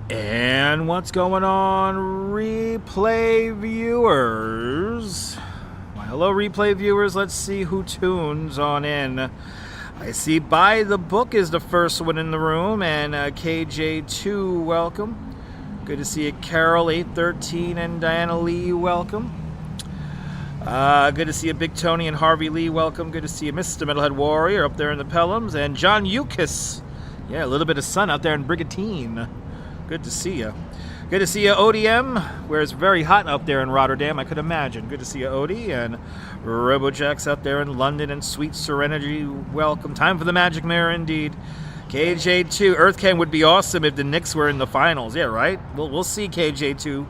And what's going on, replay viewers? Well, hello, replay viewers. Let's see who tunes on in. I see By the Book is the first one in the room, and KJ2, welcome. Good to see you, Carol 813 and Diana Lee, welcome. Good to see you, Big Tony and Harvey Lee, welcome. Good to see you, Mr. Metalhead Warrior up there in the Pelhams, and John Yukis. Yeah, a little bit of sun out there in Brigantine. Good to see you. Good to see you, ODM, where it's very hot out there in Rotterdam, I could imagine. Good to see you, Odie, and RoboJack's out there in London, and Sweet Serenity, welcome. Time for the Magic Mirror, indeed. KJ2, EarthCam would be awesome if the Knicks were in the finals. Yeah, right? We'll see, KJ2.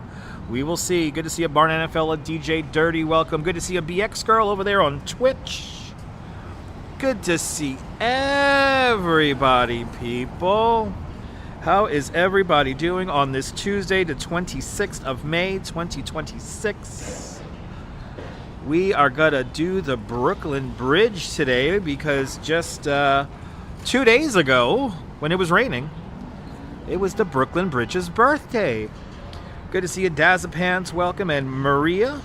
We will see. Good to see you, Barn NFL, DJ Dirty, welcome. Good to see you, BX Girl over there on Twitch. Good to see everybody, people. How is everybody doing on this Tuesday, the 26th of May, 2026? We are going to do the Brooklyn Bridge today because just 2 days ago, when it was raining, it was the Brooklyn Bridge's birthday. Good to see you, Dazapants, welcome, and Maria,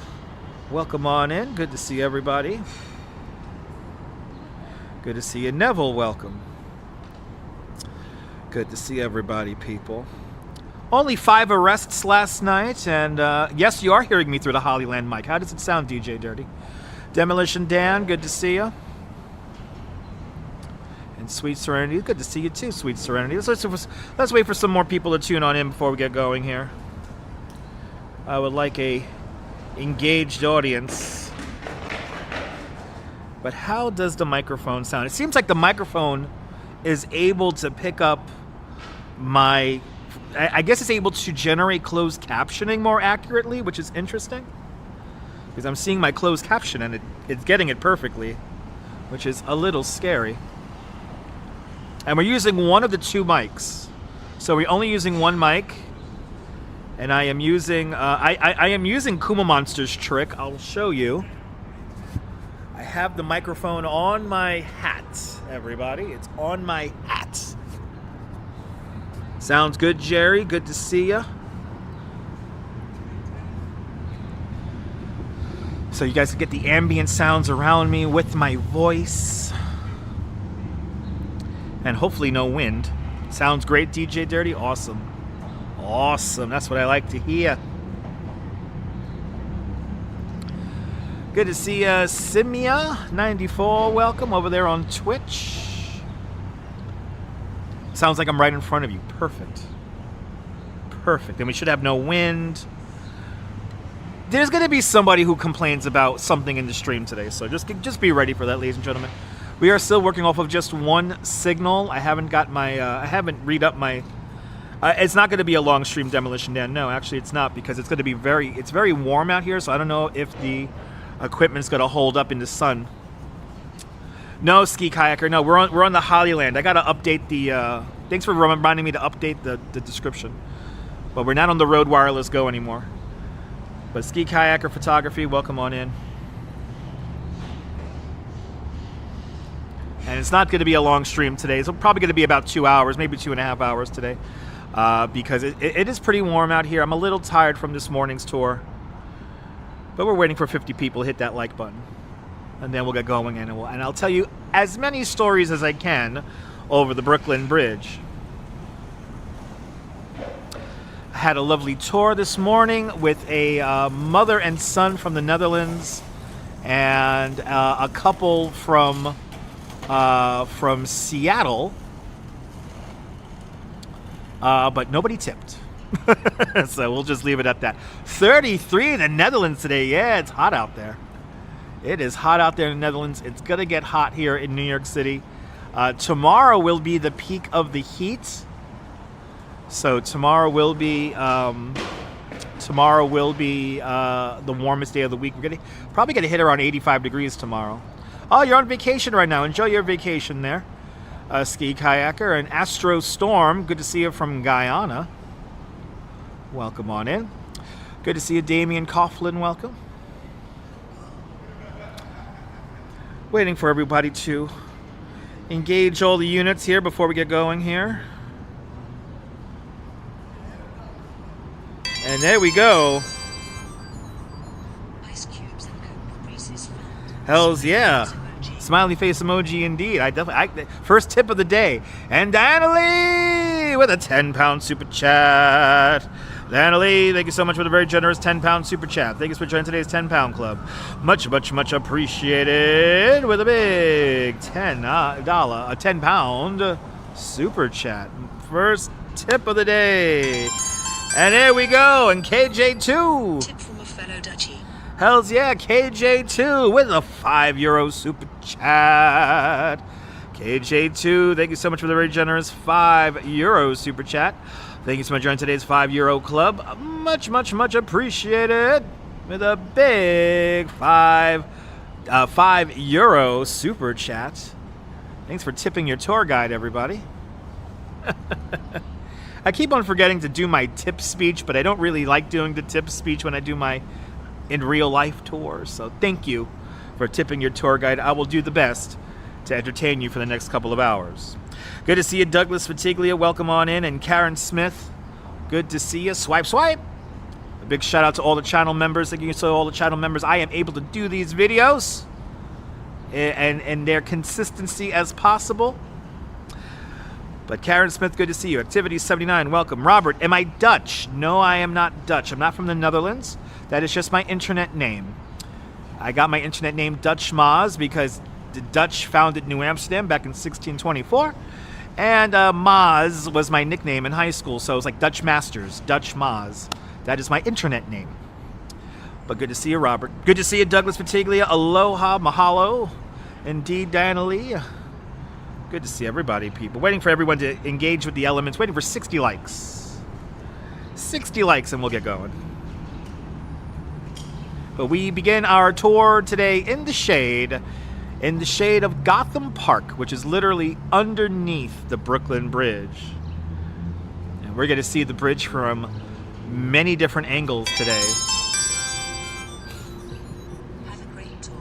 welcome on in. Good to see everybody. Good to see you, Neville, welcome. Good to see everybody, people. Only 5 arrests last night, and yes, you are hearing me through the Hollyland mic. How does it sound, DJ Dirty? Demolition Dan, good to see you. And Sweet Serenity, good to see you too, Sweet Serenity. Let's wait for some more people to tune on in before we get going here. I would like a engaged audience. But how does the microphone sound? It seems like the microphone is able to pick up my, I guess it's able to generate closed captioning more accurately, which is interesting. Because I'm seeing my closed caption and it's getting it perfectly, which is a little scary. And we're using one of the two mics. So we're only using one mic. And I am using I am using Kuma Monster's trick. I'll show you. I have the microphone on my hat, everybody. It's on my hat. Sounds good, Jerry. Good to see ya. So you guys can get the ambient sounds around me with my voice. And hopefully no wind. Sounds great, DJ Dirty. Awesome. Awesome. That's what I like to hear. Good to see Simia94. Welcome over there on Twitch. Sounds like I'm right in front of you. Perfect. Perfect. And we should have no wind. There's going to be somebody who complains about something in the stream today. So just be ready for that, ladies and gentlemen. We are still working off of just one signal. I haven't got my, I haven't read up my, it's not going to be a long stream, Demolition Dan. No, actually it's not, because it's going to be it's very warm out here. So I don't know if the equipment's going to hold up in the sun. No, Ski Kayaker. No, we're on the Hollyland. I got to update the, thanks for reminding me to update the description. But we're not on the Rode Wireless Go anymore. But Ski Kayaker Photography, welcome on in. And it's not going to be a long stream today. It's probably going to be about 2 hours, maybe 2.5 hours today. Because it is pretty warm out here. I'm a little tired from this morning's tour. But we're waiting for 50 people to hit that like button. And then we'll get going, and I'll tell you as many stories as I can over the Brooklyn Bridge. I had a lovely tour this morning with a mother and son from the Netherlands and a couple from Seattle, but nobody tipped. So we'll just leave it at that. 33 in the Netherlands today. Yeah, it's hot out there. It is hot out there in the Netherlands. It's going to get hot here in New York City. Tomorrow will be the peak of the heat. So tomorrow will be the warmest day of the week. We're probably going to hit around 85 degrees tomorrow. Oh, you're on vacation right now. Enjoy your vacation there. Ski Kayaker and Astro Storm. Good to see you from Guyana. Welcome on in. Good to see you, Damian Coughlin. Welcome. Waiting for everybody to engage all the units here before we get going here. And there we go. Hells yeah. Smiley face emoji indeed. First tip of the day. And Diana Lee with a 10-pound super chat. Diana Lee, thank you so much for the very generous 10-pound super chat. Thank you for joining today's 10-pound club. Much, much, much appreciated with a big $10 super chat. First tip of the day. And there we go. And KJ2. Tip from a fellow Dutchie. Hells yeah, KJ2 with a €5 super chat. KJ2, thank you so much for the very generous €5 super chat. Thank you so much for joining today's €5 club. Much, much, much appreciated. With a big €5 super chat. Thanks for tipping your tour guide, everybody. I keep on forgetting to do my tip speech, but I don't really like doing the tip speech when I do my in real life tours. So thank you for tipping your tour guide. I will do the best to entertain you for the next couple of hours. Good to see you, Douglas Fatiglia. Welcome on in. And Karen Smith, good to see you. Swipe, swipe. A big shout out to all the channel members. Thank you to all the channel members. I am able to do these videos and their consistency as possible. But Karen Smith, good to see you. Activity 79, welcome. Robert, am I Dutch? No, I am not Dutch. I'm not from the Netherlands. That is just my internet name. I got my internet name Dutch Maz because the Dutch founded New Amsterdam back in 1624. And Maz was my nickname in high school, so it was like Dutch Masters, Dutch Maz. That is my internet name. But good to see you, Robert. Good to see you, Douglas Fatiglia. Aloha, mahalo. Indeed, Diana Lee. Good to see everybody, people. Waiting for everyone to engage with the elements. Waiting for 60 likes. 60 likes and we'll get going. But we begin our tour today in the shade in the shade of Gotham Park, which is literally underneath the Brooklyn Bridge. And we're going to see the bridge from many different angles today. Have a great tour.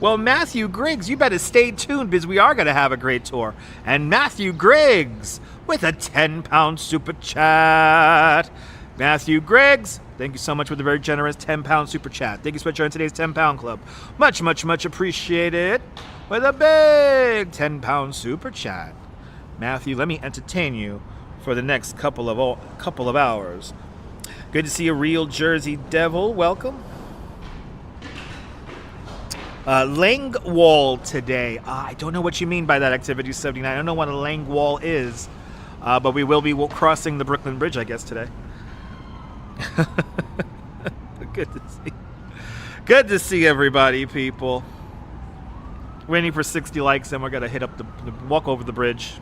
Well, Matthew Griggs, you better stay tuned because we are going to have a great tour. And Matthew Griggs with a 10-pound super chat. Matthew Griggs, thank you so much for the very generous 10-pound super chat. Thank you so much for joining today's 10-pound club. Much, much, much appreciated. With a big 10-pound super chat. Matthew, let me entertain you for the next couple of hours. Good to see a real Jersey Devil. Welcome. Langwall today. I don't know what you mean by that, Activity 79. I don't know what a Langwall is, but we will be crossing the Brooklyn Bridge, I guess, today. Good to see everybody, people. Waiting for 60 likes, and we're gonna hit up the walk over the bridge,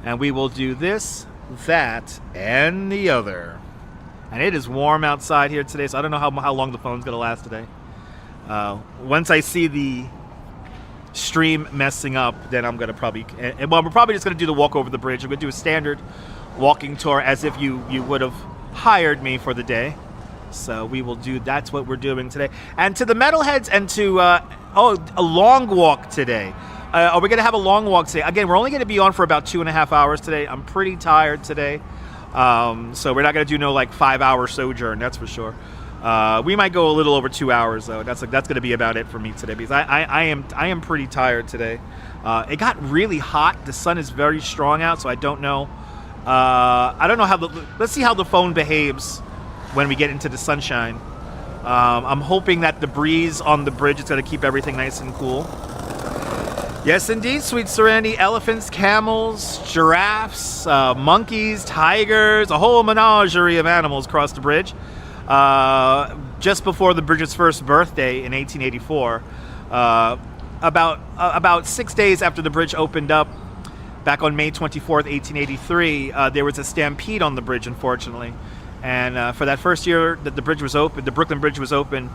and we will do this, that, and the other. And it is warm outside here today, so I don't know how long the phone's gonna last today. Once I see the stream messing up, then I'm gonna probably, well, we're probably just gonna do the walk over the bridge. I'm gonna do a standard walking tour as if you would have hired me for the day. So we will do, that's what we're doing today. And to the metalheads and to, a long walk today. Are we going to have a long walk today? Again, we're only going to be on for about 2.5 hours today. I'm pretty tired today. So we're not going to do no like 5-hour sojourn, that's for sure. We might go a little over 2 hours though. That's going to be about it for me today because I am pretty tired today. It got really hot. The sun is very strong out, so I don't know. I don't know how let's see how the phone behaves when we get into the sunshine. I'm hoping that the breeze on the bridge is going to keep everything nice and cool. Yes, indeed, sweet serenity. Elephants, camels, giraffes, monkeys, tigers, a whole menagerie of animals cross the bridge. Just before the bridge's first birthday in 1884, about 6 days after the bridge opened up, back on May 24th, 1883, there was a stampede on the bridge, unfortunately. And for that first year that the bridge was open, the Brooklyn Bridge was open,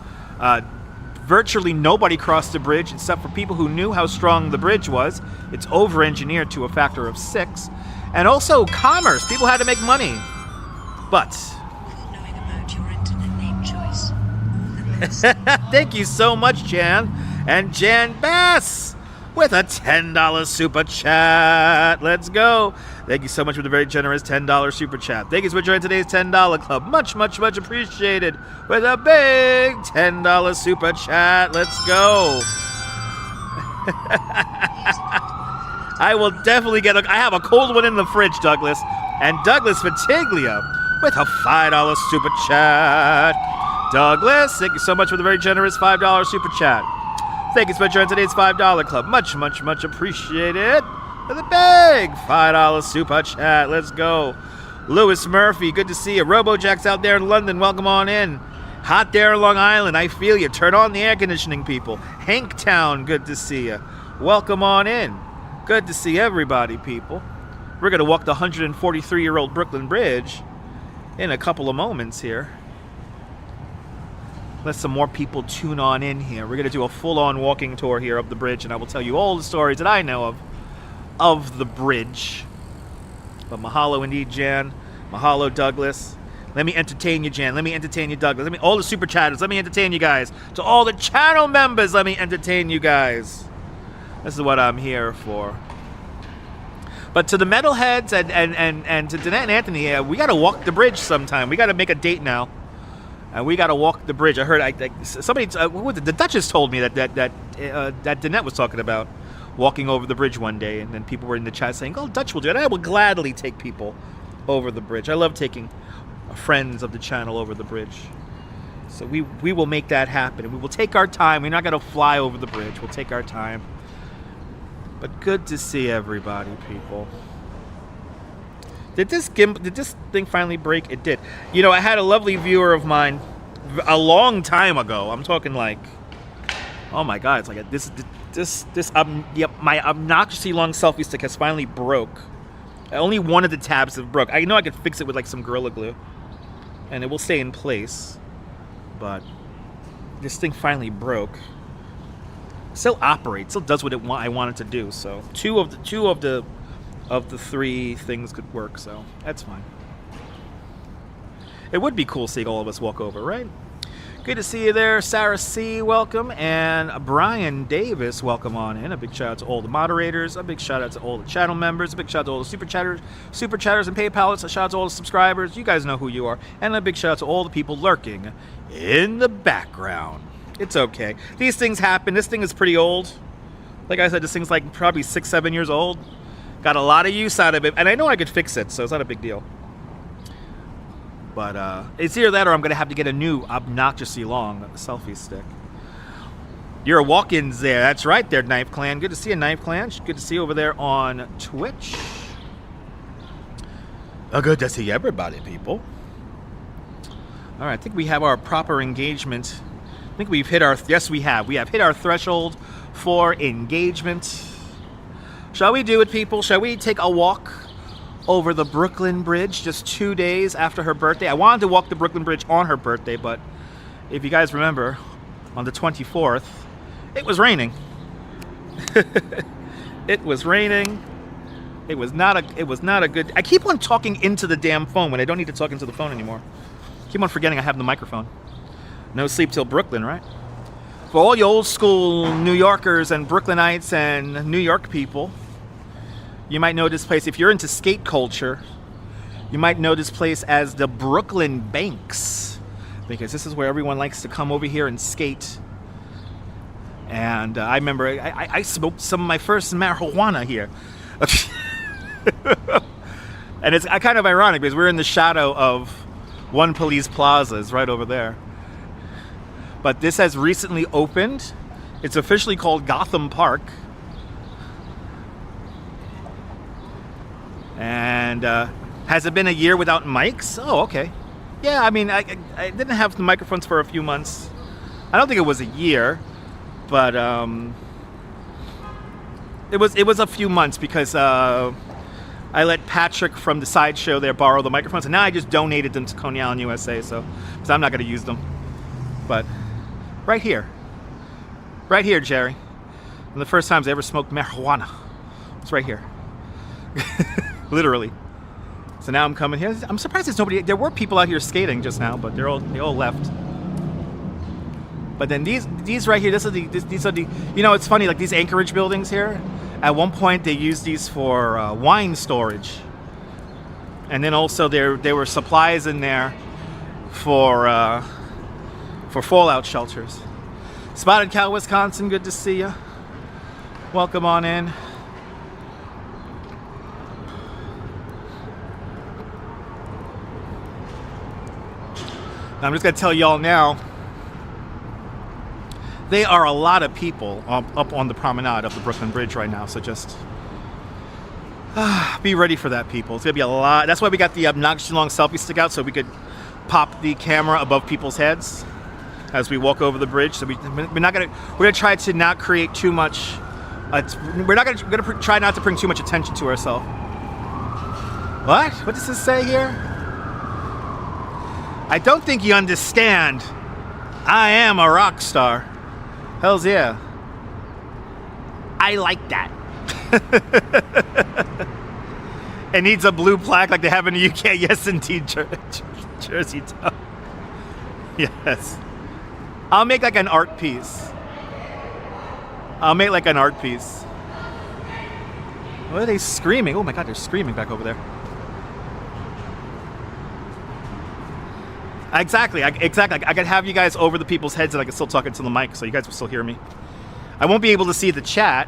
virtually nobody crossed the bridge except for people who knew how strong the bridge was. It's over-engineered to a factor of 6. And also commerce. People had to make money. But Before knowing about your internet name choice, all the best. thank you so much, Jan. And Jan Bass with a $10 super chat. Let's go. Thank you so much for the very generous $10 super chat. Thank you so much for joining today's $10 club. Much, much, much appreciated. With a big $10 super chat. Let's go. I will definitely get I have a cold one in the fridge, Douglas. And Douglas Fatiglia with a $5 super chat. Douglas, thank you so much for the very generous $5 super chat. Thank you so much for joining today's $5 club. Much, much, much appreciated. For the big $5 super chat. Let's go. Lewis Murphy, good to see you. RoboJack's out there in London. Welcome on in. Hot there in Long Island. I feel you. Turn on the air conditioning, people. Hanktown, good to see you. Welcome on in. Good to see everybody, people. We're going to walk the 143-year-old Brooklyn Bridge in a couple of moments here. Let some more people tune on in here. We're going to do a full-on walking tour here up the bridge, and I will tell you all the stories that I know of the bridge. But mahalo indeed, Jan. Mahalo, Douglas. Let me entertain you, Jan. Let me entertain you, Douglas. All the super chatters, let me entertain you guys. To all the channel members, let me entertain you guys. This is what I'm here for. But to the metalheads and to Danette and Anthony, we got to walk the bridge sometime. We got to make a date now. And we got to walk the bridge. I heard somebody, the Duchess told me that Danette was talking about walking over the bridge one day, and then people were in the chat saying, "Oh, Dutch will do it." I will gladly take people over the bridge. I love taking friends of the channel over the bridge. So we will make that happen, and we will take our time. We're not going to fly over the bridge. We'll take our time. But good to see everybody, people. Did this thing finally break? It did. You know, I had a lovely viewer of mine a long time ago. I'm talking like, oh my God, it's like my obnoxiously long selfie stick has finally broke. Only one of the tabs have broke. I know I could fix it with like some Gorilla Glue, and it will stay in place. But this thing finally broke. Still operates, still does what I want it to do. So two of the three things could work. So that's fine. It would be cool seeing all of us walk over, right? Good to see you there, Sarah C. Welcome, and Brian Davis. Welcome on in. A big shout out to all the moderators. A big shout out to all the channel members. A big shout out to all the super chatters, and PayPalers. A shout out to all the subscribers. You guys know who you are. And a big shout out to all the people lurking in the background. It's okay. These things happen. This thing is pretty old. Like I said, this thing's like probably 6-7 years old. Got a lot of use out of it, and I know I could fix it, so it's not a big deal. But it's either that or I'm going to have to get a new obnoxiously long selfie stick. You're a walk-ins there. That's right there, Knife Clan. Good to see you, Knife Clan. Good to see you over there on Twitch. Good to see everybody, people. All right, I think we have our proper engagement. I think we've hit our... Yes, we have. We have hit our threshold for engagement. Shall we do it, people? Shall we take a walk over the Brooklyn Bridge just 2 days after her birthday? I wanted to walk the Brooklyn Bridge on her birthday, but if you guys remember, on the 24th, it was raining. It was raining. It was not a good... I keep on talking into the damn phone when I don't need to talk into the phone anymore. Keep on forgetting I have the microphone. No sleep till Brooklyn, right? For all you old school New Yorkers and Brooklynites and New York people, you might know this place, if you're into skate culture, you might know this place as the Brooklyn Banks, because this is where everyone likes to come over here and skate. And I remember I smoked some of my first marijuana here. And it's kind of ironic because we're in the shadow of One Police Plaza, is right over there. But this has recently opened. It's officially called Gotham Park. And has it been a year without mics? Oh, okay. Yeah, I mean, I didn't have the microphones for a few months. I don't think it was a year, but it was a few months because I let Patrick from the sideshow there borrow the microphones, and now I just donated them to Coney Island, USA. So, because I'm not going to use them. But right here, Jerry. One of the first times I ever smoked marijuana. It's right here. Literally. So now I'm coming here. I'm surprised there's nobody. There were people out here skating just now, but they all left. But then these right here, these are the. You know, it's funny. Like these Anchorage buildings here. At one point, they used these for wine storage, and then also there were supplies in there for fallout shelters. Spotted Cow, Wisconsin. Good to see you. Welcome on in. I'm just going to tell y'all now, there are a lot of people up on the promenade of the Brooklyn Bridge right now, so just be ready for that, people. It's going to be a lot. That's why we got the obnoxiously long selfie stick out, so we could pop the camera above people's heads as we walk over the bridge. So we're going to try to not create too much, we're going to try not to bring too much attention to ourselves. What does this say here? I don't think you understand. I am a rock star. Hells yeah. I like that. It needs a blue plaque like they have in the UK. Yes, indeed, Jersey Town. Yes. I'll make like an art piece. What are they screaming? Oh my God, they're screaming back over there. Exactly. I could have you guys over the people's heads and I can still talk into the mic so you guys will still hear me. I won't be able to see the chat,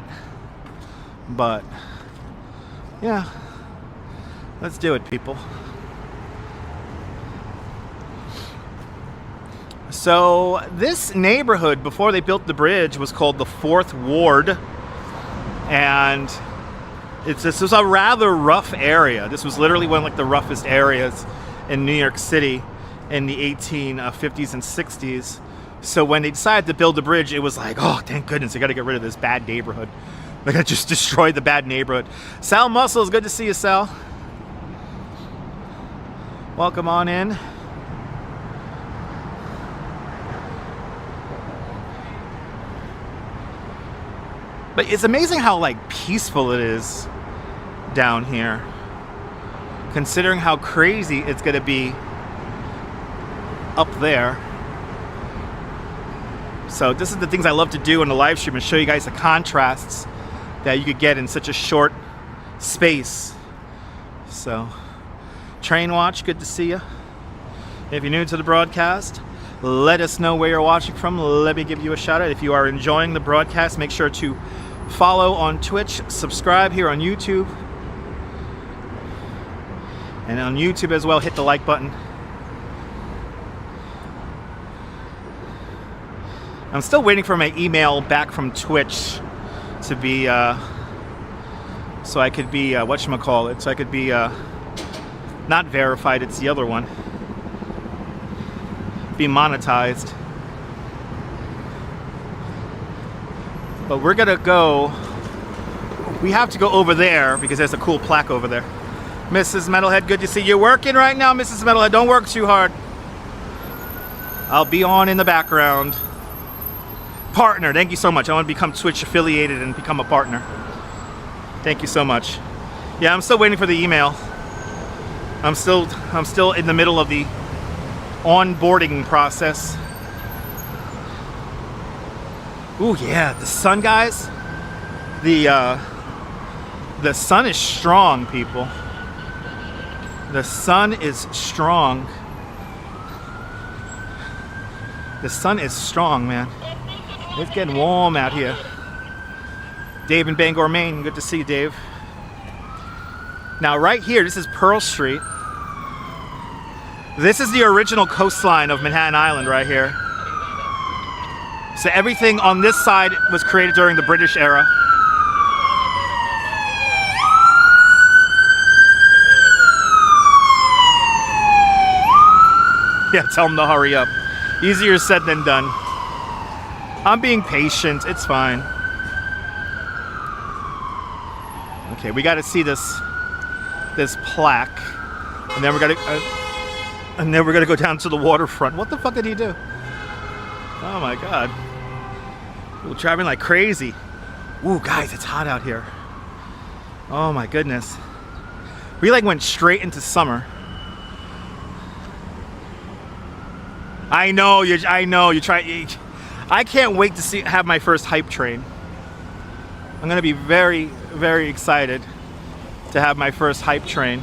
but yeah. Let's do it, people. So this neighborhood, before they built the bridge, was called the 4th Ward. And this was a rather rough area. This was literally one of like the roughest areas in New York City in the 1850s and 60s. So when they decided to build the bridge, it was like, oh, thank goodness, they got to get rid of this bad neighborhood. They got to just destroy the bad neighborhood. Sal Muscles, good to see you, Sal. Welcome on in. But it's amazing how like peaceful it is down here, considering how crazy it's gonna be up there. So this is the things I love to do in the live stream, and show you guys the contrasts that you could get in such a short space. So, Train Watch, good to see you. If you're new to the broadcast, let us know where you're watching from. Let me give you a shout out. If you are enjoying the broadcast, make sure to follow on Twitch, subscribe here on YouTube, and on YouTube as well, hit the like button. I'm still waiting for my email back from Twitch to be, so I could be, whatchamacallit, so I could be, not verified, it's the other one. Be monetized. But we're gonna go, we have to go over there because there's a cool plaque over there. Mrs. Metalhead, good to see you. Working right now, Mrs. Metalhead, don't work too hard. I'll be on in the background. Partner, thank you so much. I want to become Twitch affiliated and become a partner. Thank you so much. Yeah, I'm still waiting for the email. I'm still in the middle of the onboarding process. Ooh, yeah, the sun, guys. The sun is strong, people. The sun is strong. The sun is strong, man. It's getting warm out here. Dave in Bangor, Maine. Good to see you, Dave. Now, right here, this is Pearl Street. This is the original coastline of Manhattan Island right here. So everything on this side was created during the British era. Yeah, tell them to hurry up. Easier said than done. I'm being patient, it's fine. Okay, we gotta see this plaque. And then we're gonna go down to the waterfront. What the fuck did he do? Oh my god. We're driving like crazy. Ooh, guys, it's hot out here. Oh my goodness. We like went straight into summer. I know, you try. I can't wait to have my first hype train. I'm gonna be very, very excited to have my first hype train.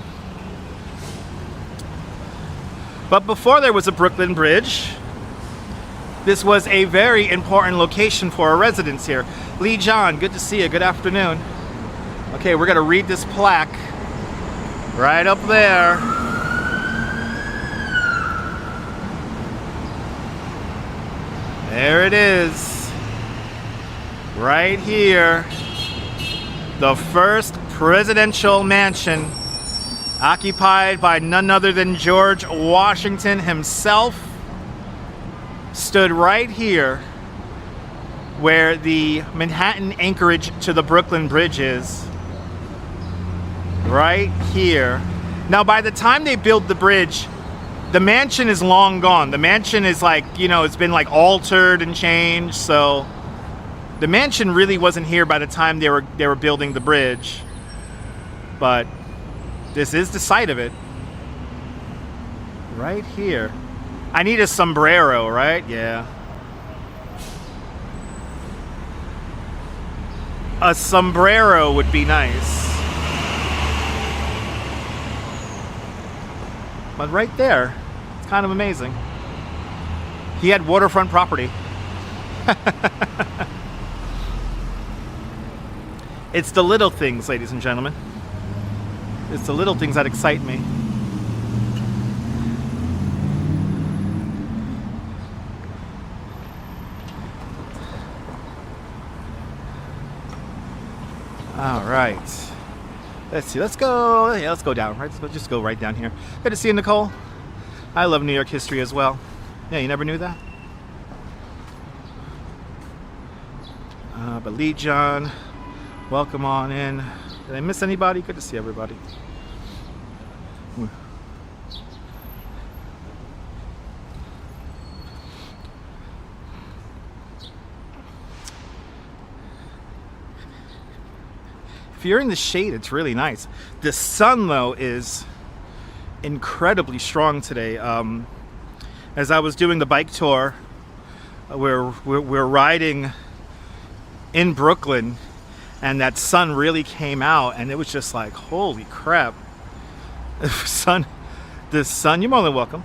But before there was a Brooklyn Bridge, this was a very important location for our residents here. Lee John, good to see you, good afternoon. Okay, we're gonna read this plaque right up there. There it is, right here. The first presidential mansion occupied by none other than George Washington himself stood right here where the Manhattan anchorage to the Brooklyn Bridge is. Right here. Now, by the time they built the bridge, the mansion is long gone. The mansion is like, you know, it's been like altered and changed. So the mansion really wasn't here by the time they were building the bridge. But this is the site of it. Right here. I need a sombrero, right? Yeah. A sombrero would be nice. But right there, it's kind of amazing. He had waterfront property. It's the little things, ladies and gentlemen. It's the little things that excite me. All right. Let's see. Let's go. Yeah, let's go down. Right. Let's just go right down here. Good to see you, Nicole. I love New York history as well. Yeah, you never knew that. But Lee John, welcome on in. Did I miss anybody? Good to see everybody. If you're in the shade, it's really nice. The sun, though, is incredibly strong today. As I was doing the bike tour, we're riding in Brooklyn, and that sun really came out, and it was just like, holy crap. The sun, you're more than welcome.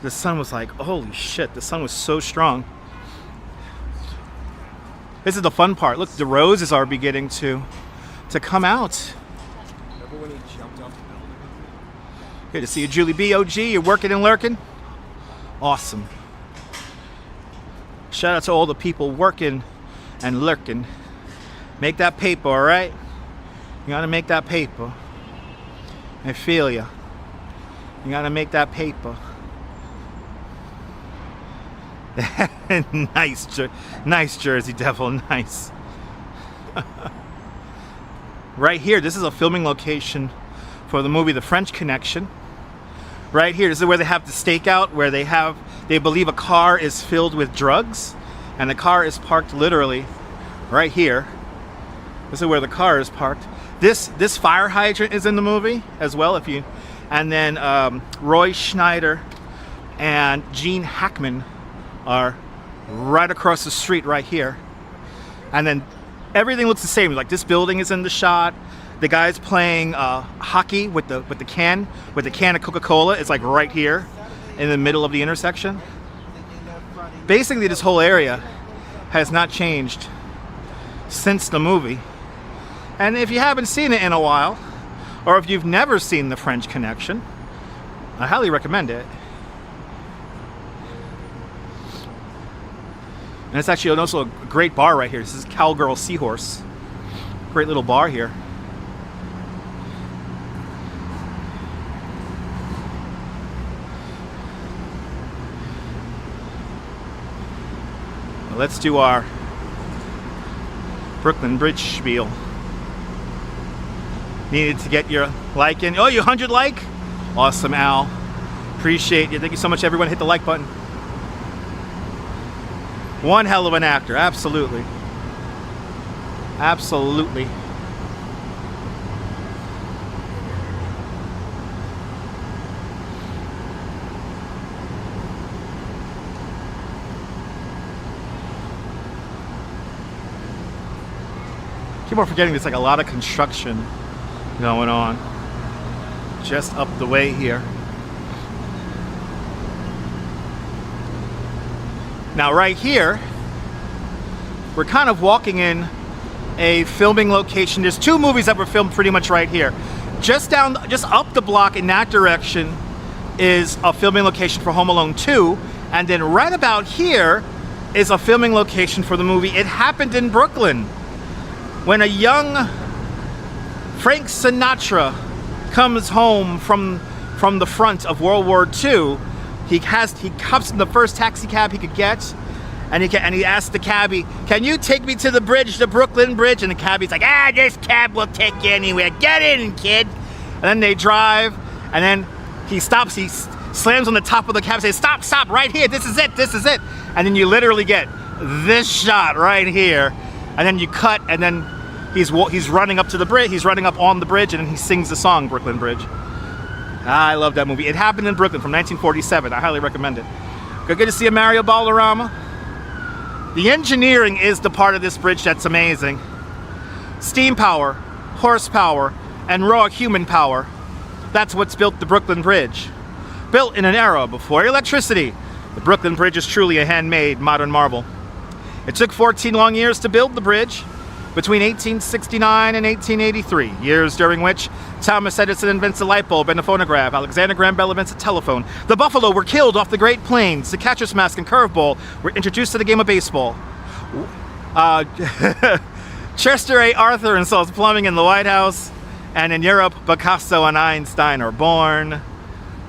The sun was like, holy shit, the sun was so strong. This is the fun part. Look, the roses are beginning to come out. Remember when he jumped off the building? Good to see you, Julie B. OG. You're working and lurking? Awesome. Shout out to all the people working and lurking. Make that paper, all right? You gotta make that paper. I feel ya. You gotta make that paper. Nice Jersey Devil, nice. Right here, this is a filming location for the movie The French Connection. Right here, this is where they have the stakeout, where they believe a car is filled with drugs, and the car is parked literally right here. This is where the car is parked. This fire hydrant is in the movie as well. And then Roy Schneider and Gene Hackman are right across the street right here. And then everything looks the same. Like, this building is in the shot. The guy's playing hockey with the can of Coca-Cola. It's like right here in the middle of the intersection. Basically, this whole area has not changed since the movie. And if you haven't seen it in a while, or if you've never seen The French Connection, I highly recommend it. And it's actually also a great bar right here. This is Cowgirl Seahorse. Great little bar here. Well, let's do our Brooklyn Bridge spiel. Needed to get your like in. Oh, you 100 like? Awesome, Al. Appreciate you. Thank you so much, everyone. Hit the like button. One hell of an actor, absolutely. Absolutely. Keep on forgetting there's like a lot of construction going on just up the way here. Now right here, we're kind of walking in a filming location. There's two movies that were filmed pretty much right here. Just up the block in that direction is a filming location for Home Alone 2. And then right about here is a filming location for the movie It Happened in Brooklyn. When a young Frank Sinatra comes home from the front of World War II, he hops in the first taxi cab he could get, and he asks the cabbie, "Can you take me to the bridge, the Brooklyn Bridge?" And the cabbie's like, "This cab will take you anywhere. Get in, kid." And then they drive, and then he stops. He slams on the top of the cab, and says, "Stop, right here. This is it." And then you literally get this shot right here, and then you cut, and then he's running up to the bridge. He's running up on the bridge, and then he sings the song Brooklyn Bridge. I love that movie. It Happened in Brooklyn from 1947. I highly recommend it. Good to see a Mario Balderrama. The engineering is the part of this bridge that's amazing. Steam power, horsepower, and raw human power. That's what's built the Brooklyn Bridge. Built in an era before electricity, the Brooklyn Bridge is truly a handmade modern marvel. It took 14 long years to build the bridge, between 1869 and 1883, years during which Thomas Edison invents the light bulb and the phonograph, Alexander Graham Bell invents a telephone, the buffalo were killed off the Great Plains, the catcher's mask and curveball were introduced to the game of baseball. Chester A. Arthur installs plumbing in the White House, and in Europe, Picasso and Einstein are born.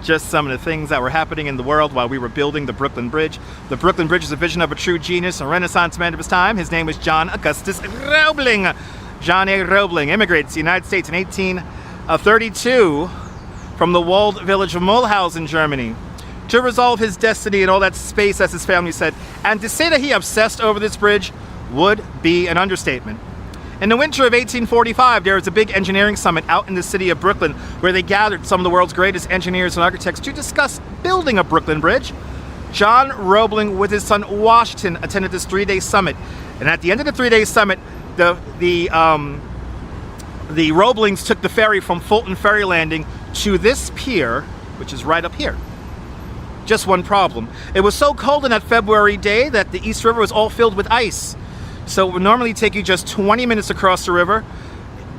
Just some of the things that were happening in the world while we were building the Brooklyn Bridge. The Brooklyn Bridge is a vision of a true genius, a Renaissance man of his time. His name was John Augustus Roebling. John A. Roebling immigrated to the United States in 1832 from the walled village of Mulhausen, Germany, to resolve his destiny in all that space, as his family said. And to say that he obsessed over this bridge would be an understatement. In the winter of 1845, there was a big engineering summit out in the city of Brooklyn where they gathered some of the world's greatest engineers and architects to discuss building a Brooklyn Bridge. John Roebling with his son Washington attended this 3-day summit. And at the end of the 3-day summit, the Roeblings took the ferry from Fulton Ferry Landing to this pier, which is right up here. Just one problem. It was so cold on that February day that the East River was all filled with ice. So it would normally take you just 20 minutes to cross the river.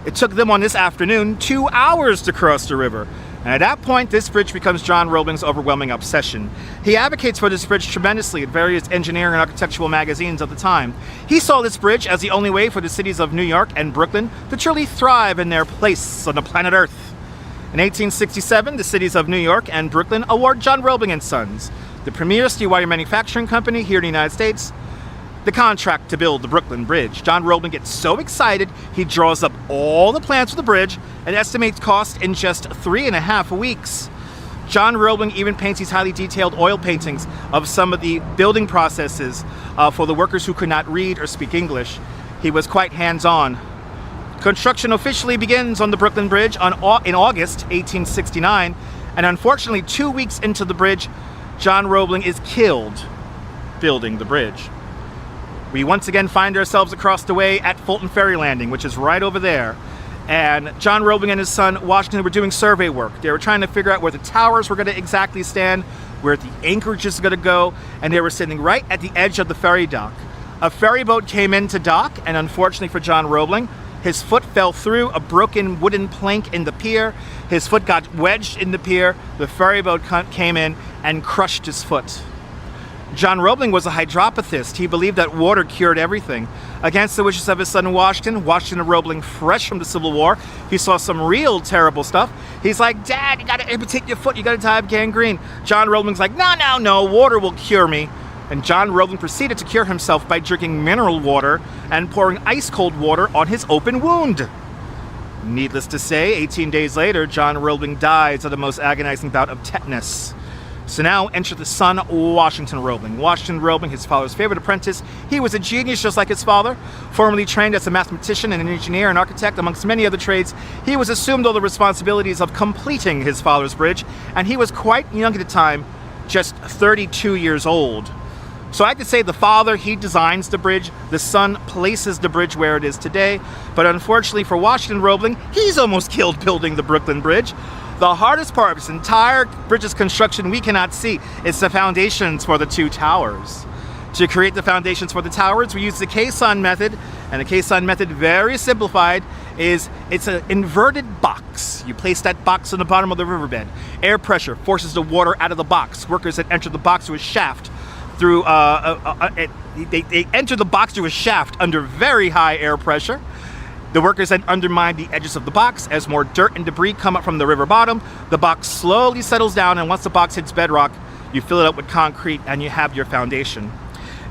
It took them on this afternoon 2 hours to cross the river. And at that point, this bridge becomes John Roebling's overwhelming obsession. He advocates for this bridge tremendously in various engineering and architectural magazines of the time. He saw this bridge as the only way for the cities of New York and Brooklyn to truly thrive in their place on the planet Earth. In 1867, the cities of New York and Brooklyn award John Roebling & Sons, the premier steel wire manufacturing company here in the United States, the contract to build the Brooklyn Bridge. John Roebling gets so excited, he draws up all the plans for the bridge and estimates cost in just 3.5 weeks. John Roebling even paints these highly detailed oil paintings of some of the building processes for the workers who could not read or speak English. He was quite hands-on. Construction officially begins on the Brooklyn Bridge in August 1869, and unfortunately 2 weeks into the bridge, John Roebling is killed building the bridge. We once again find ourselves across the way at Fulton Ferry Landing, which is right over there. And John Roebling and his son Washington were doing survey work. They were trying to figure out where the towers were going to exactly stand, where the anchorage is going to go, and they were sitting right at the edge of the ferry dock. A ferry boat came in to dock, and unfortunately for John Roebling, his foot fell through a broken wooden plank in the pier. His foot got wedged in the pier. The ferry boat came in and crushed his foot. John Roebling was a hydropathist. He believed that water cured everything. Against the wishes of his son Washington Roebling, fresh from the Civil War, he saw some real terrible stuff. He's like, "Dad, you gotta amputate your foot, you gotta die of gangrene." John Roebling's like, no, water will cure me. And John Roebling proceeded to cure himself by drinking mineral water and pouring ice cold water on his open wound. Needless to say, 18 days later, John Roebling dies of the most agonizing bout of tetanus. So now enter the son, Washington Roebling. Washington Roebling, his father's favorite apprentice. He was a genius just like his father. Formerly trained as a mathematician and an engineer and architect, amongst many other trades, he was assumed all the responsibilities of completing his father's bridge, and he was quite young at the time, just 32 years old. So I have to say the father, he designs the bridge, the son places the bridge where it is today, but unfortunately for Washington Roebling, he's almost killed building the Brooklyn Bridge. The hardest part of this entire bridge's construction we cannot see is the foundations for the two towers. To create the foundations for the towers, we use the caisson method, and the caisson method, very simplified, is it's an inverted box. You place that box on the bottom of the riverbed. Air pressure forces the water out of the box. Workers that enter the box through a shaft through they enter the box through a shaft under very high air pressure. The workers then undermine the edges of the box. As more dirt and debris come up from the river bottom, the box slowly settles down, and once the box hits bedrock, you fill it up with concrete and you have your foundation.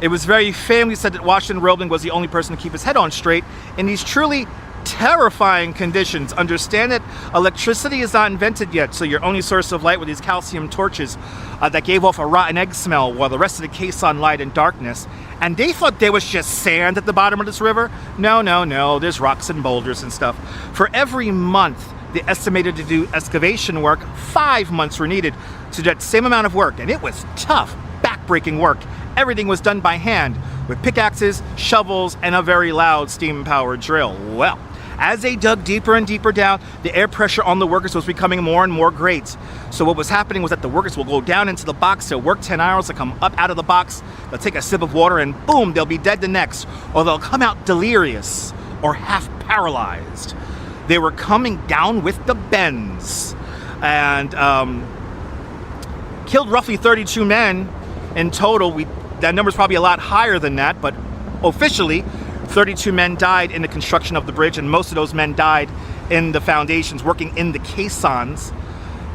It was very famously said that Washington Roebling was the only person to keep his head on straight in these truly terrifying conditions. Understand that electricity is not invented yet, so your only source of light were these calcium torches that gave off a rotten egg smell while the rest of the caisson lied in darkness. And they thought there was just sand at the bottom of this river. No, there's rocks and boulders and stuff. For every month they estimated to do excavation work, 5 months were needed to do that same amount of work, and it was tough, back-breaking work. Everything was done by hand with pickaxes, shovels, and a very loud steam-powered drill. Well, as they dug deeper and deeper down, the air pressure on the workers was becoming more and more great. So what was happening was that the workers will go down into the box, they'll work 10 hours, they'll come up out of the box, they'll take a sip of water, and boom, they'll be dead the next. Or they'll come out delirious or half paralyzed. They were coming down with the bends and killed roughly 32 men in total. That number's probably a lot higher than that, but officially 32 men died in the construction of the bridge, and most of those men died in the foundations, working in the caissons.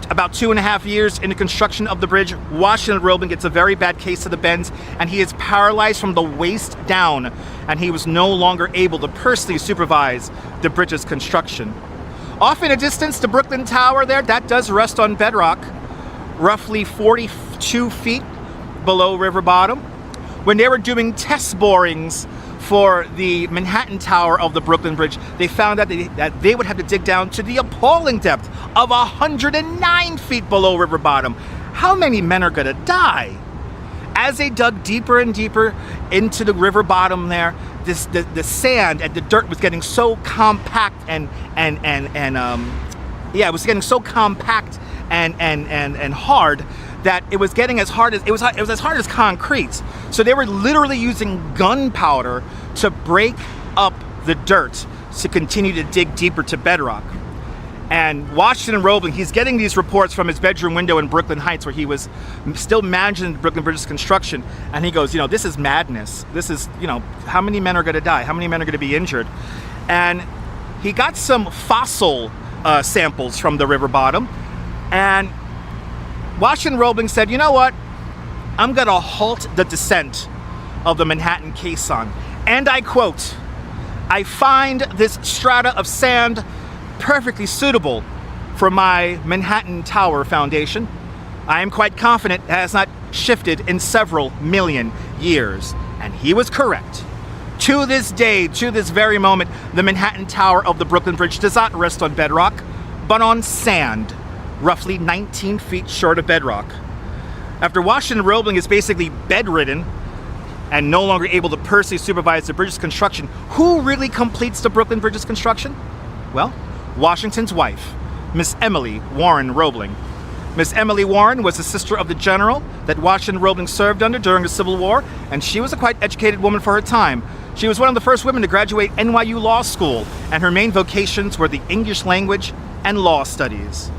About 2.5 years in the construction of the bridge, Washington Roebling gets a very bad case of the bends, and he is paralyzed from the waist down, and he was no longer able to personally supervise the bridge's construction. Off in a distance, the Brooklyn Tower there, that does rest on bedrock, roughly 42 feet below river bottom. When they were doing test borings for the Manhattan Tower of the Brooklyn Bridge, they found out that they would have to dig down to the appalling depth of 109 feet below river bottom. How many men are going to die? As they dug deeper and deeper into the river bottom there, the sand and the dirt was getting so compact it was getting so compact and hard that it was getting as hard as it was as hard as concrete. So they were literally using gunpowder to break up the dirt to continue to dig deeper to bedrock. And Washington Roebling, he's getting these reports from his bedroom window in Brooklyn Heights, where he was still managing the Brooklyn Bridge's construction. And he goes, this is madness. This is, how many men are going to die? How many men are going to be injured? And he got some fossil samples from the river bottom. And Washington Roebling said, you know what? I'm going to halt the descent of the Manhattan caisson. And I quote, I find this strata of sand perfectly suitable for my Manhattan Tower foundation. I am quite confident it has not shifted in several million years. And he was correct. To this day, to this very moment, the Manhattan Tower of the Brooklyn Bridge does not rest on bedrock, but on sand, roughly 19 feet short of bedrock. After Washington Roebling is basically bedridden and no longer able to personally supervise the bridge's construction, who really completes the Brooklyn Bridge's construction? Well, Washington's wife, Miss Emily Warren Roebling. Miss Emily Warren was the sister of the general that Washington Roebling served under during the Civil War, and she was a quite educated woman for her time. She was one of the first women to graduate NYU Law School, and her main vocations were the English language and law studies.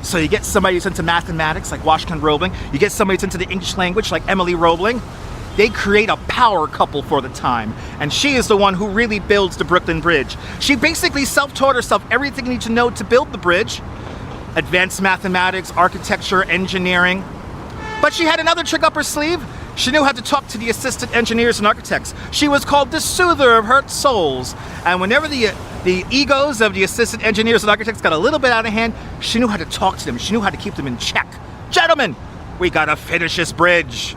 So you get somebody who's into mathematics like Washington Roebling, you get somebody who's into the English language like Emily Roebling. They create a power couple for the time, and she is the one who really builds the Brooklyn Bridge. She basically self-taught herself everything you need to know to build the bridge. Advanced mathematics, architecture, engineering. But she had another trick up her sleeve. She knew how to talk to the assistant engineers and architects. She was called the soother of hurt souls. And whenever the egos of the assistant engineers and architects got a little bit out of hand, she knew how to talk to them. She knew how to keep them in check. Gentlemen, we gotta finish this bridge.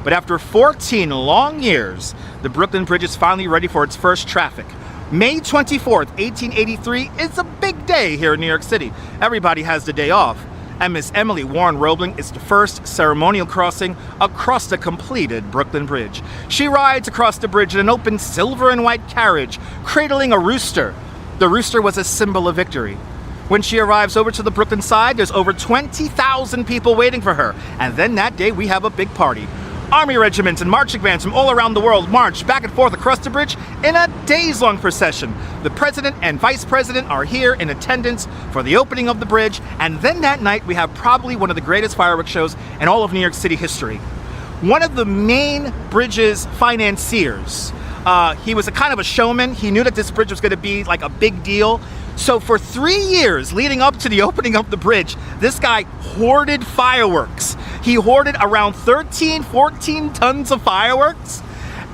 But after 14 long years, the Brooklyn Bridge is finally ready for its first traffic. May 24th, 1883 is a big day here in New York City. Everybody has the day off. And Miss Emily Warren Roebling is the first ceremonial crossing across the completed Brooklyn Bridge. She rides across the bridge in an open silver and white carriage, cradling a rooster. The rooster was a symbol of victory. When she arrives over to the Brooklyn side, there's over 20,000 people waiting for her. And then that day, we have a big party. Army regiments and marching bands from all around the world march back and forth across the bridge in a days-long procession. The president and vice president are here in attendance for the opening of the bridge, and then that night we have probably one of the greatest fireworks shows in all of New York City history. One of the main bridge's financiers, he was a kind of a showman. He knew that this bridge was going to be like a big deal. So for 3 years leading up to the opening of the bridge, this guy hoarded fireworks. He hoarded around 14 tons of fireworks.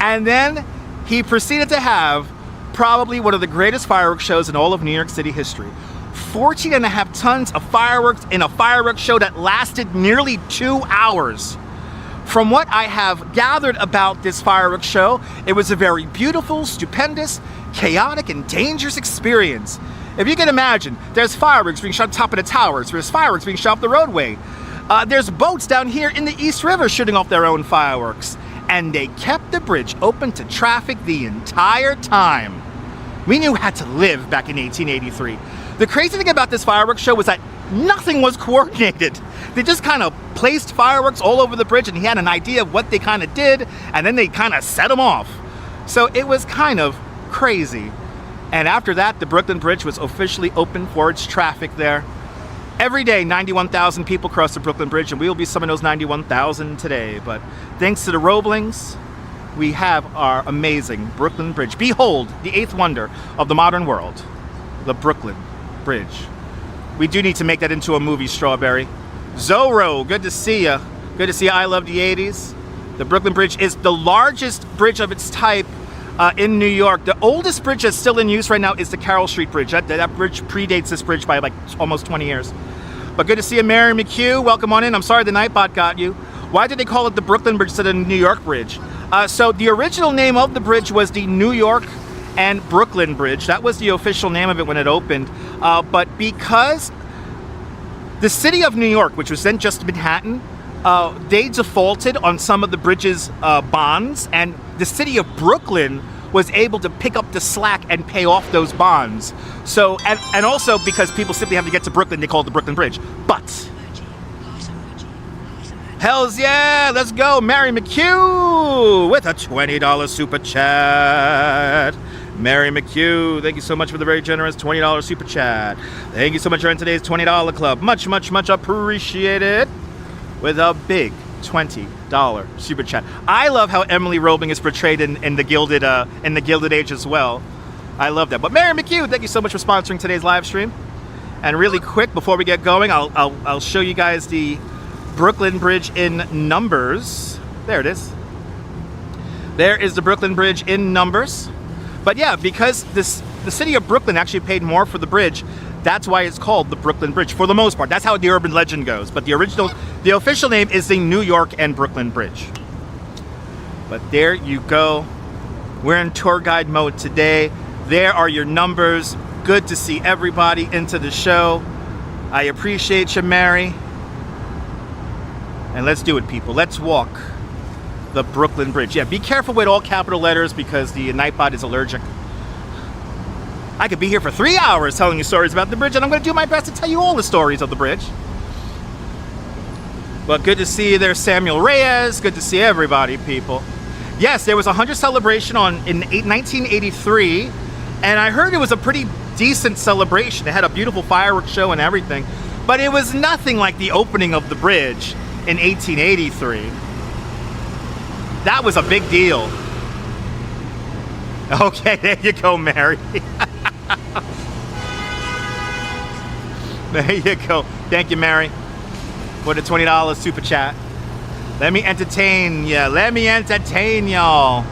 And then he proceeded to have probably one of the greatest fireworks shows in all of New York City history. 14.5 tons of fireworks in a fireworks show that lasted nearly 2 hours. From what I have gathered about this fireworks show, it was a very beautiful, stupendous, chaotic, and dangerous experience. If you can imagine, there's fireworks being shot on top of the towers, there's fireworks being shot off the roadway. There's boats down here in the East River shooting off their own fireworks. And they kept the bridge open to traffic the entire time. We knew how to live back in 1883. The crazy thing about this fireworks show was that nothing was coordinated. They just kind of placed fireworks all over the bridge, and he had an idea of what they kind of did, and then they kind of set them off. So it was kind of crazy. And after that, the Brooklyn Bridge was officially open for its traffic there. Every day, 91,000 people cross the Brooklyn Bridge, and we will be some of those 91,000 today. But thanks to the Roeblings, we have our amazing Brooklyn Bridge. Behold, the eighth wonder of the modern world, the Brooklyn Bridge. We do need to make that into a movie, Strawberry. Zorro, good to see you. Good to see you. I love the 80s. The Brooklyn Bridge is the largest bridge of its type in New York. The oldest bridge that's still in use right now is the Carroll Street Bridge. That bridge predates this bridge by like almost 20 years. But good to see you, Mary McHugh. Welcome on in. I'm sorry the Nightbot got you. Why did they call it the Brooklyn Bridge instead of the New York Bridge? So the original name of the bridge was the New York and Brooklyn Bridge. That was the official name of it when it opened. But because the city of New York, which was then just Manhattan, they defaulted on some of the bridge's bonds, and the city of Brooklyn was able to pick up the slack and pay off those bonds. So, and also because people simply have to get to Brooklyn, they call it the Brooklyn Bridge. But, hells yeah, let's go. Mary McHugh with a $20 super chat. Mary McHugh, thank you so much for the very generous $20 super chat. Thank you so much for in today's $20 club. Much, much, much appreciated. With a big $20 super chat. I love how Emily Roebling is portrayed in the Gilded Age as well. I love that. But Mary McHugh, thank you so much for sponsoring today's live stream. And really quick, before we get going, I'll show you guys the Brooklyn Bridge in numbers. There it is. There is the Brooklyn Bridge in numbers. But yeah, because the city of Brooklyn actually paid more for the bridge, that's why it's called the Brooklyn Bridge, for the most part. That's how the urban legend goes. But the official name is the New York and Brooklyn Bridge. But there you go. We're in tour guide mode today. There are your numbers. Good to see everybody into the show. I appreciate you, Mary. And let's do it, people. Let's walk the Brooklyn Bridge. Yeah, be careful with all capital letters because the Nightbot is allergic. I could be here for 3 hours telling you stories about the bridge, and I'm going to do my best to tell you all the stories of the bridge. But good to see you there, Samuel Reyes. Good to see everybody, people. Yes, there was a 100th celebration in 1983, and I heard it was a pretty decent celebration. It had a beautiful fireworks show and everything, but it was nothing like the opening of the bridge in 1883. That was a big deal. Okay, there you go, Mary. There you go. Thank you, Mary, for the $20 super chat. Let me entertain ya. Let me entertain y'all.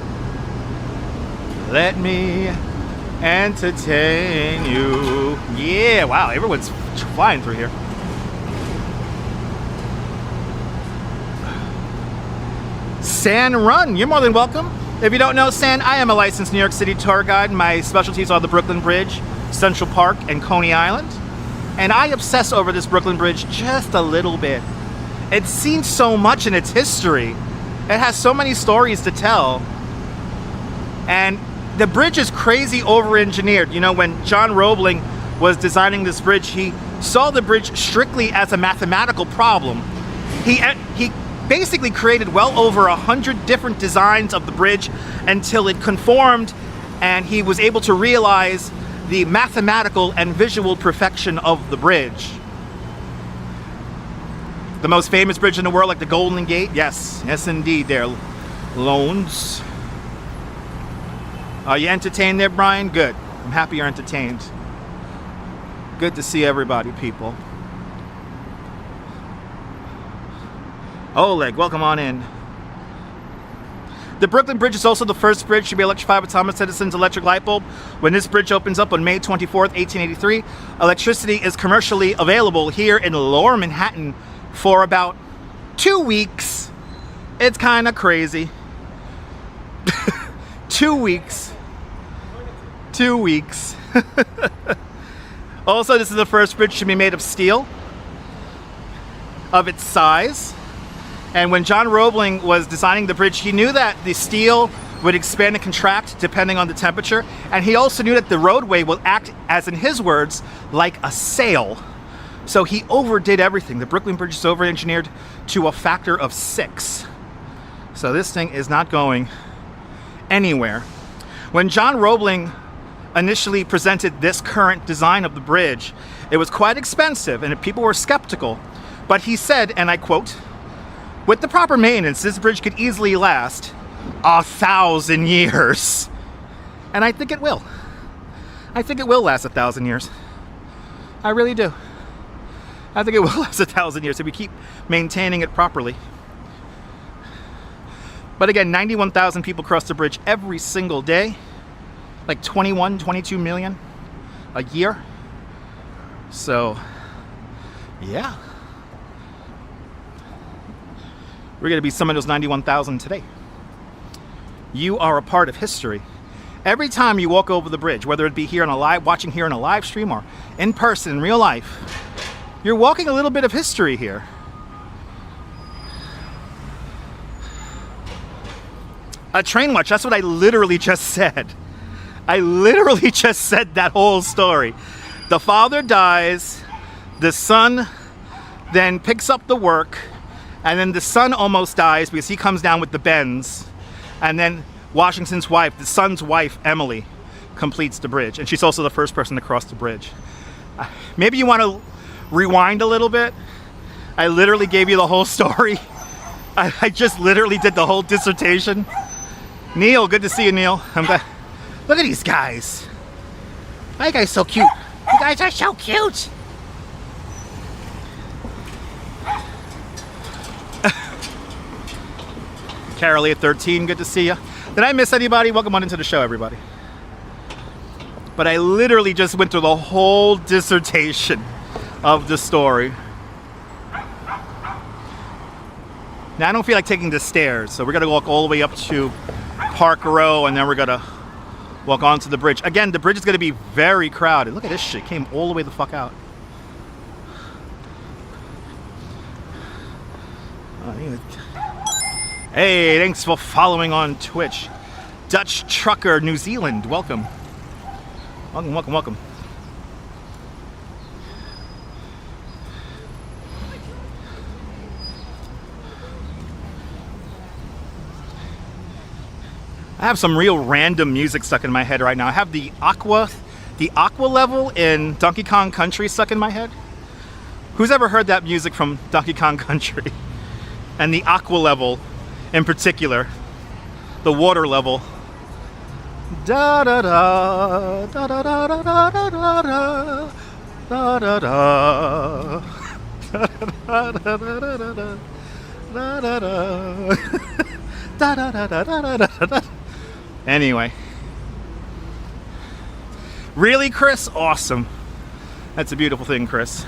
Let me entertain you. Yeah, wow, everyone's flying through here. San Run, you're more than welcome. If you don't know San, I am a licensed New York City tour guide. My specialties are the Brooklyn Bridge, Central Park, and Coney Island. And I obsess over this Brooklyn Bridge just a little bit. It's seen so much in its history. It has so many stories to tell. And the bridge is crazy over-engineered. You know, when John Roebling was designing this bridge, he saw the bridge strictly as a mathematical problem. He basically created well over 100 different designs of the bridge until it conformed, and he was able to realize the mathematical and visual perfection of the bridge. The most famous bridge in the world, like the Golden Gate? Yes, yes indeed, there. Loans. Are you entertained there, Brian? Good. I'm happy you're entertained. Good to see everybody, people. Oleg, welcome on in. The Brooklyn Bridge is also the first bridge to be electrified with Thomas Edison's electric light bulb. When this bridge opens up on May 24th, 1883, electricity is commercially available here in Lower Manhattan for about 2 weeks. It's kind of crazy. 2 weeks. 2 weeks. Also, this is the first bridge to be made of steel of its size. And when John Roebling was designing the bridge, he knew that the steel would expand and contract depending on the temperature. And he also knew that the roadway will act, as in his words, like a sail. So he overdid everything. The Brooklyn Bridge is over-engineered to a factor of 6. So this thing is not going anywhere. When John Roebling initially presented this current design of the bridge, it was quite expensive and people were skeptical. But he said, and I quote, "With the proper maintenance, this bridge could easily last 1,000 years." And I think it will. I think it will last 1,000 years. I really do. I think it will last 1,000 years if we keep maintaining it properly. But again, 91,000 people cross the bridge every single day. Like 21, 22 million a year. So, yeah. We're going to be some of those 91,000 today. you are a part of history. Every time you walk over the bridge, whether it be here on a watching here on a live stream or in person in real life, you're walking a little bit of history here. A train watch, that's what I literally just said. I literally just said that whole story. The father dies, the son then picks up the work, and then the son almost dies because he comes down with the bends, and then Washington's wife, the son's wife, Emily, completes the bridge, and she's also the first person to cross the bridge. Maybe you want to rewind a little bit. I literally gave you the whole story. I just literally did the whole dissertation. Neil, good to see you, Neil. I'm back. Look at these guys. My guy's so cute. You guys are so cute. Carol at 13, good to see you. Did I miss anybody? Welcome on into the show, everybody. But I literally just went through the whole dissertation of the story. Now I don't feel like taking the stairs, so we're gonna walk all the way up to Park Row, and then we're gonna walk onto the bridge. Again, the bridge is gonna be very crowded. Look at this shit, came all the way the fuck out. Hey, thanks for following on Twitch. Dutch Trucker, New Zealand, welcome. Welcome, welcome, welcome. I have some real random music stuck in my head right now. I have the aqua level in Donkey Kong Country stuck in my head. Who's ever heard that music from Donkey Kong Country? And the aqua level in particular, the water level. Da da da da da da da da da da da da da. Anyway, really, Chris? Awesome. That's a beautiful thing, Chris.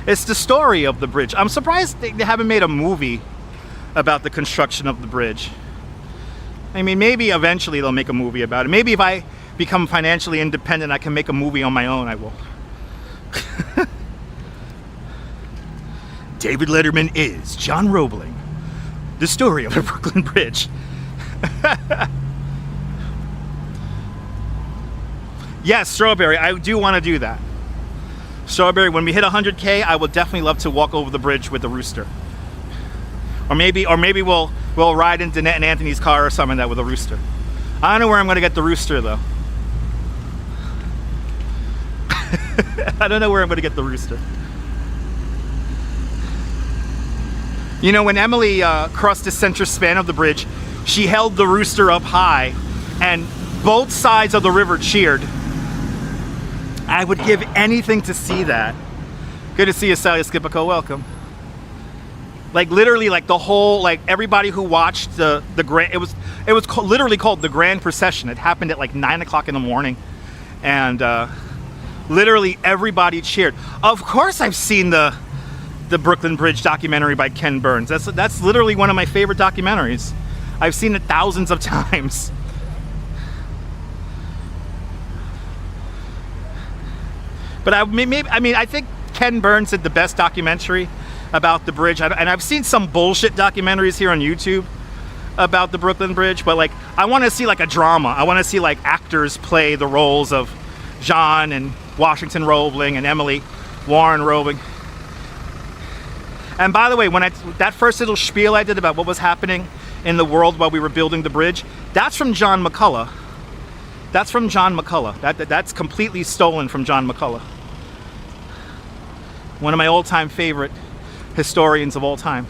It's the story of the bridge. I'm surprised they haven't made a movie about the construction of the bridge. I mean, maybe eventually they'll make a movie about it. Maybe if I become financially independent, I can make a movie on my own, I will. David Letterman is John Roebling. The story of the Brooklyn Bridge. Yes, Strawberry, I do want to do that. Strawberry, when we hit 100K, I would definitely love to walk over the bridge with the rooster. Or maybe we'll ride into Net and Anthony's car or something that with a rooster. I don't know where I'm going to get the rooster though. I don't know where I'm going to get the rooster. You know, when Emily crossed the center span of the bridge, she held the rooster up high and both sides of the river cheered. I would give anything to see that. Good to see you, Sally Skipico. Welcome. Like literally, like the whole, like everybody who watched the grand, it was literally called the Grand Procession. It happened at like 9 o'clock in the morning, and literally everybody cheered. Of course, I've seen the Brooklyn Bridge documentary by Ken Burns. That's literally one of my favorite documentaries. I've seen it thousands of times. But I think Ken Burns did the best documentary about the bridge. And I've seen some bullshit documentaries here on YouTube about the Brooklyn Bridge, but like I want to see like a drama. I want to see like actors play the roles of John and Washington Roebling and Emily Warren Roebling. And by the way, when that first little spiel I did about what was happening in the world while we were building the bridge, that's from John McCullough. That's from John McCullough. That's completely stolen from John McCullough. One of my all-time favorite historians of all time.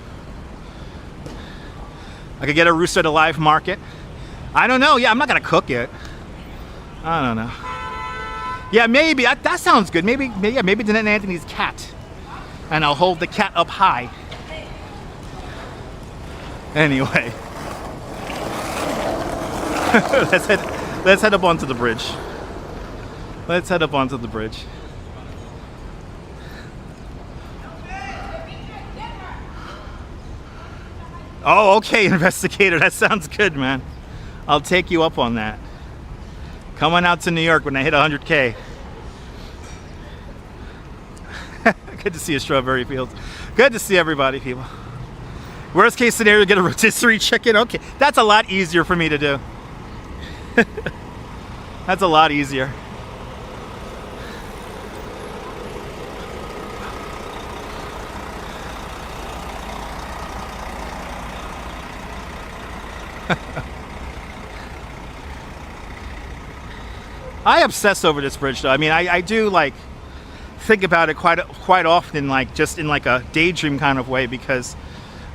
I could get a rooster at a live market. I don't know. Yeah, I'm not gonna cook it. I don't know. Yeah, maybe that sounds good. Maybe Danette and Anthony's cat, and I'll hold the cat up high. Anyway, let's head up onto the bridge. Let's head up onto the bridge. Oh, okay, investigator. That sounds good, man. I'll take you up on that. Come on out to New York when I hit 100K. Good to see you, Strawberry Fields. Good to see everybody, people. Worst case scenario, get a rotisserie chicken. Okay, that's a lot easier for me to do. That's a lot easier. I obsess over this bridge, though. I mean, I do like think about it quite often, like just in like a daydream kind of way, because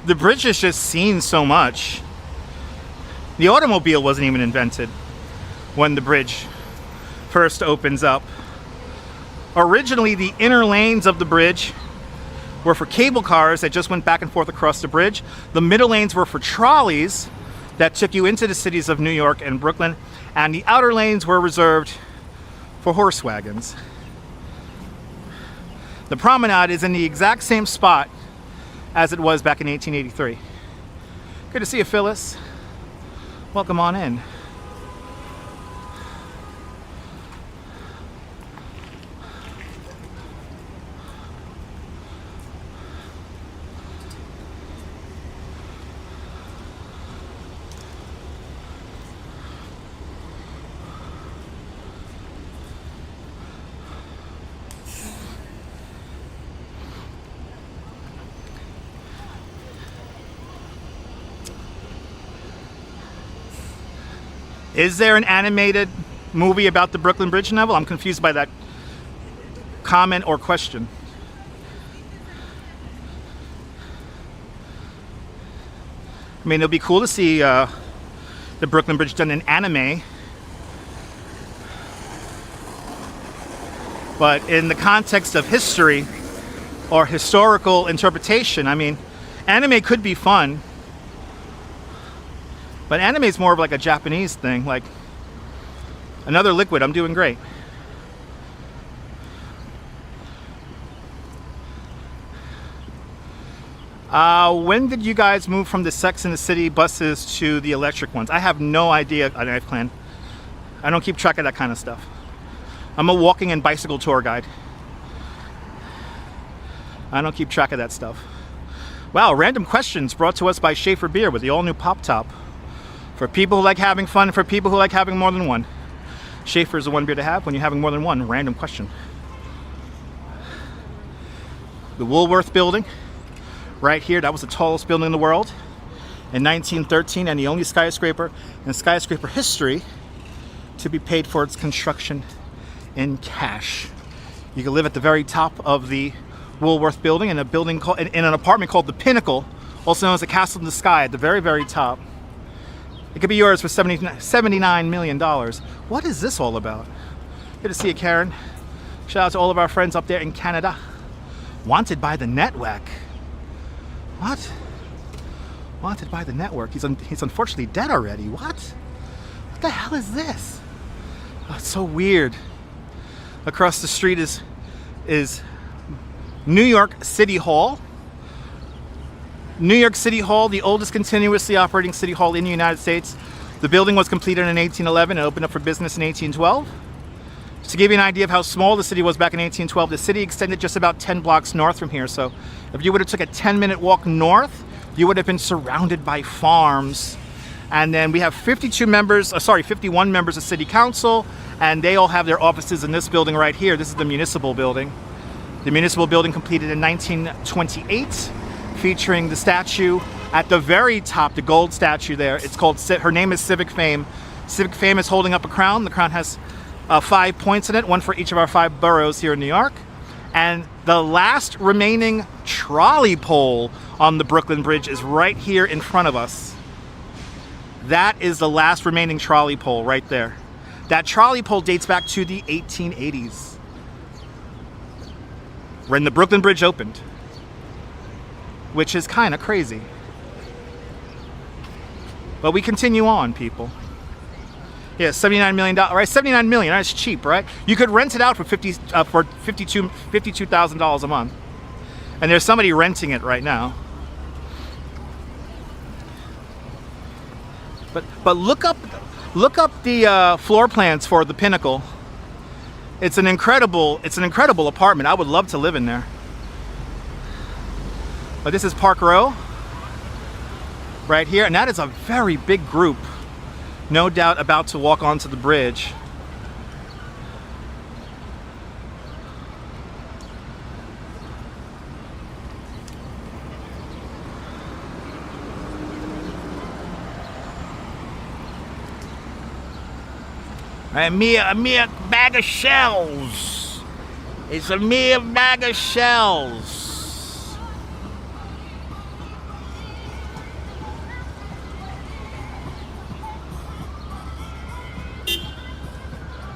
the bridge has just seen so much. The automobile wasn't even invented when the bridge first opens up. Originally, the inner lanes of the bridge were for cable cars that just went back and forth across the bridge. The middle lanes were for trolleys that took you into the cities of New York and Brooklyn, and the outer lanes were reserved for horse wagons. The promenade is in the exact same spot as it was back in 1883. Good to see you, Phyllis. Welcome on in. Is there an animated movie about the Brooklyn Bridge, Neville? I'm confused by that comment or question. I mean, it'll be cool to see the Brooklyn Bridge done in anime. But in the context of history or historical interpretation, I mean, anime could be fun. But anime is more of like a Japanese thing, like another liquid. I'm doing great. When did you guys move from the Sex and the City buses to the electric ones? I have no idea, Knife Clan. I don't keep track of that kind of stuff. I'm a walking and bicycle tour guide. I don't keep track of that stuff. Wow, random questions brought to us by Schaefer Beer with the all-new Pop Top. For people who like having fun, for people who like having more than one. Schaefer is the one beer to have when you're having more than one. Random question. The Woolworth building, right here, that was the tallest building in the world in 1913, and the only skyscraper in skyscraper history to be paid for its construction in cash. You can live at the very top of the Woolworth building in a building called, in an apartment called the Pinnacle, also known as the Castle in the Sky, at the very, very top. It could be yours for $79 million. What is this all about? Good to see you, Karen. Shout out to all of our friends up there in Canada. Wanted by the network. What? Wanted by the network. He's unfortunately dead already. What? What the hell is this? Oh, it's so weird. Across the street is New York City Hall. New York City Hall, the oldest continuously operating city hall in the United States. The building was completed in 1811 and opened up for business in 1812. To give you an idea of how small the city was back in 1812, the city extended just about 10 blocks north from here. So if you would have took a 10-minute walk north, you would have been surrounded by farms. And then we have 51 members of city council, and they all have their offices in this building right here. This is the municipal building. The municipal building completed in 1928. Featuring the statue at the very top, the gold statue there. It's called, her name is Civic Fame. Civic Fame is holding up a crown. The crown has 5 points in it, one for each of our 5 boroughs here in New York. And the last remaining trolley pole on the Brooklyn Bridge is right here in front of us. That is the last remaining trolley pole right there. That trolley pole dates back to the 1880s, when the Brooklyn Bridge opened, which is kind of crazy. But we continue on, people. Yeah, $79 million, right? $79 million, that's cheap, right? You could rent it out for $52,000 a month. And there's somebody renting it right now. But look up Look up the floor plans for the Pinnacle. It's an incredible apartment. I would love to live in there. But this is Park Row right here, and that is a very big group. No doubt about to walk onto the bridge. A mere bag of shells. It's a mere bag of shells.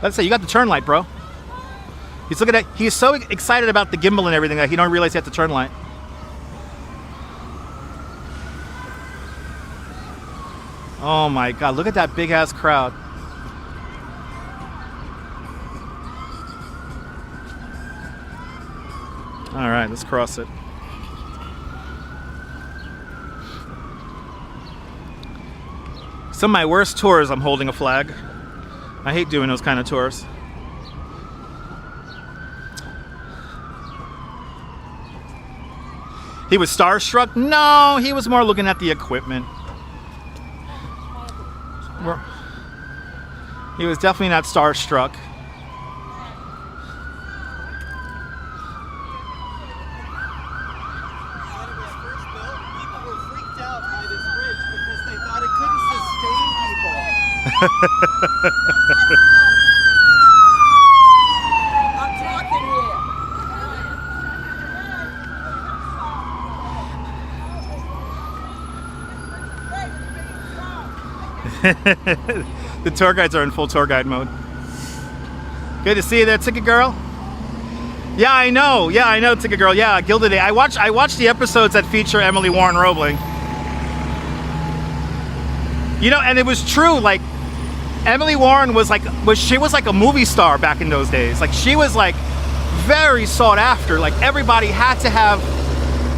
Let's say you got the turn light, bro. He's looking at. He's so excited about the gimbal and everything that he don't realize he has the turn light. Oh my God! Look at that big ass crowd. All right, let's cross it. Some of my worst tours, I'm holding a flag. I hate doing those kind of tours. He was starstruck? No, he was more looking at the equipment. He was definitely not starstruck. I'm talking here. The tour guides are in full tour guide mode. Good to see you there, Ticket Girl. Yeah, I know. Yeah, I know, Ticket Girl. Yeah, Gilded Day. I watched the episodes that feature Emily Warren Roebling. You know, and it was true. Like, Emily Warren was like a movie star back in those days. Like, she was like very sought after. Like, everybody had to have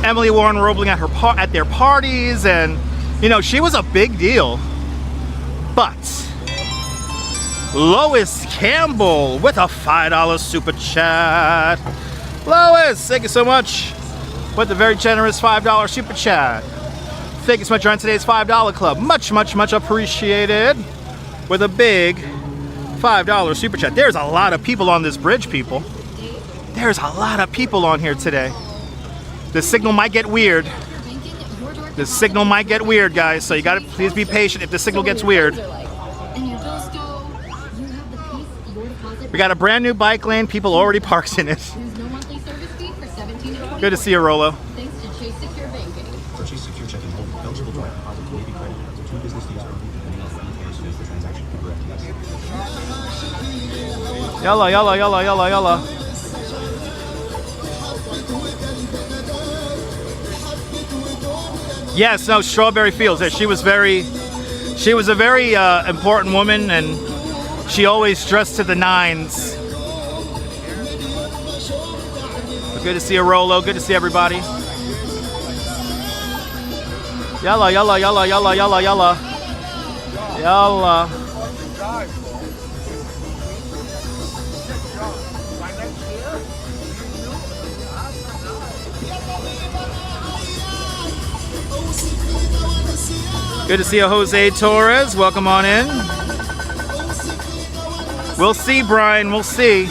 Emily Warren Roebling at their parties, and you know, she was a big deal. But Lois Campbell with a $5 super chat. Lois, thank you so much with a very generous $5 super chat. Thank you so much for joining today's $5 club. Much, much, much appreciated. With a big $5 super chat. There's a lot of people on this bridge, people. There's a lot of people on here today. The signal might get weird. The signal might get weird, guys. So you gotta please be patient if the signal gets weird. We got a brand new bike lane. People already parked in it. Good to see you, Rolo. Yalla, yalla, yalla, yalla, yalla. Yes, no, Strawberry Fields. She was a very important woman, and she always dressed to the nines. But good to see you, Rolo. Good to see everybody. Yalla, yalla, yalla, yalla, yalla, yalla. Yalla. Good to see you, Jose Torres. Welcome on in. We'll see, Brian. We'll see.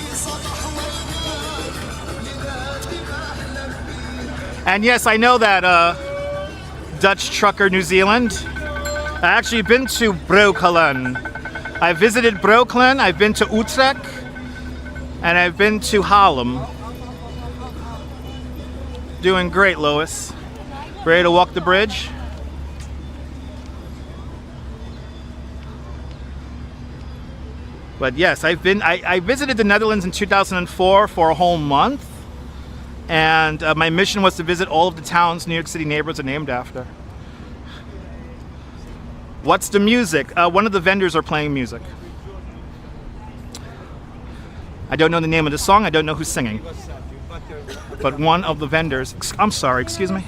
And yes, I know that Dutch trucker, New Zealand. I've actually been to Brooklyn. I visited Brooklyn. I've been to Utrecht, and I've been to Haarlem. Doing great, Lois. Ready to walk the bridge? But yes, I visited the Netherlands in 2004 for a whole month, and my mission was to visit all of the towns New York City neighborhoods are named after. What's the music? One of the vendors are playing music. I don't know the name of the song. I don't know who's singing. But one of the vendors. I'm sorry. Excuse me.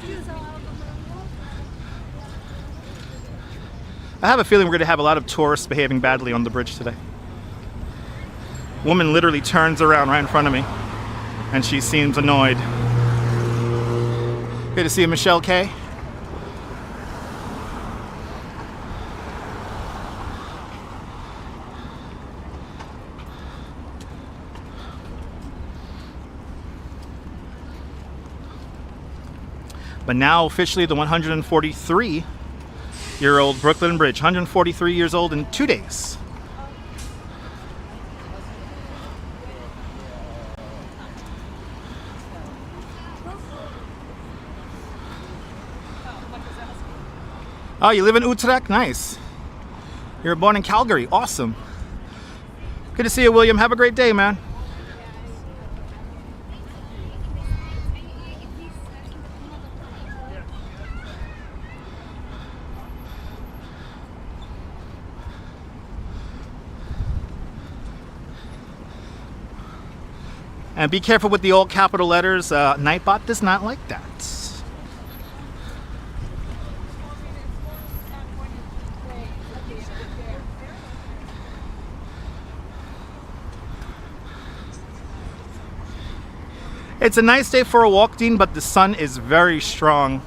I have a feeling we're going to have a lot of tourists behaving badly on the bridge today. Woman literally turns around right in front of me, and she seems annoyed. Good to see you, Michelle K. But now officially the 143-year-old Brooklyn Bridge. 143 years old in 2 days. Oh, you live in Utrecht? Nice. You're born in Calgary. Awesome. Good to see you, William. Have a great day, man. And be careful with the all capital letters. Nightbot does not like that. It's a nice day for a walk, Dean, but the sun is very strong.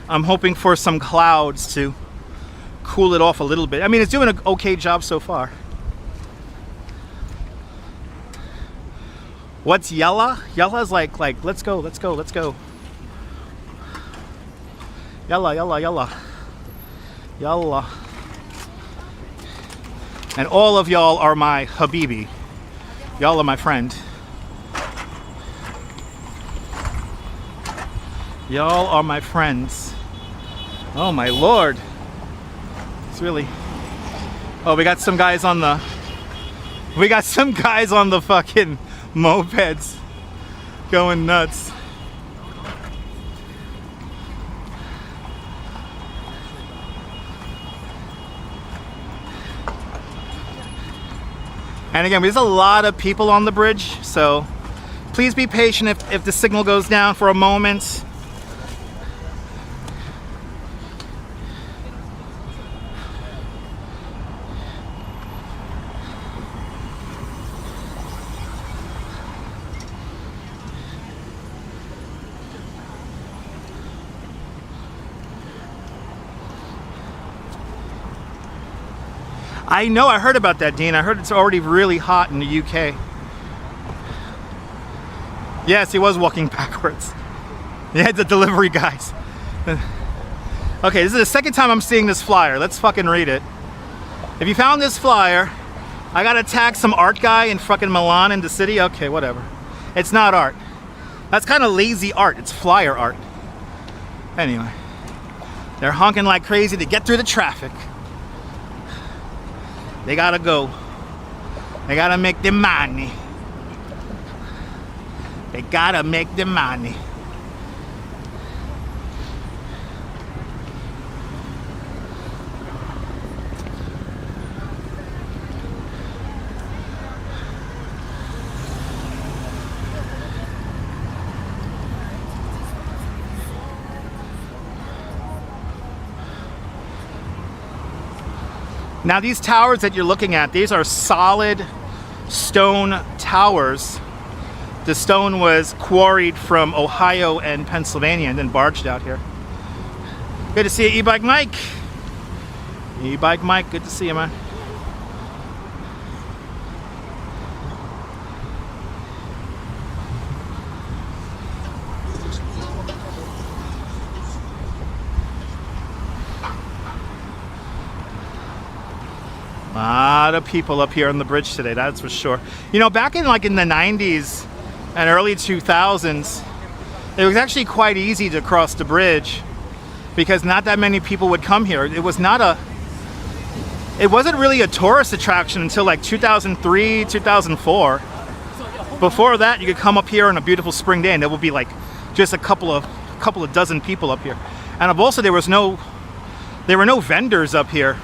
I'm hoping for some clouds to cool it off a little bit. I mean, it's doing an okay job so far. What's yalla? Yalla's like let's go, let's go, let's go. Yalla, yalla, yalla. Yalla. And all of y'all are my habibi. Y'all are my friend. Y'all are my friends. Oh my lord. It's really... Oh, we got some guys on the... We got some guys on the fucking mopeds going nuts. And again, there's a lot of people on the bridge, so please be patient if the signal goes down for a moment. I know, I heard about that, Dean. I heard it's already really hot in the UK. Yes, he was walking backwards. Yeah, the delivery guys. Okay, this is the second time I'm seeing this flyer. Let's fucking read it. If you found this flyer, I gotta tag some art guy in fucking Milan in the city. Okay, whatever. It's not art. That's kind of lazy art. It's flyer art. Anyway, they're honking like crazy to get through the traffic. They gotta go. They gotta make the money. They gotta make the money. Now these towers that you're looking at, these are solid stone towers. The stone was quarried from Ohio and Pennsylvania and then barged out here. Good to see you, E-Bike Mike. E-Bike Mike, good to see you, man. A lot of people up here on the bridge today, that's for sure. You know, back in the 90s and early 2000s, it was actually quite easy to cross the bridge because not that many people would come here. It wasn't really a tourist attraction until like 2003, 2004. Before that, you could come up here on a beautiful spring day and there would be like just a couple of dozen people up here. And also there were no vendors up here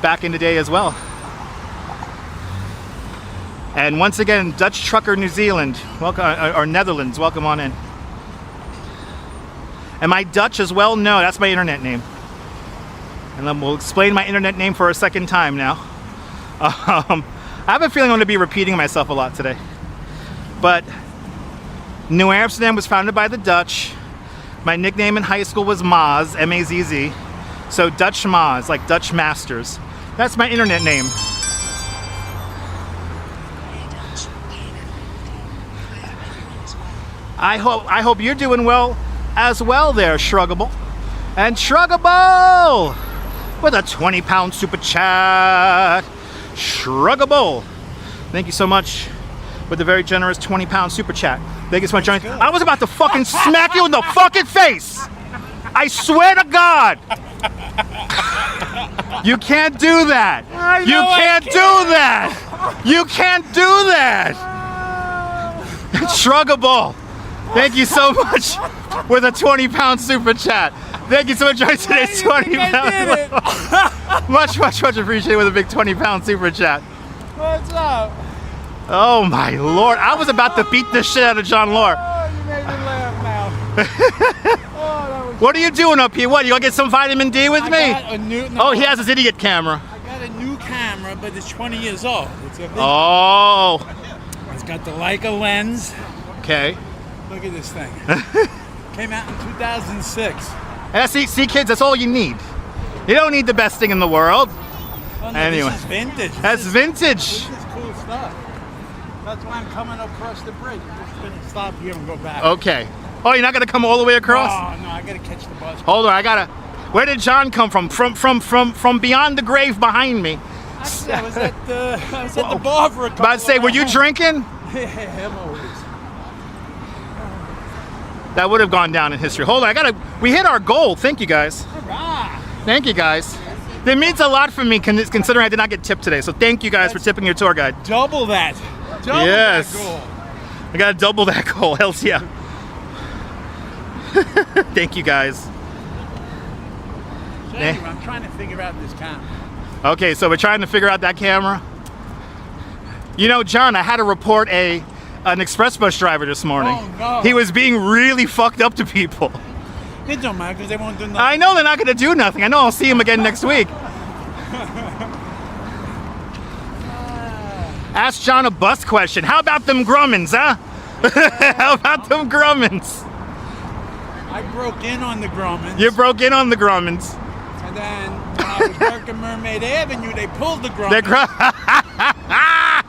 back in the day as well. And once again, Dutch Trucker New Zealand, welcome, or Netherlands, welcome on in. Am I Dutch as well? No, that's my internet name. And then we'll explain my internet name for a second time now. I have a feeling I'm going to be repeating myself a lot today. But New Amsterdam was founded by the Dutch. My nickname in high school was Maz, M-A-Z-Z. So Dutch Maz, like Dutch Masters. That's my internet name. I hope you're doing well as well there, Shruggable. And Shruggable with a 20-pound super chat. Shruggable. Thank you so much with the very generous 20-pound super chat. Thank you so much, Johnny. I was about to fucking smack you in the fucking face. I swear to God. You can't do that. You can't do that. You can't do that. Shruggable. Thank you so much with a 20-pound super chat. Thank you so much for today's 20-pound. Much appreciated with a big 20-pound super chat. What's up? Oh my Lord. I was about to beat the shit out of John Lore. Oh, you made me laugh now. That was What are you doing up here? What, you gonna get some vitamin D with me? got a new, Oh, he has his idiot camera. I got a new camera, but it's 20 years old. It's a big, Oh. It's got the Leica lens. Okay. Look at this thing. Came out in 2006. And see, kids, that's all you need. You don't need the best thing in the world. Oh, no, Anyway. This is vintage. That's vintage. This is cool stuff. That's why I'm coming across the bridge. I'm just going to stop here and go back. Okay. Oh, you're not gonna come all the way across? No, I got to catch the bus. Hold on, I gotta. Where did John come from? From beyond the grave behind me. Actually, I was at the bar for a couple About to say, were you drinking? Yeah, I'm always. That would have gone down in history. Hold on, we hit our goal. Thank you guys. Hurrah! Thank you guys. It means a lot for me considering I did not get tipped today. So thank you guys for tipping your tour guide. Double that. Double Yes. that goal. I gotta double that goal. Hells yeah. Thank you guys. So anyway, I'm trying to figure out this camera. Okay, so we're trying to figure out that camera. You know, John, I had to report an express bus driver this morning. Oh, no. He was being really fucked up to people. It don't matter because they won't do nothing. I know they're not going to do nothing. I know I'll see him again next week. Ask John a bus question. How about them Grummins, huh? How about them Grummins? I broke in on the Grumman's. You broke in on the Grummins. And then when I was working Mermaid Avenue, they pulled the They're Grumman's.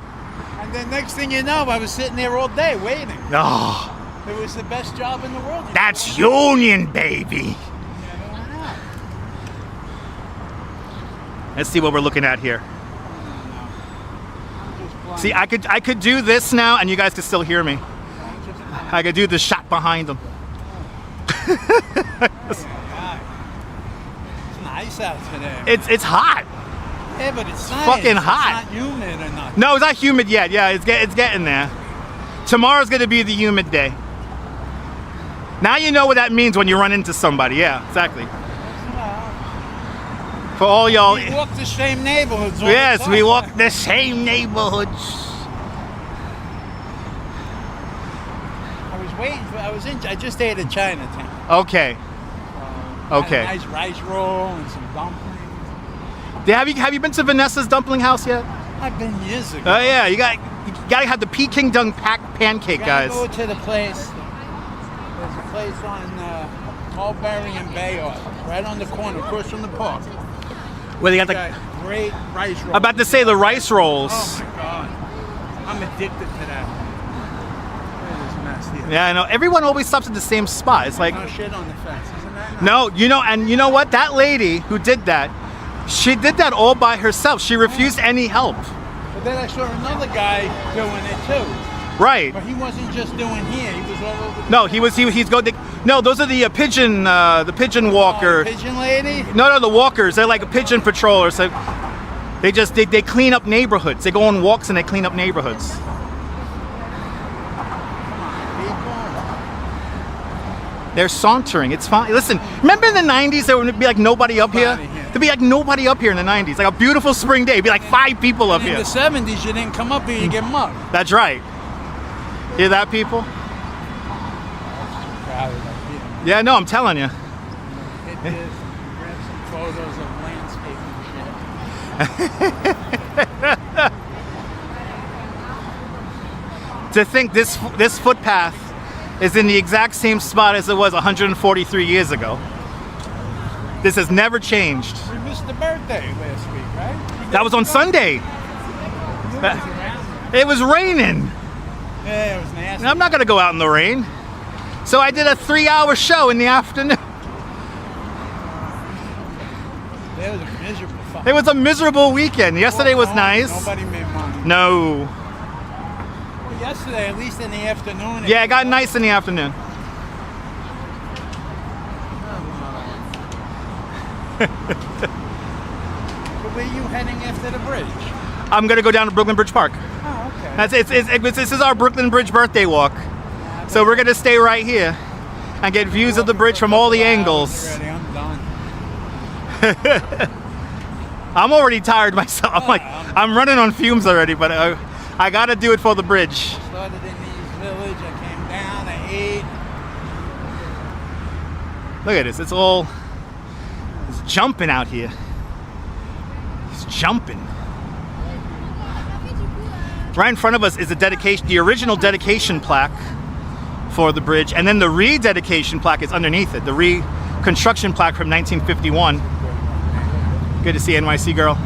And then next thing you know, I was sitting there all day waiting. Oh, It was the best job in the world. that's union, baby. Let's see what we're looking at here. See, I could do this now, and you guys could still hear me. I could do the shot behind them. It's nice out today. It's hot. Yeah, but it's nice. fucking hot. It's not humid or nothing. No, it's not humid yet. Yeah, it's getting there. Tomorrow's gonna be the humid day. Now you know what that means when you run into somebody. Yeah, exactly. For all y'all. We walk the same neighborhoods all Yes, the time. we walk the same neighborhoods. I just ate at Chinatown. Okay. Okay. Had a nice rice roll and some dumplings. Have you been to Vanessa's dumpling house yet? I've been years ago. Oh yeah, you gotta have the Peking Dung pancake, guys. Go to the place. There's a place on Mulberry and Bayard, right on the corner, across from the park. Where they got the. Got great rice rolls. I'm about to say the rice rolls. Oh my God, I'm addicted to that. Look at this mess here. Yeah, I know. Everyone always stops at the same spot. It's like, No shit on the fence, isn't that nice? no, and you know what? That lady who did that, she did that all by herself. She refused any help. But then I saw another guy doing it too. Right. But he wasn't just doing here; he was all over. No, he's going. No, those are the pigeon walker. Pigeon lady. No, the walkers. They're like a pigeon patrollers. So they clean up neighborhoods. They go on walks and they clean up neighborhoods. They're sauntering. It's fine. Listen, remember in the 90s there would be like nobody up here? Nobody here. There'd be like nobody up here in the 90s. Like a beautiful spring day. It'd be like 5 people up In here. the 70s, you didn't come up here, you get mugged. That's right. Hear that, people? Crowded up here. Yeah, no, I'm telling you. Hit this, grab some photos of land To think this footpath is in the exact same spot as it was 143 years ago. This has never changed. We missed the birthday last week, right? That was on Sunday. It was raining. Yeah, it was nasty. I'm not gonna go out in the rain. So I did a 3-hour show in the afternoon. It was a miserable fucking. It was a miserable weekend. Yesterday was nice. Nobody made money. No. Well, yesterday, at least in the afternoon. Yeah, it got nice in the afternoon. But where are you heading after the bridge? I'm gonna go down to Brooklyn Bridge Park. Oh, okay. This is our Brooklyn Bridge birthday walk. So we're gonna stay right here and get views of the bridge from all the angles. Already, I'm done. I'm already tired myself. I'm running on fumes already, but I gotta do it for the bridge. Started in East Village, I came down, I ate. Look at this, it's jumping out here. It's jumping. Right in front of us is the original dedication plaque for the bridge, and then the rededication plaque is underneath it, the reconstruction plaque from 1951. Good to see NYC girl. All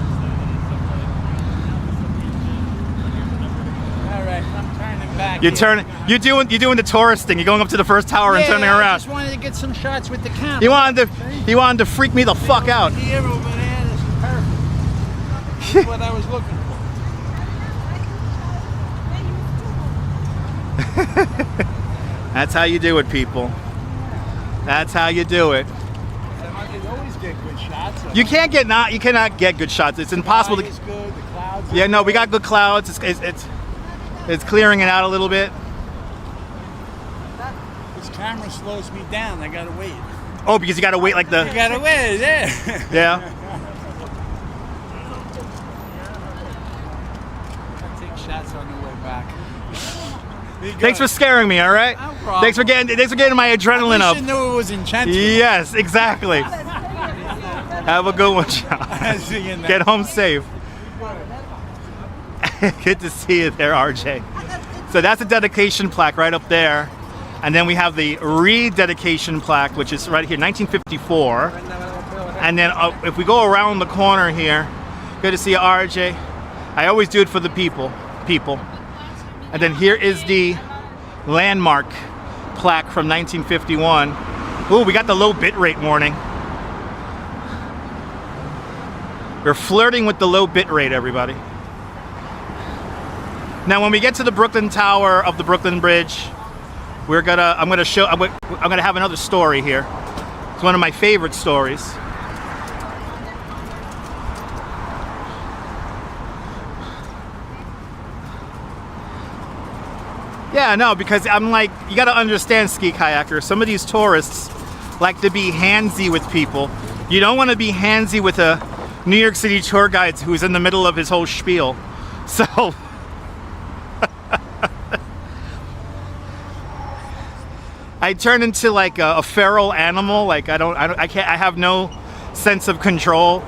right, I'm turning back. You're doing the tourist thing. You're going up to the first tower and turning I around. just wanted to get some shots with the camera. You wanted to freak me the fuck out. Here over there, this is perfect. This is what I was looking for. That's how you do it, people. That's how you do it. You always get good shots. You cannot get good shots. It's impossible to. The good, the clouds. Yeah, no, we got good clouds. It's clearing it out a little bit. This camera slows me down. I gotta wait. Oh, because you gotta wait like the. You gotta wait, yeah. Yeah. I'll take shots on the way back. Thanks for scaring me. All right. No problem. Thanks for getting my adrenaline up. You knew it was intentional. Yes, exactly. Have a good one, John. See you next. Get home safe. Good to see you there, RJ. So that's a dedication plaque right up there. And then we have the rededication plaque, which is right here, 1954. And then if we go around the corner here, good to see you, RJ. I always do it for the people. And then here is the landmark plaque from 1951. Ooh, we got the low bit rate warning. We're flirting with the low bit rate, everybody. Now, when we get to the Brooklyn Tower of the Brooklyn Bridge, I'm gonna have another story here. It's one of my favorite stories. Yeah, no, because I'm like, you gotta understand, ski kayakers, some of these tourists like to be handsy with people. You don't want to be handsy with a New York City tour guide who's in the middle of his whole spiel. So I turn into like a feral animal. Like I have no sense of control.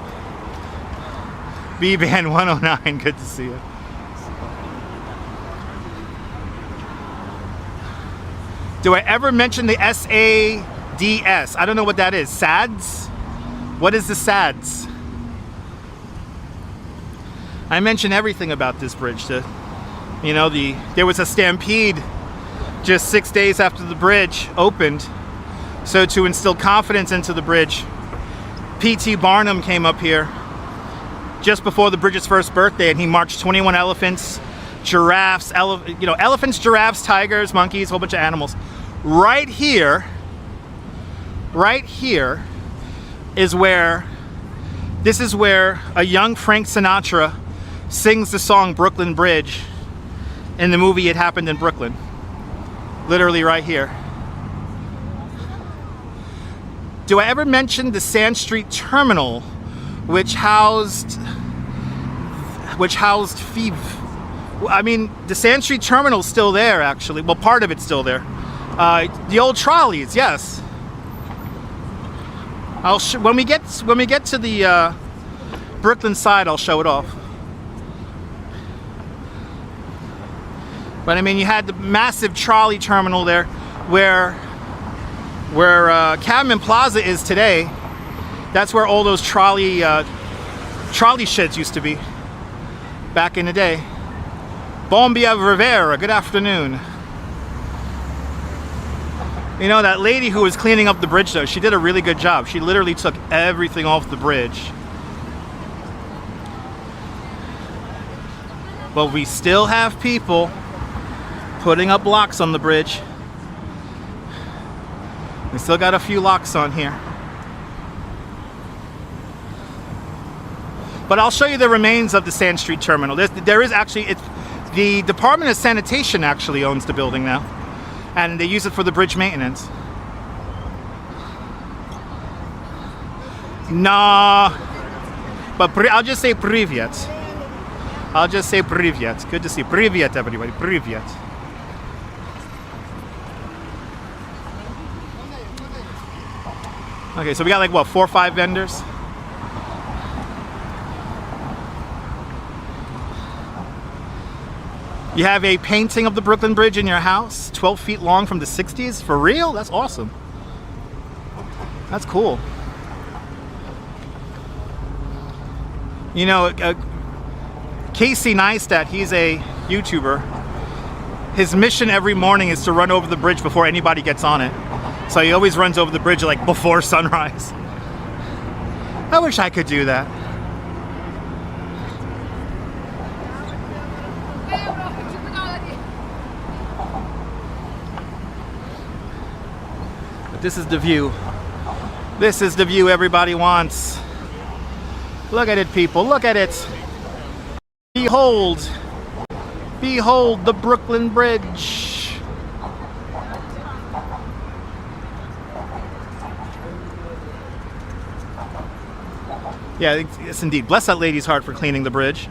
B-Band 109, good to see you. Do I ever mention the SADS? I don't know what that is. SADS? What is the SADS? I mention everything about this bridge. There was a stampede just 6 days after the bridge opened. So to instill confidence into the bridge, P.T. Barnum came up here just before the bridge's first birthday, and he marched 21 elephants, giraffes, elephants, giraffes, tigers, monkeys, a whole bunch of animals. Right here is where a young Frank Sinatra sings the song Brooklyn Bridge in the movie It Happened in Brooklyn. Literally right here. Do I ever mention the Sand Street Terminal, which housed FIV? I mean, the Sand Street Terminal's still there, actually. Well, part of it's still there. The old trolleys, yes. When we get to the Brooklyn side, I'll show it off. But I mean, you had the massive trolley terminal there, where Cadman Plaza is today. That's where all those trolley sheds used to be back in the day. Bon dia Rivera, good afternoon. You know, that lady who was cleaning up the bridge though, she did a really good job. She literally took everything off the bridge. But we still have people putting up locks on the bridge. We still got a few locks on here. But I'll show you the remains of the Sand Street Terminal. There is actually, it's the Department of Sanitation actually owns the building now, and they use it for the bridge maintenance. Nah, but I'll just say privyet. I'll just say privyet. Good to see. Privyet, everybody. Privyet. Okay, so we got like what, 4 or 5 vendors? You have a painting of the Brooklyn Bridge in your house, 12 feet long from the 60s? For real? That's awesome. That's cool. You know, Casey Neistat, he's a YouTuber. His mission every morning is to run over the bridge before anybody gets on it. So he always runs over the bridge like before sunrise. I wish I could do that. But this is the view. This is the view everybody wants. Look at it, people. Look at it. Behold. Behold the Brooklyn Bridge. Yeah, yes indeed. Bless that lady's heart for cleaning the bridge.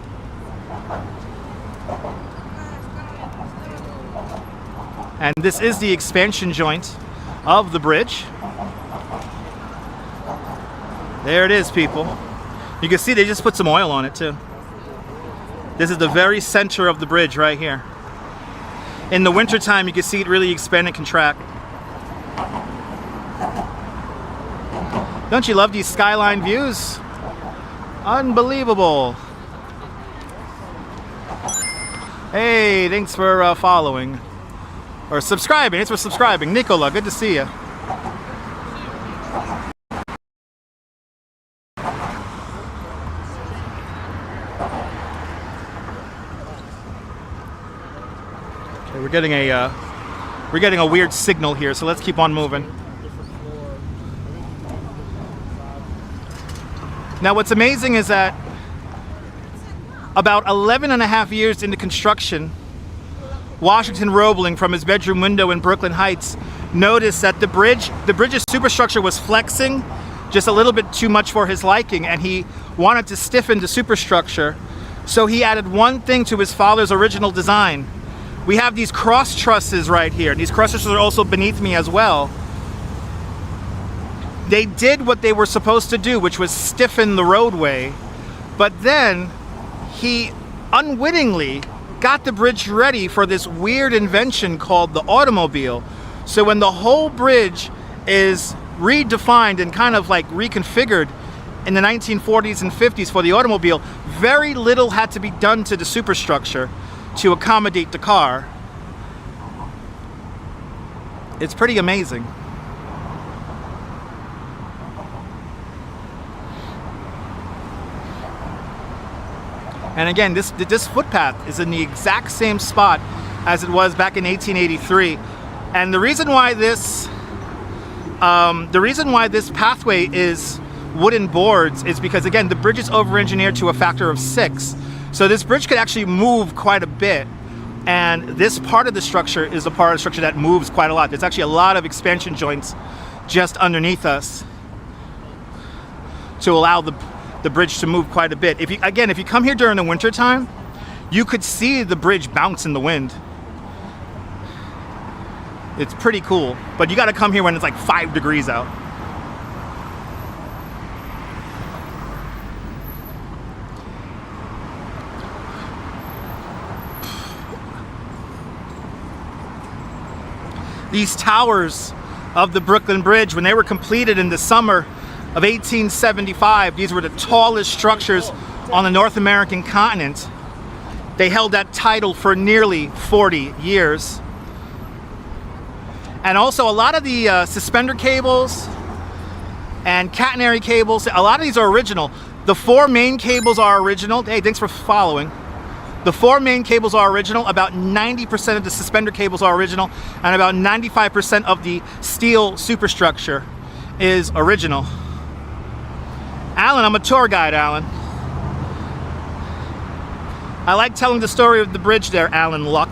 And this is the expansion joint of the bridge. There it is, people. You can see they just put some oil on it too. This is the very center of the bridge right here. In the wintertime, you can see it really expand and contract. Don't you love these skyline views? Unbelievable. Hey, thanks for following. Or subscribing. Thanks for subscribing. Nicola, good to see you. Okay, we're getting a weird signal here, so let's keep on moving. Now what's amazing is that about 11 and a half years into construction, Washington Roebling from his bedroom window in Brooklyn Heights noticed that the bridge's superstructure was flexing just a little bit too much for his liking, and he wanted to stiffen the superstructure. So he added one thing to his father's original design. We have these cross trusses right here. These cross trusses are also beneath me as well. They did what they were supposed to do, which was stiffen the roadway, but then he unwittingly got the bridge ready for this weird invention called the automobile. So when the whole bridge is redefined and kind of like reconfigured in the 1940s and 50s for the automobile, very little had to be done to the superstructure to accommodate the car. It's pretty amazing. And again, this footpath is in the exact same spot as it was back in 1883. And the reason why this pathway is wooden boards is because, again, the bridge is over-engineered to a factor of 6. So this bridge could actually move quite a bit. And this part of the structure is the part of the structure that moves quite a lot. There's actually a lot of expansion joints just underneath us to allow the bridge to move quite a bit. If you come here during the winter time, you could see the bridge bounce in the wind. It's pretty cool, but you got to come here when it's like 5 degrees out. these towers of the Brooklyn Bridge, when they were completed in the summer of 1875, these were the tallest structures on the North American continent. They held that title for nearly 40 years. And also a lot of the suspender cables and catenary cables, a lot of these are original. The 4 main cables are original. Hey, thanks for following. The 4 main cables are original. About 90% of the suspender cables are original, and about 95% of the steel superstructure is original. Alan, I'm a tour guide, Alan. I like telling the story of the bridge there, Alan Luck.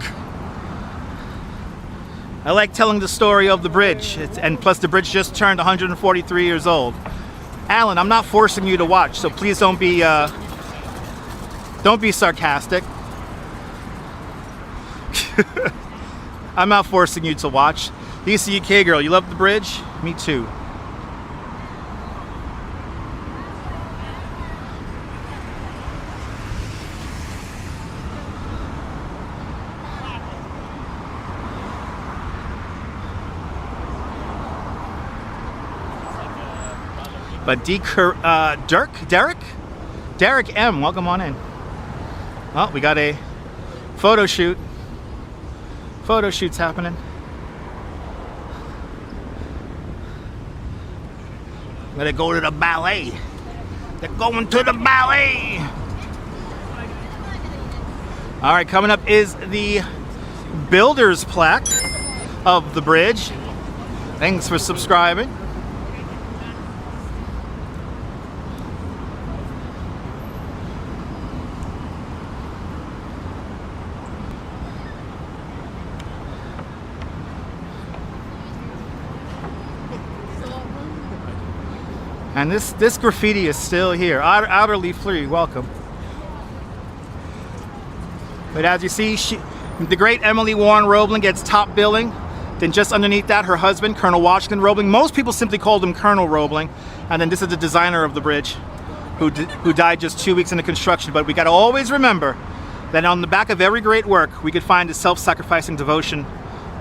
I like telling the story of the bridge, and plus the bridge just turned 143 years old. Alan, I'm not forcing you to watch, so please don't be sarcastic. I'm not forcing you to watch. DCUK girl, you love the bridge? Me too. But Derek M, welcome on in. Oh, we got a photo shoot. Photo shoot's happening. Gotta go to the ballet. They're going to the ballet. All right, coming up is the builder's plaque of the bridge. Thanks for subscribing. And this graffiti is still here. Outerly free, welcome. But as you see, the great Emily Warren Roebling gets top billing. Then just underneath that, her husband, Colonel Washington Roebling. Most people simply called him Colonel Roebling. And then this is the designer of the bridge, who died just 2 weeks into construction. But we got to always remember that on the back of every great work, we could find the self-sacrificing devotion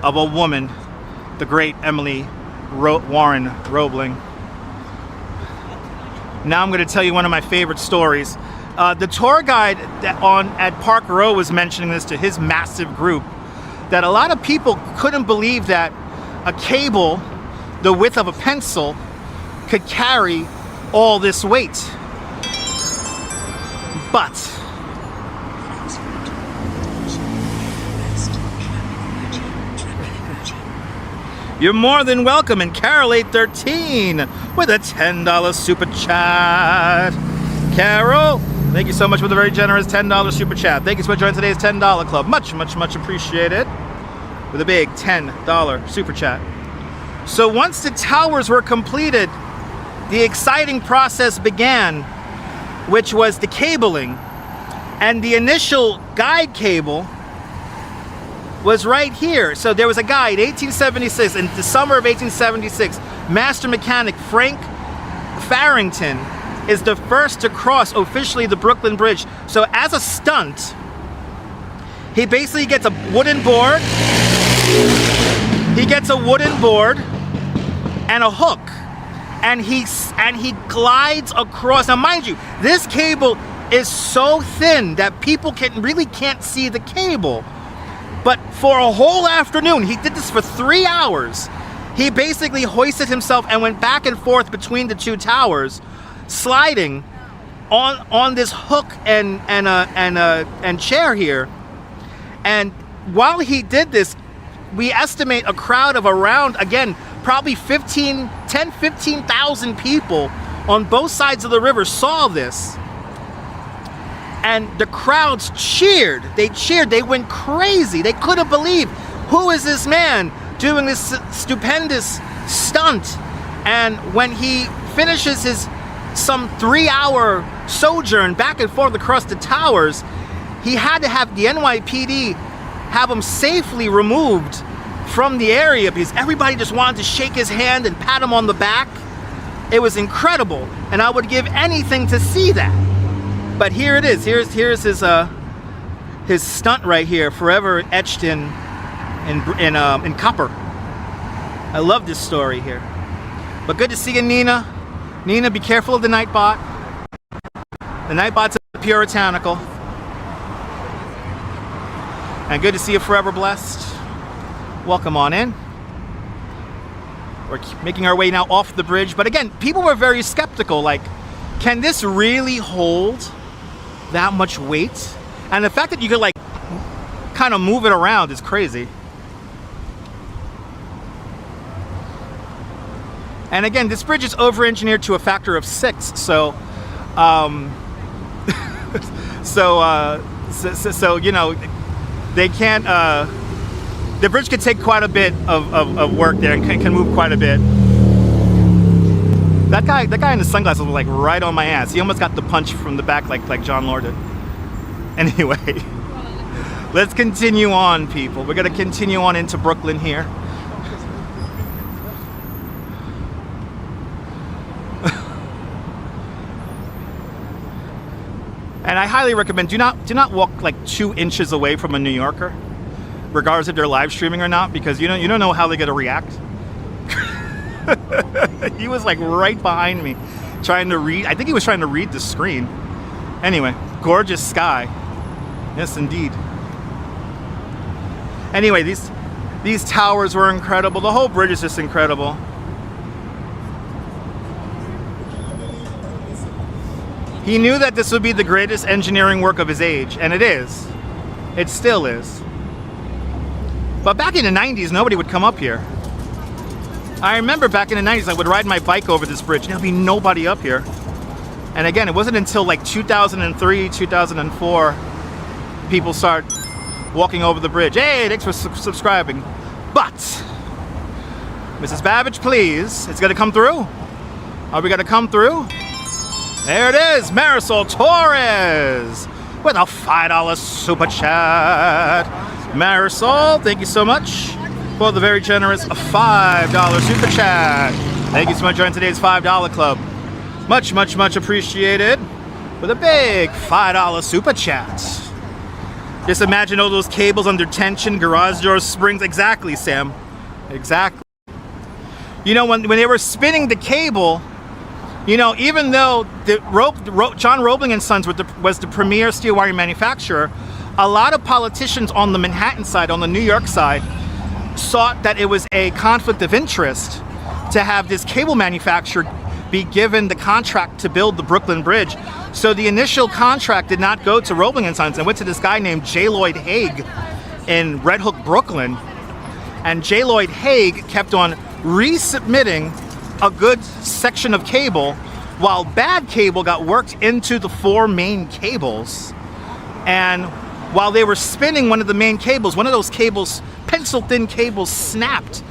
of a woman, the great Emily Warren Roebling. Now I'm going to tell you one of my favorite stories. The tour guide at Park Row was mentioning this to his massive group, that a lot of people couldn't believe that a cable the width of a pencil could carry all this weight. But you're more than welcome, and Carol813 with a $10 super chat. Carol, thank you so much for the very generous $10 super chat. Thank you so much for joining today's $10 club. Much, much, much appreciated. With a big $10 super chat. So once the towers were completed, the exciting process began, which was the cabling. And the initial guide cable was right here. So there was a guy in 1876, in the summer of 1876, master mechanic Frank Farrington is the first to cross officially the Brooklyn Bridge. So as a stunt, he basically gets a wooden board. He gets a wooden board and a hook, and he glides across. Now mind you, this cable is so thin that people can't see the cable. But for a whole afternoon, he did this for 3 hours. He basically hoisted himself and went back and forth between the two towers, sliding on this hook and chair here. And while he did this, we estimate a crowd of around, again, probably 15,000 people on both sides of the river saw this. And the crowds cheered. They cheered. They went crazy. They couldn't believe, who is this man doing this stupendous stunt? And when he finishes his some 3-hour sojourn back and forth across the towers, he had to have the NYPD have him safely removed from the area because everybody just wanted to shake his hand and pat him on the back. It was incredible, and I would give anything to see that. But here it is. Here's his stunt right here, forever etched in copper. I love this story here. But good to see you, Nina. Nina, be careful of the Nightbot. The Nightbot's puritanical. And good to see you, Forever Blessed. Welcome on in. We're making our way now off the bridge. But again, people were very skeptical. Like, can this really hold that much weight? And the fact that you could like kind of move it around is crazy. And again, this bridge is over-engineered to a factor of 6, so, so you know, they can't. The bridge could take quite a bit of work there and can move quite a bit. That guy in the sunglasses was like right on my ass. He almost got the punch from the back like John Lord did. Anyway, let's continue on, people. We're gonna continue on into Brooklyn here. And I highly recommend do not walk like 2 inches away from a New Yorker, regardless if they're live streaming or not, because you don't know how they're gonna react. He was like right behind me, trying to read. I think he was trying to read the screen. Anyway, gorgeous sky. Yes, indeed. Anyway, these towers were incredible. The whole bridge is just incredible. He knew that this would be the greatest engineering work of his age, and it is. It still is. But back in the 90s, nobody would come up here. I remember back in the 90s, I would ride my bike over this bridge, and there'd be nobody up here. And again, it wasn't until like 2003, 2004, people start walking over the bridge. Hey, thanks for subscribing. But, Mrs. Babbage, please, it's gonna come through. Are we gonna come through? There it is, Marisol Torres with a $5 super chat. Marisol, thank you so much for the very generous $5 super chat. Thank you so much for joining today's $5 club. Much, much, much appreciated with a big $5 super chat. Just imagine all those cables under tension, garage doors, springs. Exactly, Sam. Exactly. You know, when they were spinning the cable, you know, even though John Roebling and Sons was the premier steel wiring manufacturer, a lot of politicians on the Manhattan side, on the New York side, sought that it was a conflict of interest to have this cable manufacturer be given the contract to build the Brooklyn Bridge. So the initial contract did not go to Roebling and Sons and went to this guy named J. Lloyd Hague in Red Hook, Brooklyn. And J. Lloyd Hague kept on resubmitting a good section of cable, while bad cable got worked into the 4 main cables. And while they were spinning one of the main cables, one of those cables, pencil thin cables, snapped.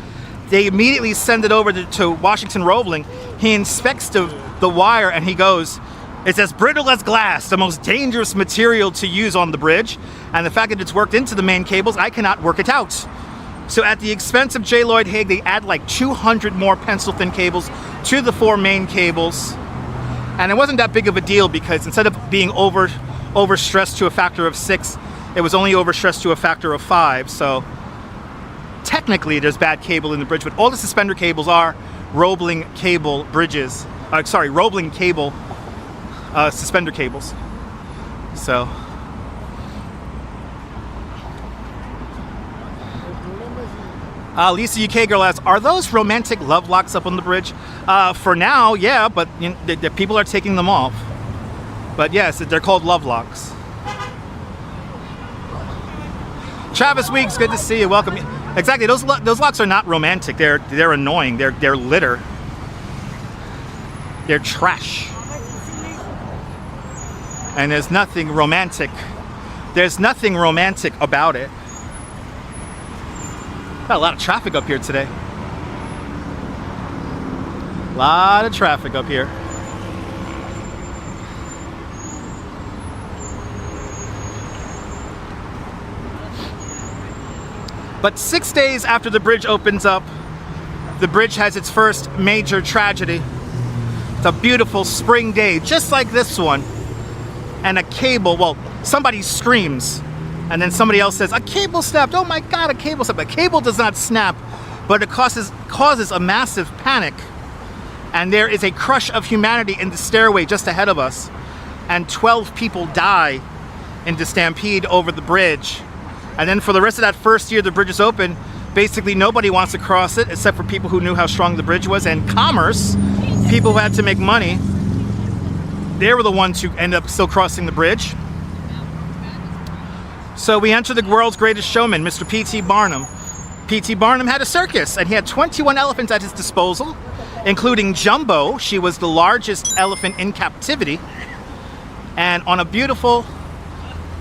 They immediately send it over to Washington Roebling. He inspects the wire and he goes, "It's as brittle as glass, the most dangerous material to use on the bridge. And the fact that it's worked into the main cables, I cannot work it out." So at the expense of J. Lloyd Hague, they add like 200 more pencil-thin cables to the 4 main cables. And it wasn't that big of a deal because instead of being overstressed to a factor of 6, it was only overstressed to a factor of 5. So technically there's bad cable in the bridge, but all the suspender cables are Roebling cable bridges. Roebling cable suspender cables. So... Lisa UK girl asks, are those romantic love locks up on the bridge? For now, yeah, but you know, the people are taking them off. But yes, they're called love locks. Travis Weeks, good to see you. Welcome. Exactly, those locks are not romantic. They're annoying. They're litter. They're trash. And there's nothing romantic. There's nothing romantic about it. Got a lot of traffic up here today. A lot of traffic up here. But 6 days after the bridge opens up, the bridge has its first major tragedy. It's a beautiful spring day, just like this one. And a cable, well, somebody screams. And then somebody else says, a cable snapped. Oh my God, a cable snapped. A cable does not snap but it causes a massive panic, and there is a crush of humanity in the stairway just ahead of us, and 12 people die in the stampede over the bridge. And then for the rest of that first year the bridge is open, basically nobody wants to cross it except for people who knew how strong the bridge was, and commerce, people who had to make money, they were the ones who end up still crossing the bridge. So we enter the world's greatest showman, Mr. P.T. Barnum. P.T. Barnum had a circus, and he had 21 elephants at his disposal, including Jumbo. She was the largest elephant in captivity. And on a beautiful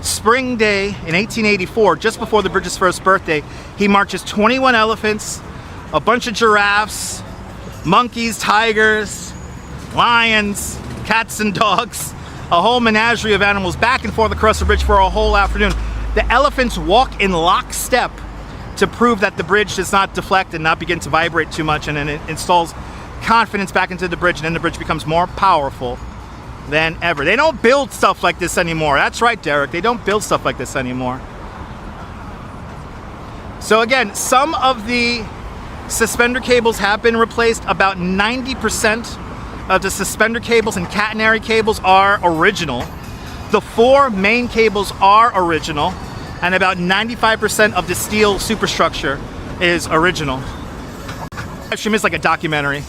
spring day in 1884, just before the bridge's first birthday, he marches 21 elephants, a bunch of giraffes, monkeys, tigers, lions, cats and dogs, a whole menagerie of animals back and forth across the bridge for a whole afternoon. The elephants walk in lockstep to prove that the bridge does not deflect and not begin to vibrate too much, and then it installs confidence back into the bridge, and then the bridge becomes more powerful than ever. They don't build stuff like this anymore. That's right, Derek. They don't build stuff like this anymore. So again, some of the suspender cables have been replaced. About 90% of the suspender cables and catenary cables are original. The 4 main cables are original, and about 95% of the steel superstructure is original. Stream is like a documentary.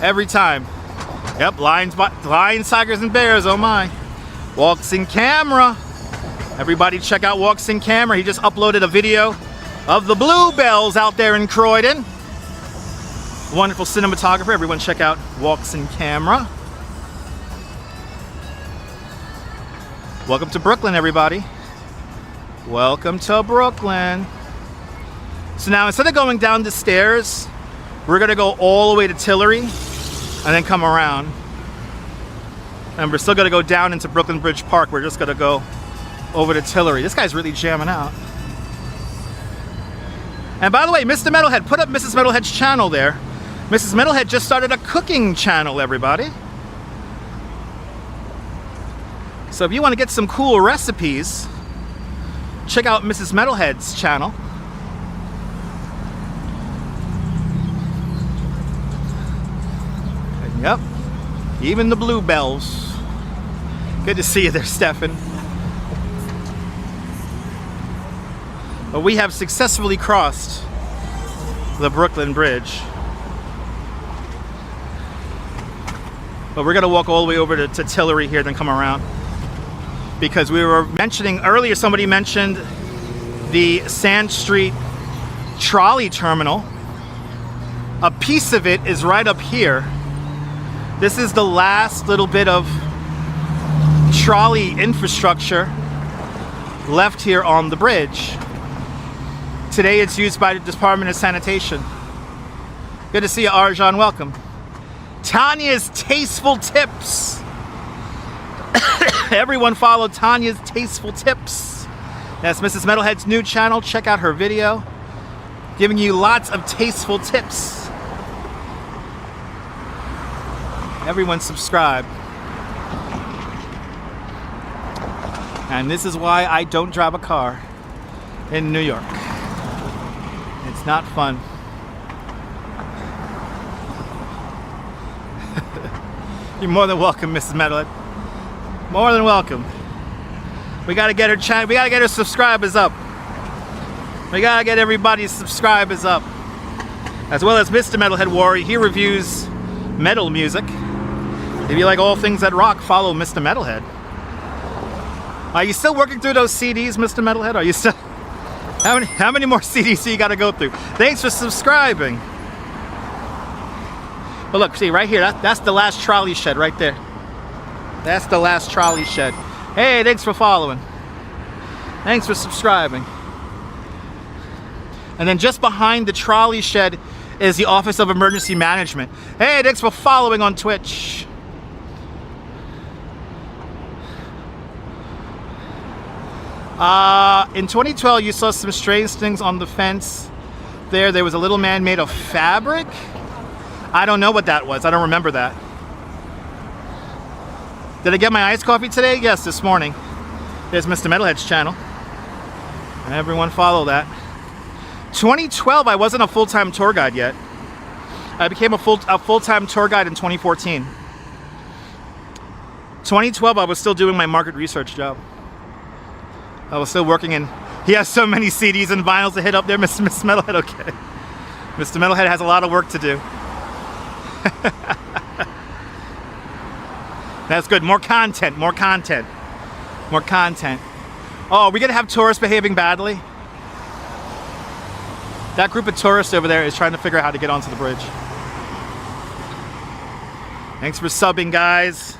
Every time. Yep, lions, tigers, and bears, oh my. Walks in Camera. Everybody check out Walks in Camera. He just uploaded a video of the bluebells out there in Croydon. Wonderful cinematographer. Everyone check out Walks in Camera. Welcome to Brooklyn, everybody. Welcome to Brooklyn. So now, instead of going down the stairs, we're gonna go all the way to Tillery and then come around. And we're still gonna go down into Brooklyn Bridge Park. We're just gonna go over to Tillery. This guy's really jamming out. And by the way, Mr. Metalhead, put up Mrs. Metalhead's channel there. Mrs. Metalhead just started a cooking channel, everybody. So if you want to get some cool recipes, check out Mrs. Metalhead's channel. And yep, even the bluebells. Good to see you there, Stefan. But we have successfully crossed the Brooklyn Bridge. But we're gonna walk all the way over to Tillery here, then come around. Because we were mentioning earlier, somebody mentioned the Sand Street trolley terminal. A piece of it is right up here. This is the last little bit of trolley infrastructure left here on the bridge. Today it's used by the Department of Sanitation. Good to see you, Arjan. Welcome. Tanya's Tasteful Tips. Everyone follow Tanya's Tasteful Tips. That's Mrs. Metalhead's new channel. Check out her video, giving you lots of tasteful tips. Everyone subscribe. And this is why I don't drive a car in New York. It's not fun. You're more than welcome, Mrs. Metalhead. More than welcome. We gotta get her channel. We gotta get her subscribers up. We gotta get everybody's subscribers up. As well as Mr. Metalhead Warrior. He reviews metal music. If you like all things that rock, follow Mr. Metalhead. Are you still working through those CDs, Mr. Metalhead? Are you still? How many more CDs do you gotta go through? Thanks for subscribing. But look, see right here, that's the last trolley shed right there. That's the last trolley shed. Hey, thanks for following. Thanks for subscribing. And then just behind the trolley shed is the Office of Emergency Management. Hey, thanks for following on Twitch. In 2012, you saw some strange things on the fence. There was a little man made of fabric. I don't know what that was. I don't remember that. Did I get my iced coffee today? Yes, this morning. There's Mr. Metalhead's channel. Everyone follow that. 2012, I wasn't a full-time tour guide yet. I became a full-time tour guide in 2014. 2012, I was still doing my market research job. I was still working in. He has so many CDs and vinyls to hit up there, Mr. Metalhead. Okay, Mr. Metalhead has a lot of work to do. That's good. More content. More content. More content. Oh, we're gonna have tourists behaving badly. That group of tourists over there is trying to figure out how to get onto the bridge. Thanks for subbing, guys.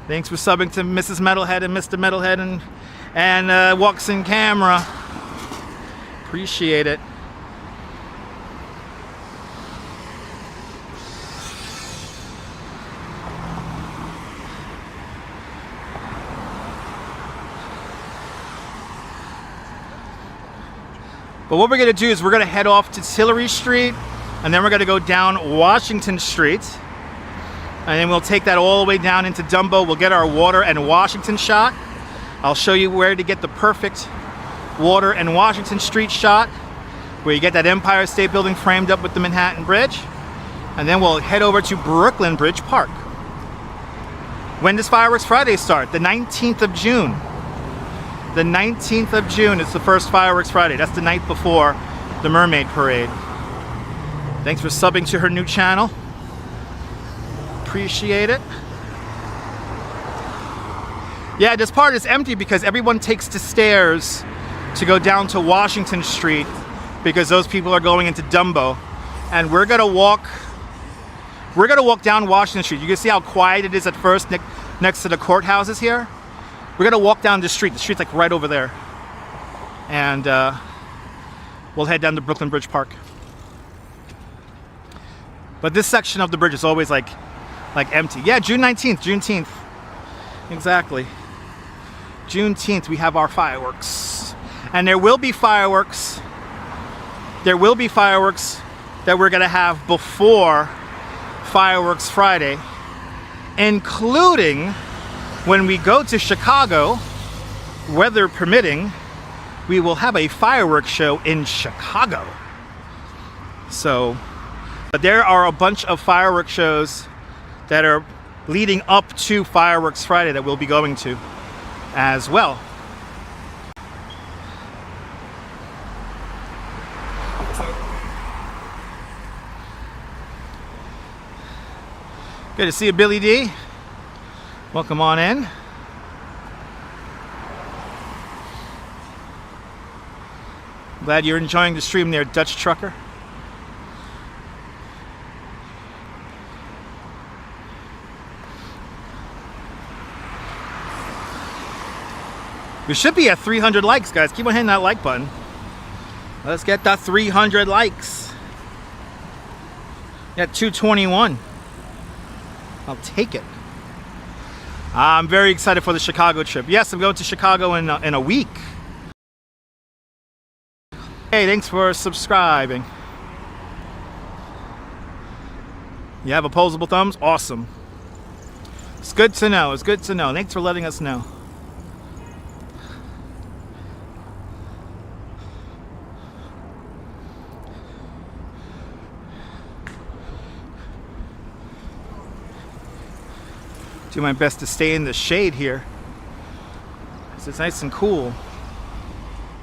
Thanks for subbing to Mrs. Metalhead and Mr. Metalhead and Walks in Camera. Appreciate it. But what we're going to do is we're going to head off to Tillery Street, and then we're going to go down Washington Street, and then we'll take that all the way down into Dumbo. We'll get our Water and Washington shot. I'll show you where to get the perfect Water and Washington Street shot, where you get that Empire State Building framed up with the Manhattan Bridge, and then we'll head over to Brooklyn Bridge Park. When does Fireworks Friday start? The 19th of June. The 19th of June is the first Fireworks Friday. That's the night before the Mermaid Parade. Thanks for subbing to her new channel. Appreciate it. Yeah, this part is empty because everyone takes the stairs to go down to Washington Street because those people are going into Dumbo. And we're gonna walk down Washington Street. You can see how quiet it is at first next to the courthouses here. We're gonna walk down the street. The street's like right over there. And we'll head down to Brooklyn Bridge Park. But this section of the bridge is always like empty. Yeah, June 19th, Juneteenth. Exactly. Juneteenth, we have our fireworks. And there will be fireworks. There will be fireworks that we're gonna have before Fireworks Friday, including when we go to Chicago, weather permitting, we will have a fireworks show in Chicago. So, but there are a bunch of fireworks shows that are leading up to Fireworks Friday that we'll be going to as well. Good to see you, Billy D. Welcome on in. Glad you're enjoying the stream there, Dutch Trucker. We should be at 300 likes, guys. Keep on hitting that like button. Let's get that 300 likes. At 221. I'll take it. I'm very excited for the Chicago trip. Yes, I'm going to Chicago in a week. Hey, thanks for subscribing. You have opposable thumbs? Awesome. It's good to know. It's good to know. Thanks for letting us know. Do my best to stay in the shade here. It's nice and cool.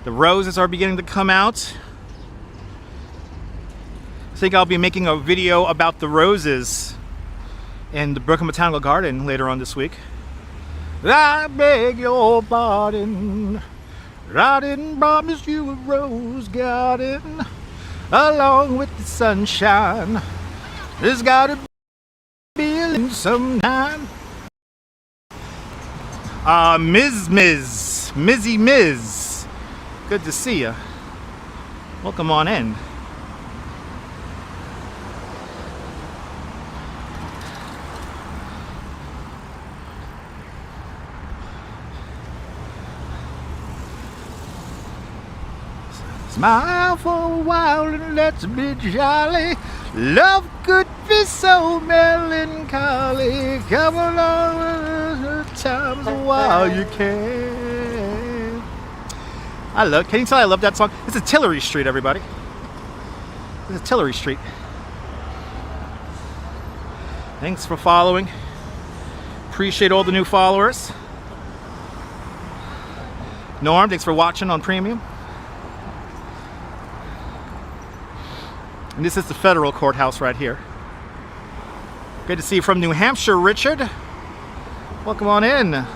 The roses are beginning to come out. I think I'll be making a video about the roses in the Brooklyn Botanical Garden later on this week. I beg your pardon, I didn't promise you a rose garden along with the sunshine. There's gotta be a sometime. Mizzy Miz. Good to see ya. Welcome on in. Smile for a while and let's be jolly. Love could be so melancholy. Come along with the times while you can. Can you tell I love that song? It's a Tillery Street, everybody. This is Tillery Street. Thanks for following. Appreciate all the new followers. Norm, thanks for watching on Premium. And this is the federal courthouse right here. Good to see you from New Hampshire, Richard. Welcome on in.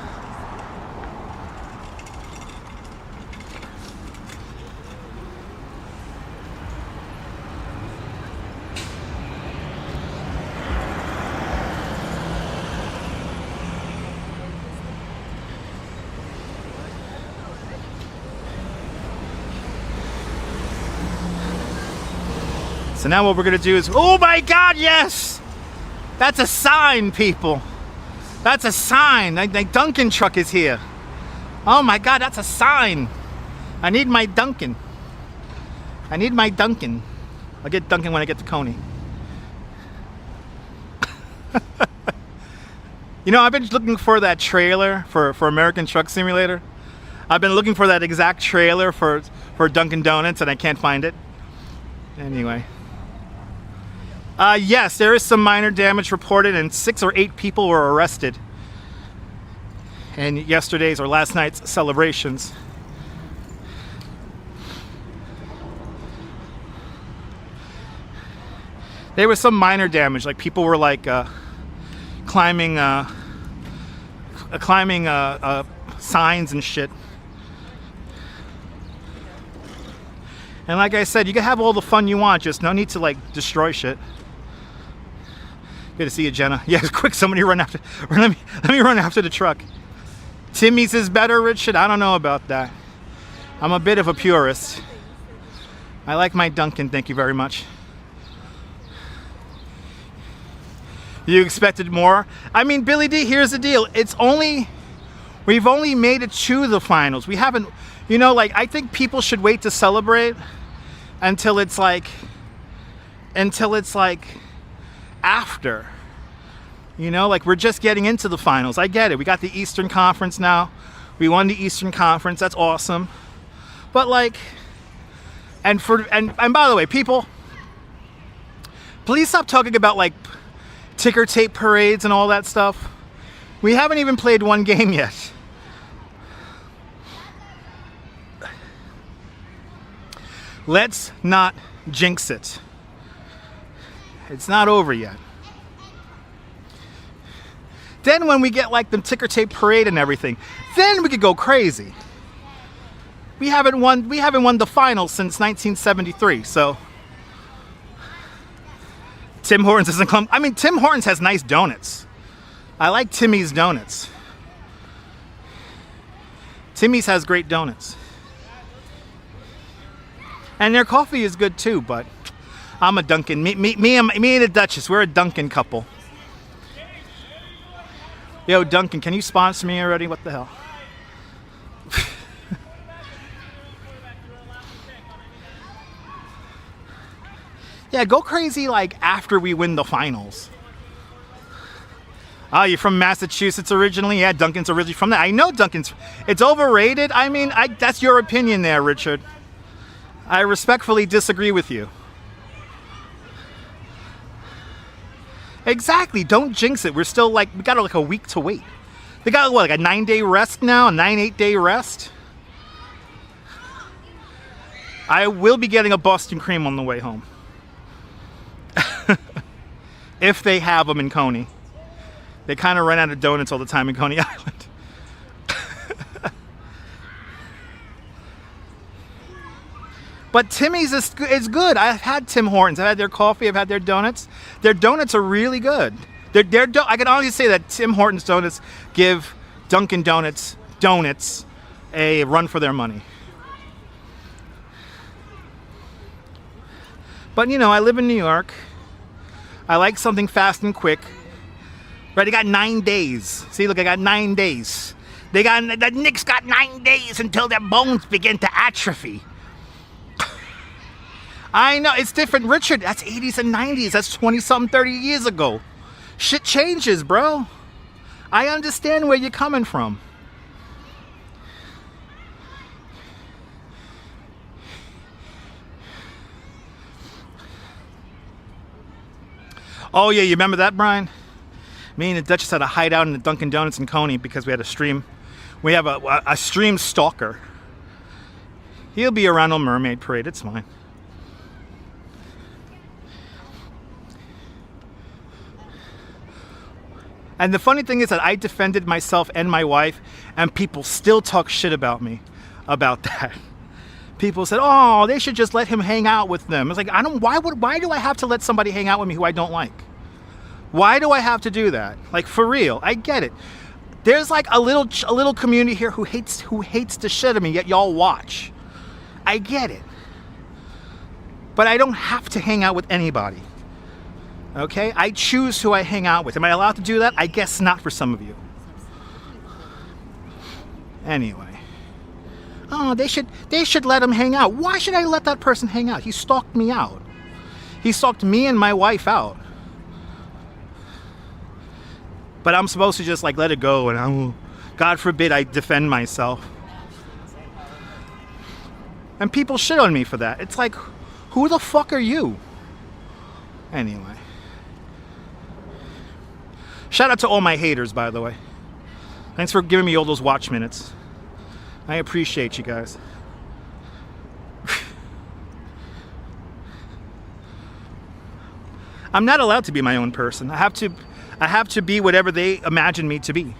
So now what we're gonna do is, oh my God, yes! That's a sign, people. That's a sign. The Dunkin' truck is here. Oh my God, that's a sign. I need my Dunkin'. I need my Dunkin'. I'll get Dunkin' when I get to Coney. You know, I've been looking for that trailer for American Truck Simulator. I've been looking for that exact trailer for Dunkin' Donuts and I can't find it. Anyway. Yes, there is some minor damage reported and 6 or 8 people were arrested in yesterday's or last night's celebrations. There was some minor damage, like people were like climbing signs and shit. And like I said, you can have all the fun you want, just no need to like destroy shit. Good to see you, Jenna. Yeah, quick, somebody run after, or let me run after the truck. Timmy's is better, Richard? I don't know about that. I'm a bit of a purist. I like my Dunkin', thank you very much. You expected more? I mean, Billy D, here's the deal. We've only made it to the finals. We haven't, you know, like, I think people should wait to celebrate until it's like after, you know, like we're just getting into the finals. I get it. We got the Eastern Conference now. We won the Eastern Conference. That's awesome. But like, and by the way, people, please stop talking about like ticker tape parades and all that stuff. We haven't even played one game yet. Let's not jinx it. It's not over yet. Then when we get like the ticker tape parade and everything, then we could go crazy. We haven't won the finals since 1973, so Tim Hortons doesn't come. I mean, Tim Hortons has nice donuts. I like Timmy's donuts. Timmy's has great donuts. And their coffee is good too, but I'm a Dunkin'. Me and the Duchess, we're a Dunkin' couple. Yo, Dunkin', can you sponsor me already? What the hell? Yeah, go crazy like after we win the finals. Oh, you're from Massachusetts originally? Yeah, Dunkin's originally from there. I know Dunkin's. It's overrated. I mean, that's your opinion there, Richard. I respectfully disagree with you. Exactly. Don't jinx it. We're still like, we got like a week to wait. They got what, like a 9-day rest now? A 8-day rest? I will be getting a Boston cream on the way home. If they have them in Coney. They kind of run out of donuts all the time in Coney Island. But Timmy's is good. I've had Tim Hortons. I've had their coffee. I've had their donuts. Their donuts are really good. I can honestly say that Tim Hortons donuts give Dunkin' Donuts a run for their money. But you know, I live in New York. I like something fast and quick. Right, they got 9 days. See, look, I got 9 days. The Knicks got 9 days until their bones begin to atrophy. I know, it's different. Richard, that's 80s and 90s. That's 20-something, 30 years ago. Shit changes, bro. I understand where you're coming from. Oh yeah, you remember that, Brian? Me and the Duchess had a hideout in the Dunkin' Donuts in Coney because we had a stream. We have a stream stalker. He'll be around on Mermaid Parade. It's fine. And the funny thing is that I defended myself and my wife, and people still talk shit about me about that. People said, "Oh, they should just let him hang out with them." It's like, why do I have to let somebody hang out with me who I don't like? Why do I have to do that? Like, for real, I get it. There's like a little community here who hates the shit out of me, yet y'all watch. I get it. But I don't have to hang out with anybody. Okay? I choose who I hang out with. Am I allowed to do that? I guess not for some of you. Anyway. Oh, they should let him hang out. Why should I let that person hang out? He stalked me out. He stalked me and my wife out. But I'm supposed to just like let it go, and God forbid I defend myself. And people shit on me for that. It's like, who the fuck are you? Anyway. Shout out to all my haters, by the way. Thanks for giving me all those watch minutes. I appreciate you guys. I'm not allowed to be my own person. I have to be whatever they imagine me to be.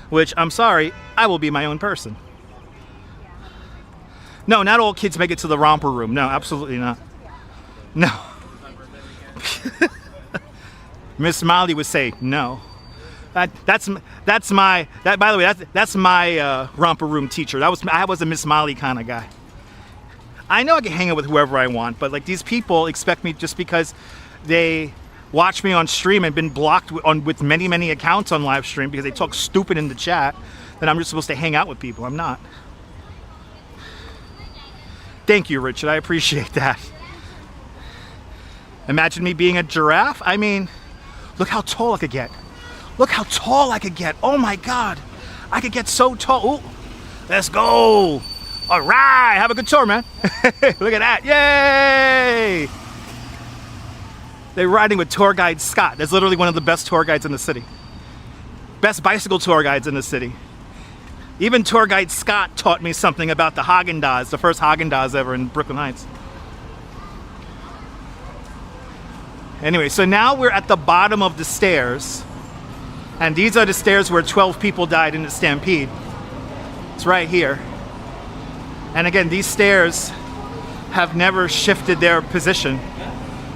Which, I'm sorry, I will be my own person. No, not all kids make it to the romper room. No, absolutely not. No. Miss Molly would say no. That's my romper room teacher. I was a Miss Molly kind of guy. I know I can hang out with whoever I want, but like these people expect me just because they watch me on stream and been blocked with many accounts on live stream because they talk stupid in the chat, that I'm just supposed to hang out with people. I'm not. Thank you, Richard. I appreciate that. Imagine me being a giraffe. I mean, look how tall I could get. Look how tall I could get. Oh my God. I could get so tall. Ooh, let's go. All right. Have a good tour, man. Look at that. Yay. They're riding with tour guide Scott. That's literally one of the best tour guides in the city. Best bicycle tour guides in the city. Even tour guide Scott taught me something about the Haagen-Dazs, the first Haagen-Dazs ever in Brooklyn Heights. Anyway, so now we're at the bottom of the stairs. And these are the stairs where 12 people died in the stampede. It's right here. And again, these stairs have never shifted their position.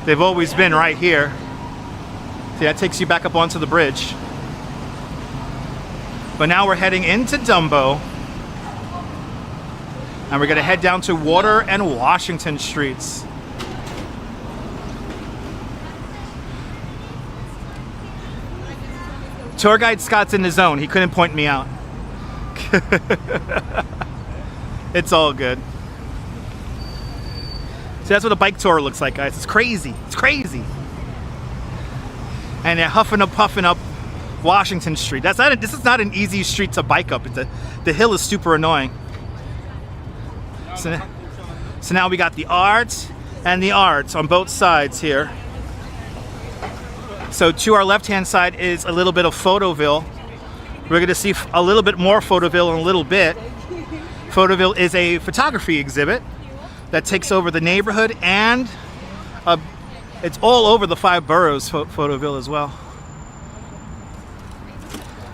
They've always been right here. See, that takes you back up onto the bridge. But now we're heading into Dumbo. And we're gonna head down to Water and Washington streets. Tour guide Scott's in the zone. He couldn't point me out. It's all good. So that's what a bike tour looks like, guys. It's crazy. It's crazy. And they're huffing and puffing up Washington Street. This is not an easy street to bike up. The hill is super annoying. So now we got the arts and the arts on both sides here. So to our left-hand side is a little bit of Photoville. We're going to see a little bit more Photoville in a little bit. Photoville is a photography exhibit that takes over the neighborhood, and it's all over the 5 boroughs, Photoville as well.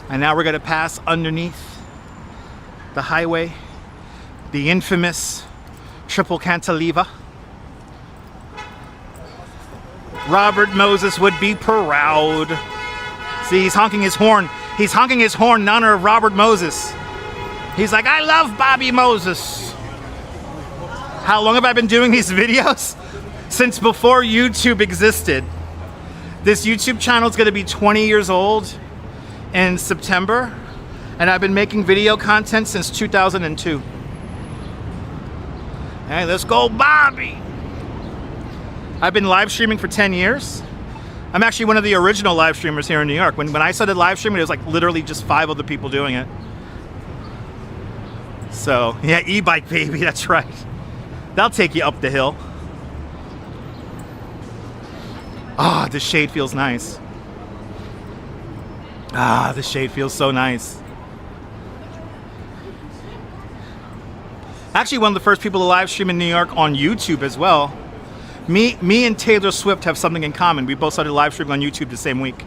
And now we're going to pass underneath the highway, the infamous Triple Cantilever. Robert Moses would be proud. See, he's honking his horn. He's honking his horn in honor of Robert Moses. He's like, I love Bobby Moses. How long have I been doing these videos? Since before YouTube existed. This YouTube channel is going to be 20 years old in September. And I've been making video content since 2002. Hey, let's go, Bobby. I've been live streaming for 10 years. I'm actually one of the original live streamers here in New York. When I started live streaming, it was like literally just 5 other people doing it. So, yeah, e-bike, baby, that's right. That'll take you up the hill. Ah, the shade feels nice. Ah, the shade feels so nice. Actually, one of the first people to live stream in New York on YouTube as well. Me and Taylor Swift have something in common. We both started live streaming on YouTube the same week.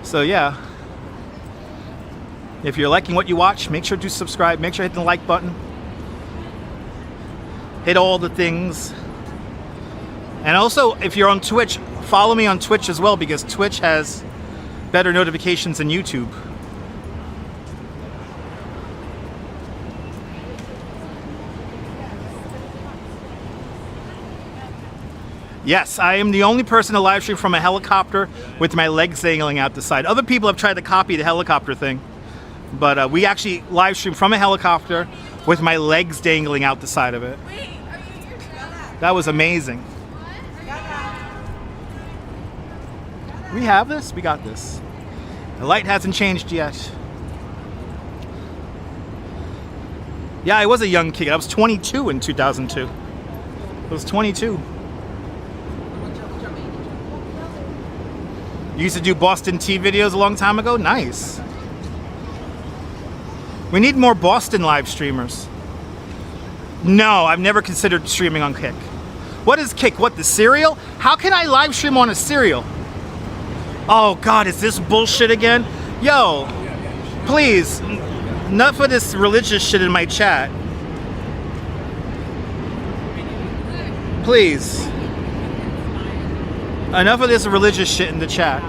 So yeah. If you're liking what you watch, make sure to subscribe. Make sure to hit the like button. Hit all the things. And also, if you're on Twitch, follow me on Twitch as well, because Twitch has better notifications than YouTube. Yes, I am the only person to live stream from a helicopter with my legs dangling out the side. Other people have tried to copy the helicopter thing, but we actually live stream from a helicopter with my legs dangling out the side of it. That was amazing. We have this? We got this. The light hasn't changed yet. Yeah, I was a young kid. I was 22 in 2002. I was 22. You used to do Boston tea videos a long time ago? Nice. We need more Boston live streamers. No, I've never considered streaming on Kick. What is Kick? What, the cereal? How can I live stream on a cereal? Oh God, is this bullshit again? Yo, please, enough of this religious shit in my chat. Please. Enough of this religious shit in the chat.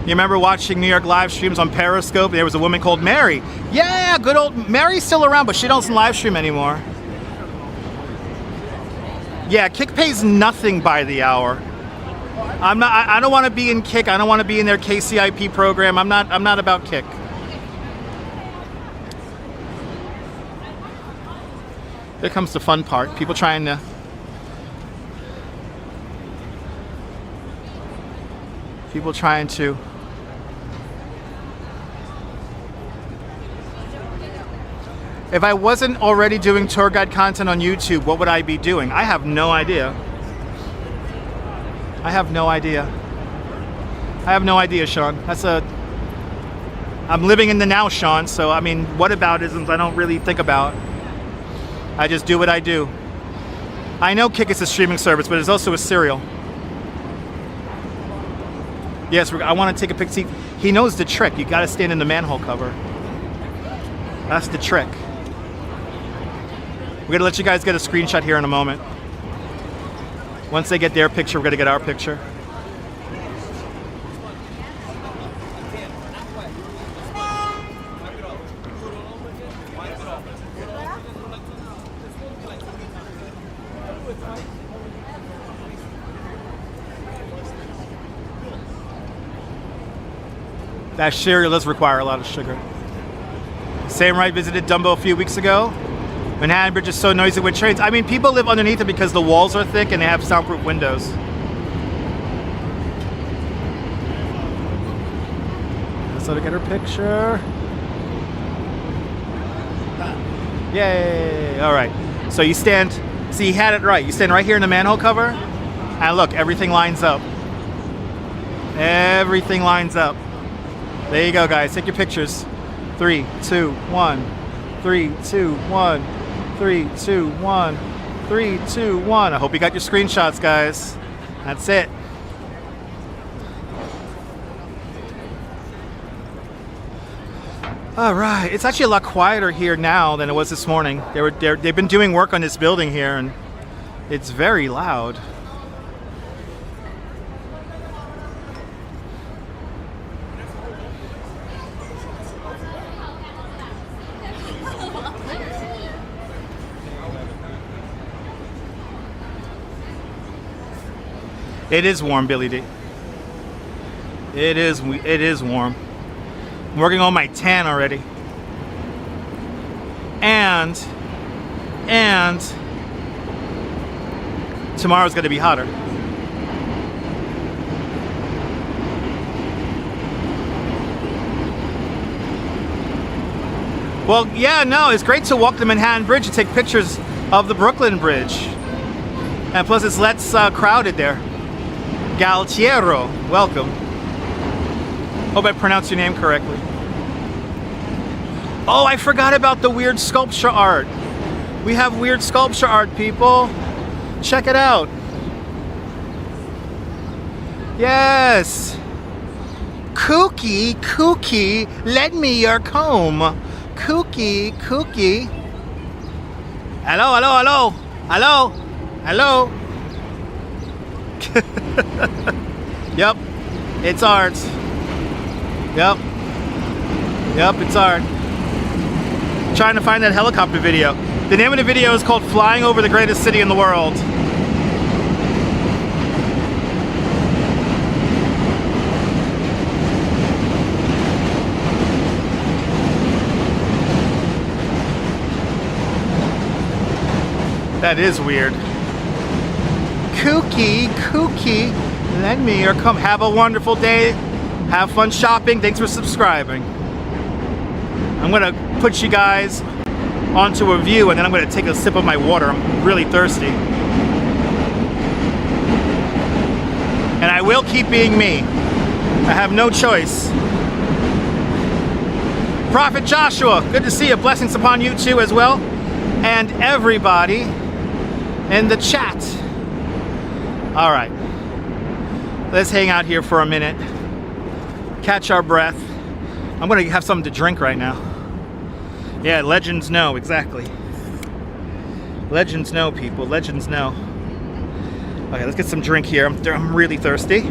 You remember watching New York live streams on Periscope? There was a woman called Mary. Yeah, good old Mary's still around, but she doesn't live stream anymore. Yeah, Kick pays nothing by the hour. I don't want to be in Kick. I don't want to be in their KCIP program. I'm not about Kick. Here comes the fun part. People trying to If I wasn't already doing tour guide content on YouTube, what would I be doing? I have no idea. I have no idea, Sean. I'm living in the now, Sean, so I mean, whataboutisms I don't really think about. I just do what I do. I know Kick is a streaming service, but it's also a cereal. Yes, I want to take a picture. He knows the trick. You got to stand in the manhole cover. That's the trick. We're going to let you guys get a screenshot here in a moment. Once they get their picture, we're going to get our picture. That cereal does require a lot of sugar. Samurai visited Dumbo a few weeks ago. Manhattan Bridge is so noisy with trains. I mean, people live underneath it because the walls are thick and they have soundproof windows. So to get her picture. Yay! All right. So you stand. See, you had it right. You stand right here in the manhole cover, and look, everything lines up. Everything lines up. There you go, guys. Take your pictures. 3, 2, 1. 3, 2, 1. 3, 2, 1. 3, 2, 1. I hope you got your screenshots, guys. That's it. All right. It's actually a lot quieter here now than it was this morning. They've been doing work on this building here, and it's very loud. It is warm, Billy D. It is warm. I'm working on my tan already. And tomorrow's going to be hotter. Well, yeah, no, it's great to walk the Manhattan Bridge and take pictures of the Brooklyn Bridge. And plus it's less crowded there. Galtiero, welcome. Hope I pronounced your name correctly. Oh, I forgot about the weird sculpture art. We have weird sculpture art, people. Check it out. Yes. Kooky, Kooky, lend me your comb. Kooky, Kooky. Hello, hello, hello. Hello, hello. Yep, it's art. Yep. Yep, it's art. Trying to find that helicopter video. The name of the video is called Flying Over the Greatest City in the World. That is weird. Kooky, Kooky, lend me your come. Have a wonderful day. Have fun shopping. Thanks for subscribing. I'm gonna put you guys onto a view and then I'm gonna take a sip of my water. I'm really thirsty. And I will keep being me. I have no choice. Prophet Joshua, good to see you. Blessings upon you too as well. And everybody in the chat. All right, let's hang out here for a minute. Catch our breath. I'm gonna have something to drink right now. Yeah, legends know, exactly. Legends know, people, legends know. Okay, let's get some drink here. I'm really thirsty.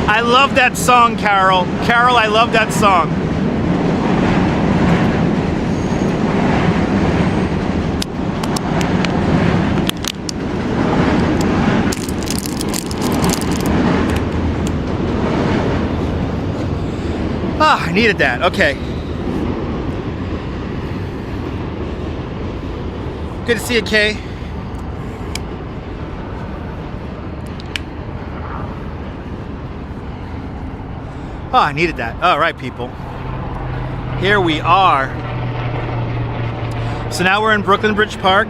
I love that song, Carol. Carol, I love that song. Ah, I needed that. Okay. Good to see you, Kay. Oh, I needed that. All right, people. Here we are. So now we're in Brooklyn Bridge Park,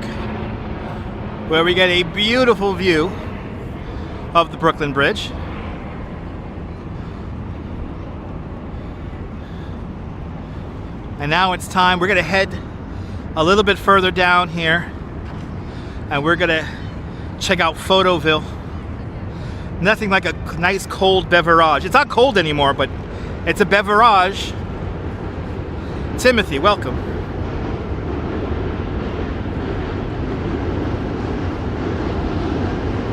where we get a beautiful view of the Brooklyn Bridge. And now it's time, we're gonna head a little bit further down here and we're gonna check out Photoville. Nothing like a nice cold beverage. It's not cold anymore, but it's a beverage. Timothy, welcome.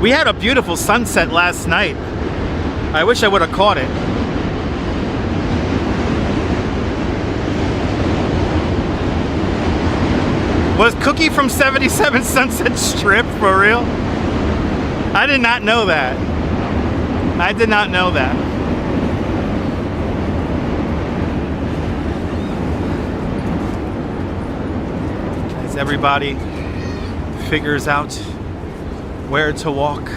We had a beautiful sunset last night. I wish I would have caught it. Was Cookie from 77 Sunset Strip for real? I did not know that. I did not know that. As everybody figures out where to walk.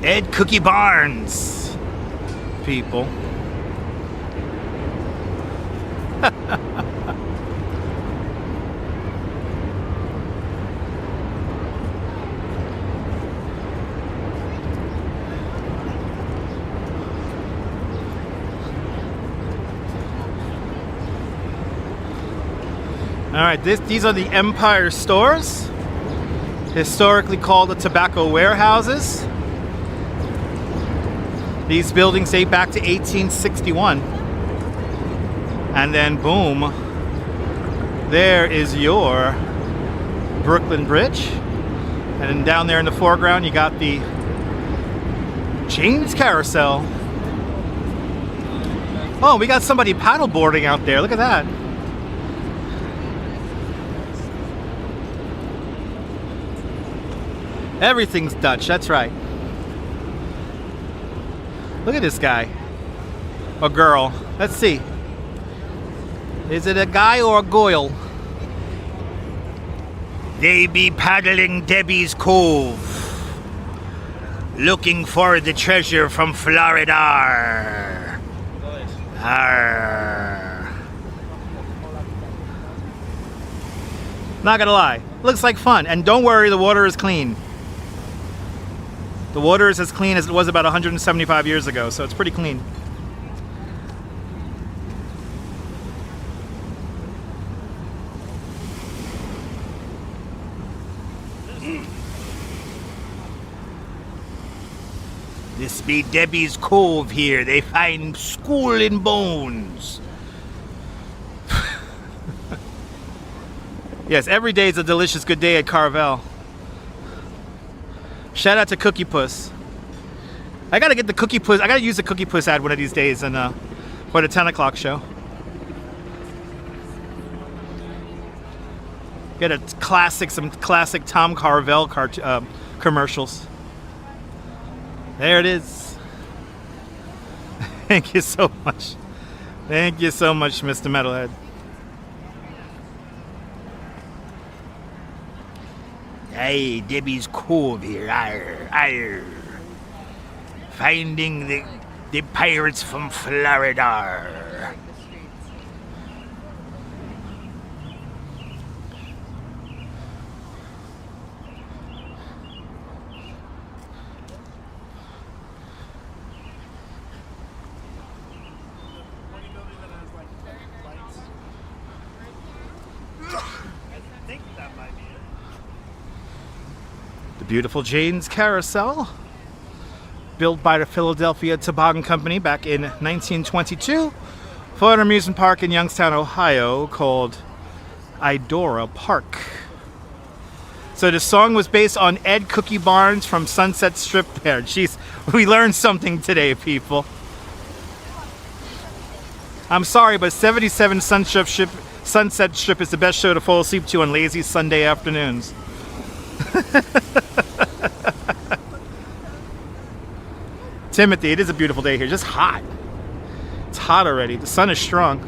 Ed Cookie Barnes, people. All right, these are the Empire stores, historically called the tobacco warehouses. These buildings date back to 1861. And then boom, there is your Brooklyn Bridge. And then down there in the foreground, you got the James Carousel. Oh, we got somebody paddleboarding out there. Look at that. Everything's Dutch, that's right. Look at this guy. Or girl. Let's see. Is it a guy or a goyle? They be paddling Debbie's Cove, looking for the treasure from Florida. Arr. Not gonna lie, looks like fun. And don't worry, the water is clean. The water is as clean as it was about 175 years ago, so it's pretty clean. This be Debbie's Cove here. They find school and bones. Yes, every day is a delicious good day at Carvel. Shout out to Cookie Puss. I gotta get the Cookie Puss. I gotta use the Cookie Puss ad one of these days and for the 10 o'clock show. Get some classic Tom Carvel commercials. There it is. Thank you so much. Thank you so much, Mr. Metalhead. Hey, Debbie's Cove here. Arr, arr. Finding the pirates from Florida. Beautiful Jane's Carousel, built by the Philadelphia Toboggan Company back in 1922 for an amusement park in Youngstown, Ohio called Eahora Park. So the song was based on Ed Cookie Barnes from Sunset Strip there. Jeez, we learned something today, people. I'm sorry, but 77 Sunset Strip is the best show to fall asleep to on lazy Sunday afternoons. Timothy, it is a beautiful day here. Just hot. It's hot already. The sun is strong.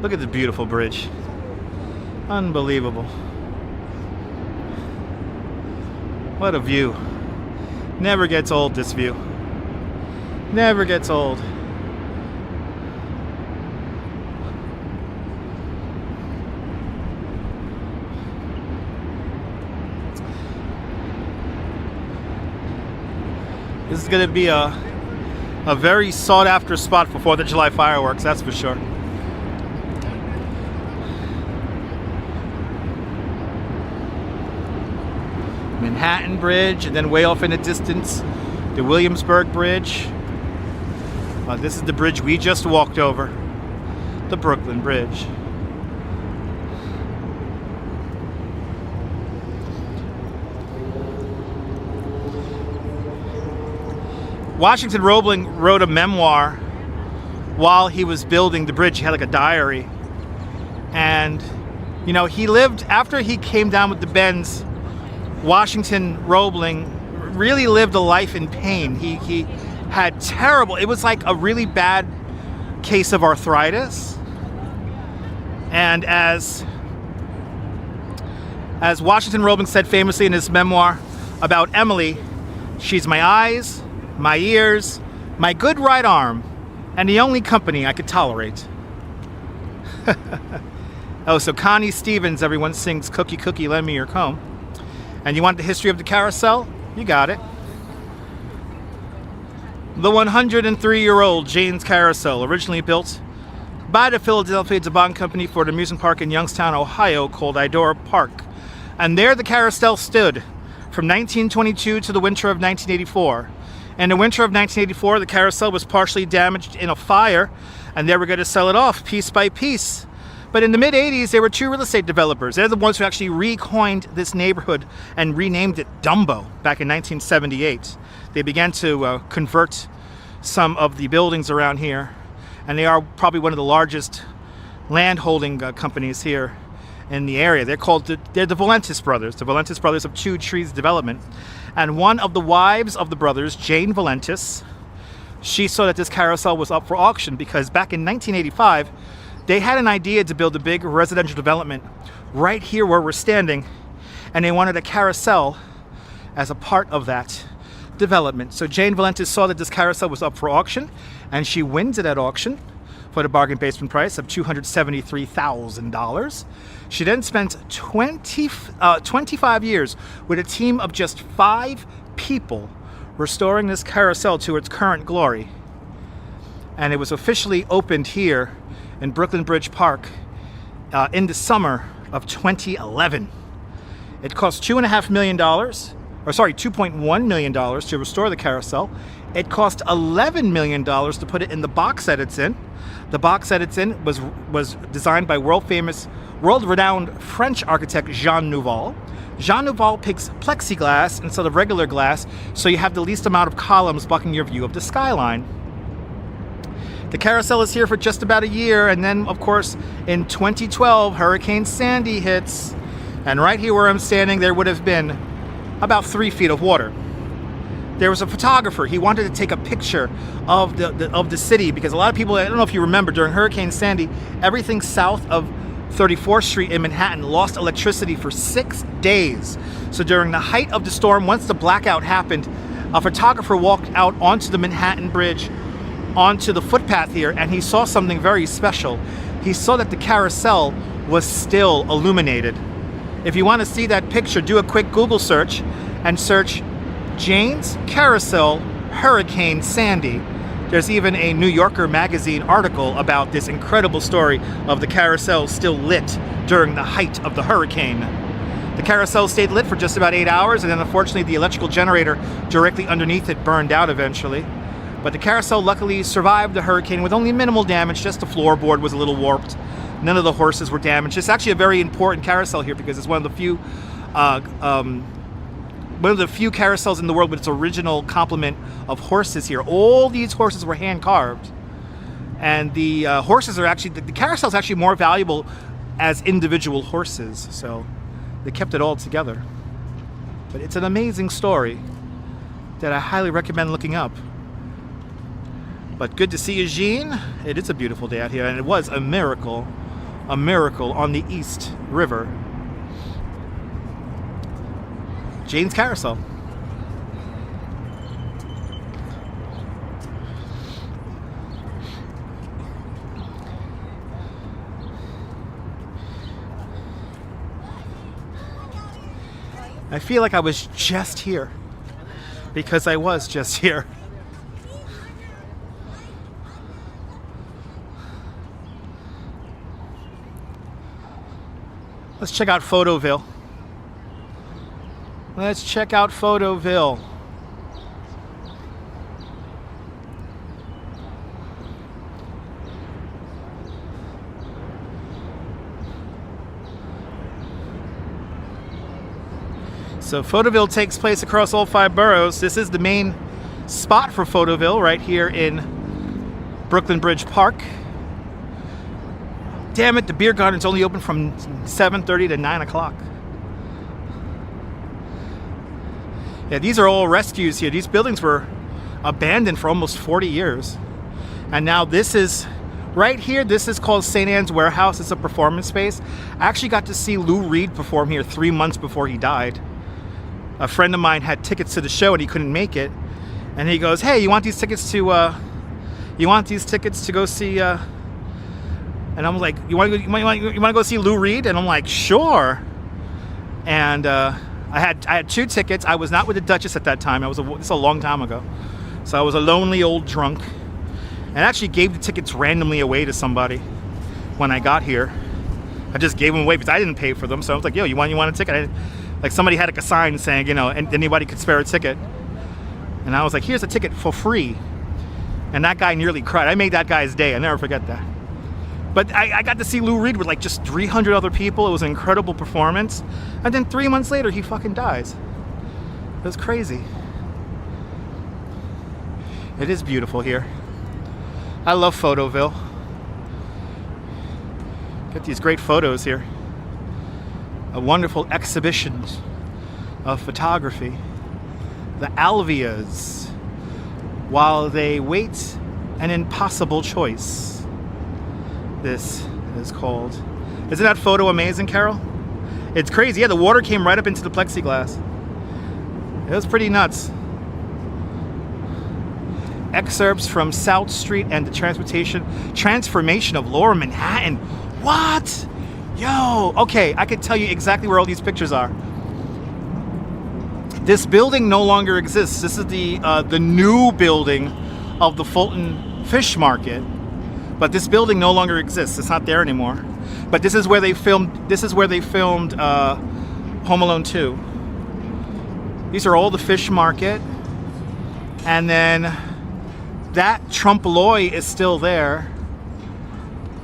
Look at the beautiful bridge. Unbelievable. What a view. Never gets old, this view. Never gets old. This is going to be a very sought-after spot for 4th of July fireworks, that's for sure. Manhattan Bridge, and then way off in the distance, the Williamsburg Bridge. This is the bridge we just walked over, the Brooklyn Bridge. Washington Roebling wrote a memoir while he was building the bridge. He had like a diary. And, you know, he lived, after he came down with the bends, Washington Roebling really lived a life in pain. He had terrible, it was like a really bad case of arthritis. And as Washington Roebling said famously in his memoir about Emily, she's my eyes, my ears, my good right arm, and the only company I could tolerate. Oh, so Connie Stevens, everyone sings Cookie Cookie, lend me your comb. And you want the history of the carousel? You got it. The 103-year-old Jane's Carousel, originally built by the Philadelphia Toboggan Company for an amusement park in Youngstown, Ohio called Eahora Park. And there the carousel stood from 1922 to the winter of 1984. In the winter of 1984, the carousel was partially damaged in a fire, and they were going to sell it off piece by piece. But in the mid-'80s, there were two real estate developers. They're the ones who actually recoined this neighborhood and renamed it Dumbo back in 1978. They began to convert some of the buildings around here, and they are probably one of the largest land-holding companies here in the area. They're the Valentis brothers, the Valentis brothers of Two Trees Development. And one of the wives of the brothers, Jane Valentis, she saw that this carousel was up for auction because back in 1985, they had an idea to build a big residential development right here where we're standing, and they wanted a carousel as a part of that development. So Jane Valentes saw that this carousel was up for auction, and she wins it at auction for the bargain basement price of $273,000. She then spent 25 years with a team of just 5 people restoring this carousel to its current glory. And it was officially opened here in Brooklyn Bridge Park in the summer of 2011. It cost $2.5 million, or sorry, $2.1 million to restore the carousel. It cost $11 million to put it in the box that it's in. The box that it's in was designed by world-renowned French architect Jean Nouvel. Jean Nouvel picks plexiglass instead of regular glass, so you have the least amount of columns blocking your view of the skyline. The carousel is here for just about a year, and then, of course, in 2012, Hurricane Sandy hits. And right here where I'm standing, there would have been about 3 feet of water. There was a photographer. He wanted to take a picture of the city because a lot of people, I don't know if you remember, during Hurricane Sandy, everything south of 34th Street in Manhattan lost electricity for 6 days. So during the height of the storm, once the blackout happened, a photographer walked out onto the Manhattan Bridge, onto the footpath here, and he saw something very special. He saw that the carousel was still illuminated. If you want to see that picture, do a quick Google search and search Jane's Carousel Hurricane Sandy. There's even a New Yorker magazine article about this incredible story of the carousel still lit during the height of the hurricane. The carousel stayed lit for just about 8 hours, and then unfortunately the electrical generator directly underneath it burned out eventually. But the carousel luckily survived the hurricane with only minimal damage. Just the floorboard was a little warped. None of the horses were damaged. It's actually a very important carousel here because it's one of the few carousels in the world with its original complement of horses here. All these horses were hand carved, and the horses are actually, the carousel is actually more valuable as individual horses, so they kept it all together. But it's an amazing story that I highly recommend looking up. But good to see you, Jean. It is a beautiful day out here, and it was a miracle on the East River. Jane's Carousel. I feel like I was just here because I was just here. Let's check out Photoville. Let's check out Photoville. So Photoville takes place across all 5 boroughs. This is the main spot for Photoville right here in Brooklyn Bridge Park. Damn it, the beer garden's only open from 7:30 to 9 o'clock. Yeah, these are all rescues here. These buildings were abandoned for almost 40 years. And now this is, right here, this is called St. Anne's Warehouse. It's a performance space. I actually got to see Lou Reed perform here 3 months before he died. A friend of mine had tickets to the show and he couldn't make it. And he goes, hey, you want these tickets to go see, and I'm like, you want to go see Lou Reed? And I'm like, sure. And I had 2 tickets. I was not with the Duchess at that time. This is a long time ago. So I was a lonely old drunk, and actually gave the tickets randomly away to somebody when I got here. I just gave them away because I didn't pay for them. So I was like, yo, you want a ticket? Like somebody had a sign saying, you know, anybody could spare a ticket. And I was like, here's a ticket for free. And that guy nearly cried. I made that guy's day. I'll never forget that. But I got to see Lou Reed with like just 300 other people. It was an incredible performance. And then 3 months later, he fucking dies. It was crazy. It is beautiful here. I love Photoville. Get these great photos here. A wonderful exhibition of photography. The Alveas. while they wait an impossible choice. This is called. Isn't that photo amazing, Carol? It's crazy. Yeah, the water came right up into the plexiglass. It was pretty nuts. Excerpts from South Street and the transformation of Lower Manhattan. What? Yo, okay, I can tell you exactly where all these pictures are. This building no longer exists. This is the new building of the Fulton Fish Market, but this building no longer exists. It's not there anymore. But this is where they filmed. This is where they filmed Home Alone 2. These are all the fish market, and then that trompe l'oeil is still there.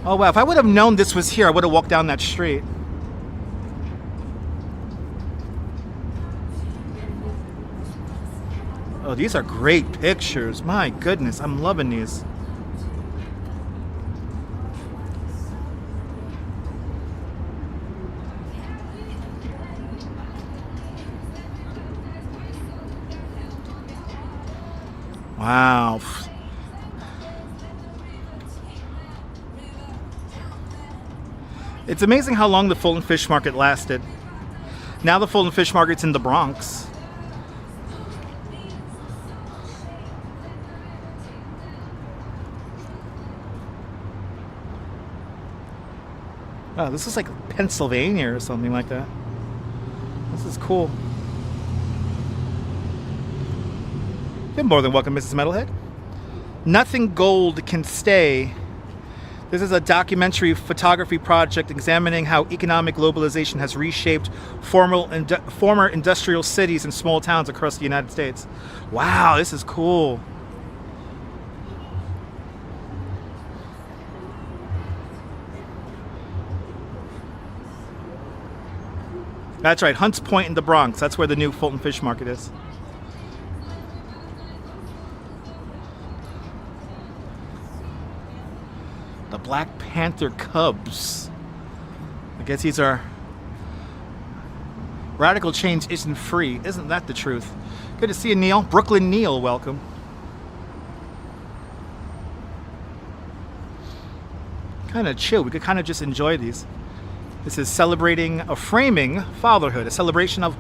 Oh wow! If I would have known this was here, I would have walked down that street. Oh, these are great pictures. My goodness, I'm loving these. Wow. It's amazing how long the Fulton Fish Market lasted. Now the Fulton Fish Market's in the Bronx. Oh, this is like Pennsylvania or something like that. This is cool. You're more than welcome, Mrs. Metalhead. Nothing Gold Can Stay. This is a documentary photography project examining how economic globalization has reshaped former industrial cities and small towns across the United States. Wow, this is cool. That's right, Hunts Point in the Bronx. That's where the new Fulton Fish Market is. The Black Panther Cubs. I guess these are... Radical change isn't free. Isn't that the truth? Good to see you, Neil. Brooklyn Neil, welcome. Kind of chill. We could kind of just enjoy these. This is celebrating a framing fatherhood, a celebration of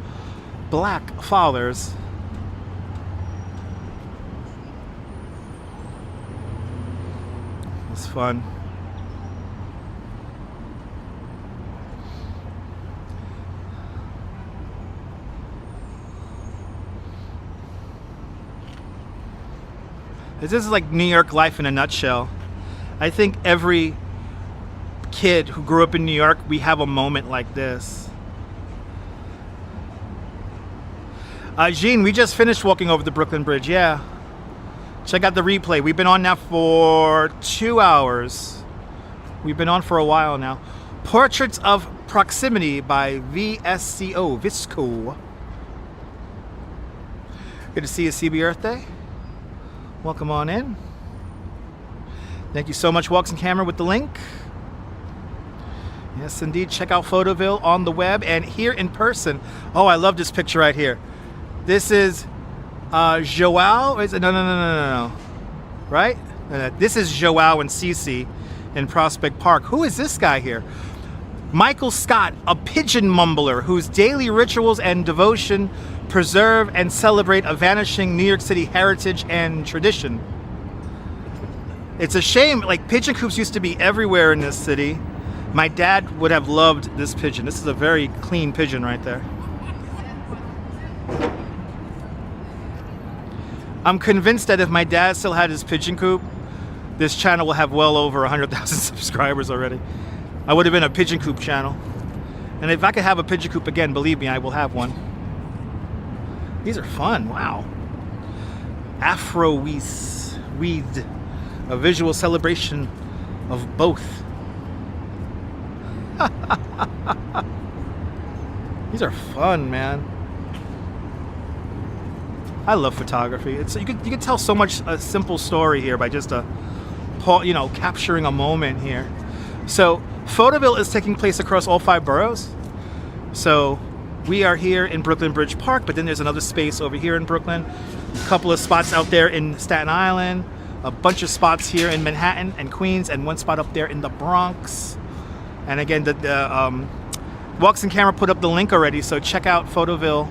black fathers. It's fun. This is like New York life in a nutshell. I think every kid who grew up in New York, we have a moment like this. Jean, we just finished walking over the Brooklyn Bridge. Yeah. Check out the replay. We've been on now for 2 hours. We've been on for a while now. Portraits of Proximity by VSCO. Visco. Good to see you, CB Earth-Day. Welcome on in. Thank you so much, Walks and Camera, with the link. Yes, indeed. Check out Photoville on the web and here in person. Oh, I love this picture right here. This is Joao. No. Right? This is Joao and Cece in Prospect Park. Who is this guy here? Michael Scott, a pigeon mumbler whose daily rituals and devotion preserve and celebrate a vanishing New York City heritage and tradition. It's a shame, like pigeon coops used to be everywhere in this city. My dad would have loved this pigeon. This is a very clean pigeon right there. I'm convinced that if my dad still had his pigeon coop, this channel will have well over 100,000 subscribers already. I would have been a pigeon coop channel. And if I could have a pigeon coop again, believe me, I will have one. These are fun, wow. Afro weed, a visual celebration of both. These are fun, man. I love photography. It's you could tell so much a simple story here by just capturing a moment here. So Photoville is taking place across all 5 boroughs. So we are here in Brooklyn Bridge Park, but then there's another space over here in Brooklyn. A couple of spots out there in Staten Island, a bunch of spots here in Manhattan and Queens, and one spot up there in the Bronx. And again, the Walks in Camera put up the link already, so check out Photoville.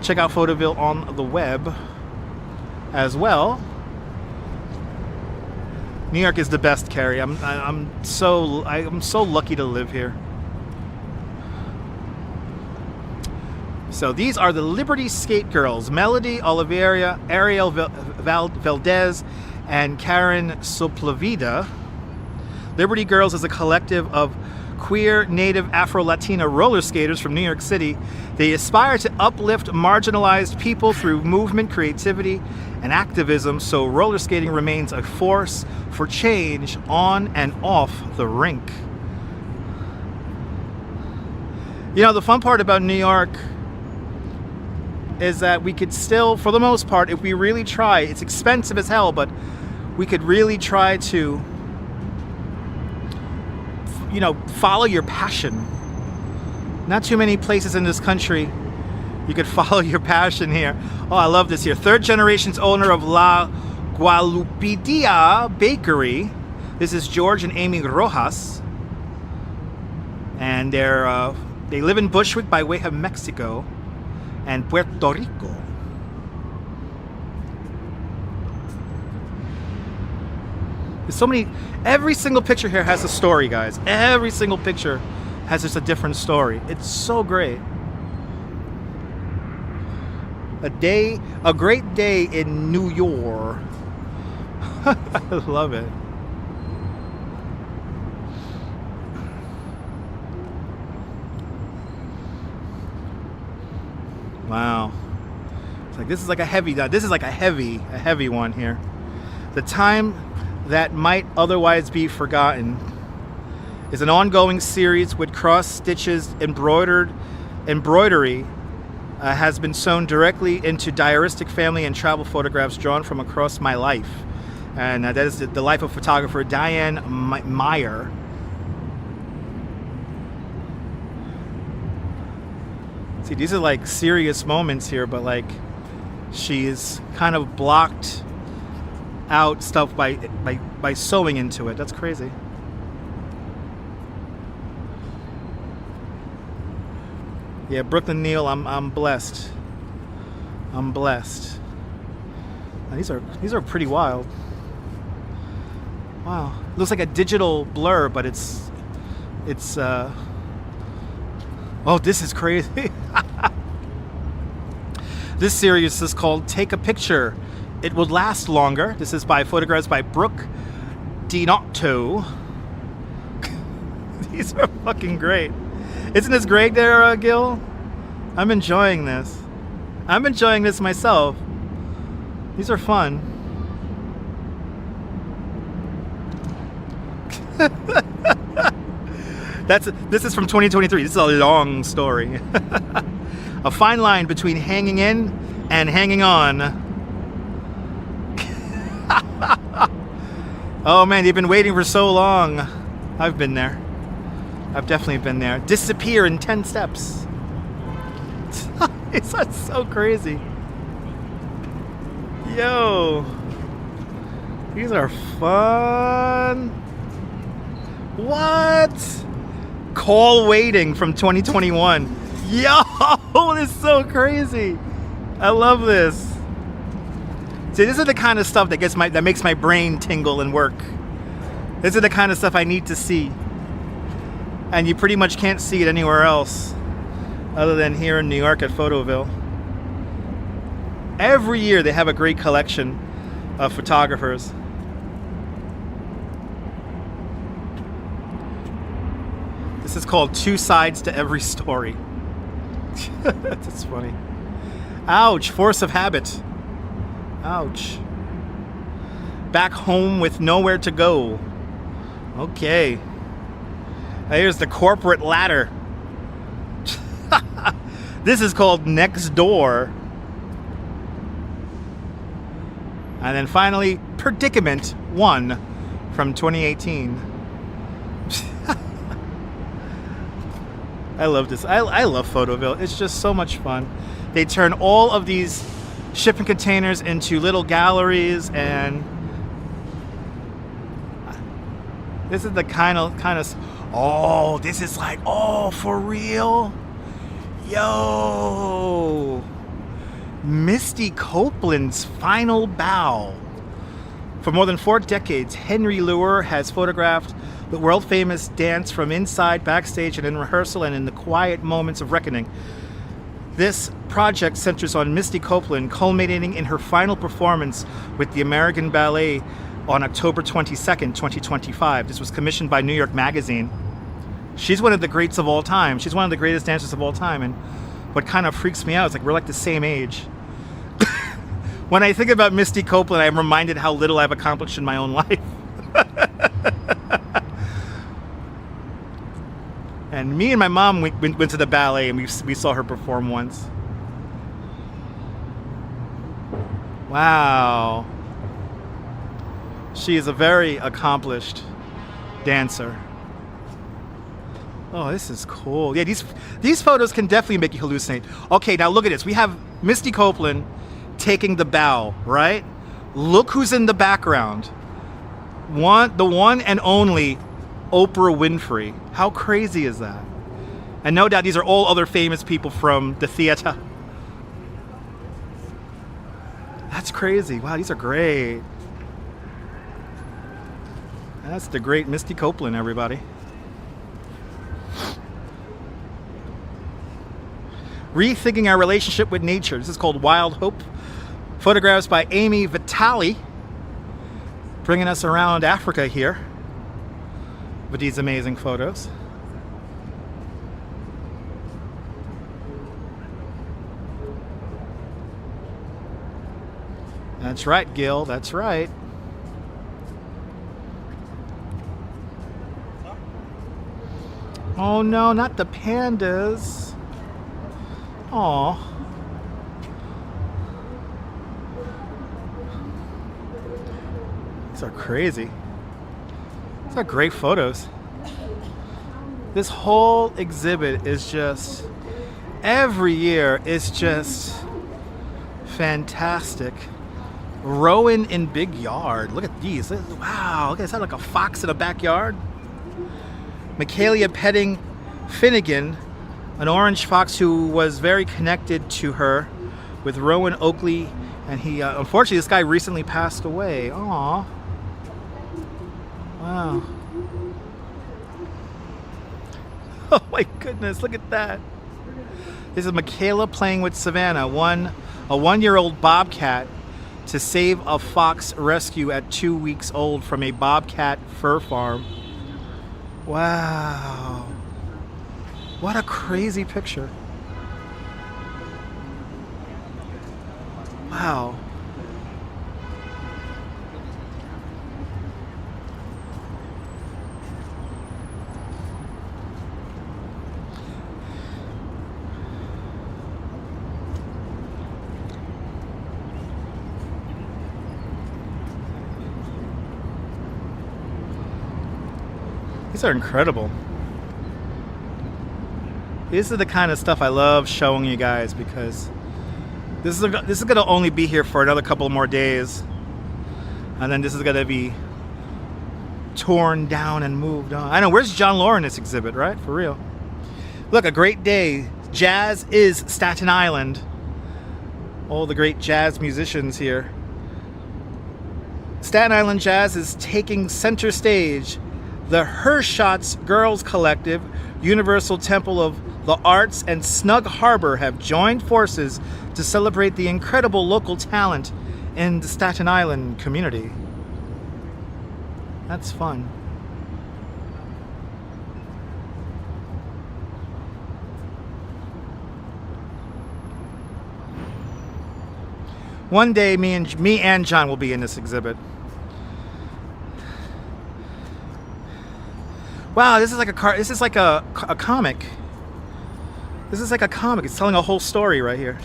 Check out Photoville on the web as well. New York is the best, Carrie. I'm so lucky to live here. So these are the Liberty Skate Girls: Melody Oliveira, Ariel Valdez, and Karen Sepulveda. Liberty Girls is a collective of queer, native, Afro-Latina roller skaters from New York City. They aspire to uplift marginalized people through movement, creativity, and activism, so roller skating remains a force for change on and off the rink. You know, the fun part about New York is that we could still, for the most part, if we really try, it's expensive as hell, but we could really try to, you know, follow your passion. Not too many places in this country you could follow your passion here. Oh, I love this here. Third generation's owner of La Guadalupedia Bakery. This is George and Amy Rojas. And they live in Bushwick by way of Mexico and Puerto Rico. There's so many. Every single picture here has a story, guys. Every single picture has just a different story. It's so great. A great day in New York. I love it. Wow. It's like this is like a heavy one here. The time that might otherwise be forgotten is an ongoing series with cross stitches embroidery has been sewn directly into diaristic family and travel photographs drawn from across my life. And that is the life of photographer Diane Meyer. See, these are like serious moments here, but like she's kind of blocked out stuff by sewing into it. That's crazy. Yeah, Brooklyn Neal, I'm blessed. I'm blessed. Now, these are pretty wild. Wow, looks like a digital blur, but it's oh, this is crazy. This series is called Take a Picture. It Will Last Longer. This is by photographs by Brooke Dinotto. These are fucking great. Isn't this great there, Gil? I'm enjoying this. I'm enjoying this myself. These are fun. This is from 2023. This is a long story. A fine line between hanging in and hanging on. Oh man, you've been waiting for so long. I've been there. I've definitely been there. Disappear in 10 steps. It's so crazy. Yo. These are fun. What? Call waiting from 2021. Yo, this is so crazy. I love this. See, this is the kind of stuff that makes my brain tingle and work. This is the kind of stuff I need to see. And you pretty much can't see it anywhere else other than here in New York at Photoville. Every year they have a great collection of photographers. This is called Two Sides to Every Story. That's funny. Ouch, force of habit. Ouch. Back home with nowhere to go. Okay. Now here's the corporate ladder. This is called Next Door. And then finally, Predicament 1 from 2018. I love this. I love Photoville. It's just so much fun. They turn all of these shipping containers into little galleries, and this is the kind of oh, this is like, oh, for real? Yo, Misty Copeland's final bow. For more than 4 decades, Henry Lure has photographed the world-famous dance from inside, backstage, and in rehearsal, and in the quiet moments of reckoning. This project centers on Misty Copeland, culminating in her final performance with the American Ballet on October 22nd, 2025. This was commissioned by New York Magazine. She's one of the greats of all time. She's one of the greatest dancers of all time. And what kind of freaks me out is like we're like the same age. When I think about Misty Copeland, I'm reminded how little I've accomplished in my own life. And me and my mom went to the ballet, and we saw her perform once. Wow. She is a very accomplished dancer. Oh, this is cool. Yeah, these photos can definitely make you hallucinate. Okay, now look at this. We have Misty Copeland taking the bow, right? Look who's in the background. The one and only Oprah Winfrey. How crazy is that? And no doubt these are all other famous people from the theater. That's crazy. Wow, these are great. That's the great Misty Copeland, everybody. Rethinking our relationship with nature. This is called Wild Hope. Photographs by Amy Vitale, bringing us around Africa here with these amazing photos. That's right, Gil, that's right. Oh no, not the pandas. Aw. These are crazy. These are great photos. This whole exhibit is just, every year is just fantastic. Rowan in Big Yard. Look at these. Wow, look at that, like a fox in a backyard. Michaelia petting Finnegan, an orange fox who was very connected to her, with Rowan Oakley, and he, unfortunately, this guy recently passed away. Aww. Wow. Oh my goodness, look at that. This is Michaela playing with Savannah, a 1-year-old bobcat, to save a fox rescue at 2 weeks old from a bobcat fur farm. Wow. What a crazy picture. Wow. These are incredible. This is the kind of stuff I love showing you guys, because this is going to only be here for another couple more days, and then this is going to be torn down and moved on. I know, where's John Law in this exhibit, right? For real. Look, a great day. Jazz is Staten Island. All the great jazz musicians here. Staten Island Jazz is taking center stage. The Hershots Girls Collective, Universal Temple of the Arts, and Snug Harbor have joined forces to celebrate the incredible local talent in the Staten Island community. That's fun. One day, me and John will be in this exhibit. Wow, this is like a comic. This is like a comic. It's telling a whole story right here.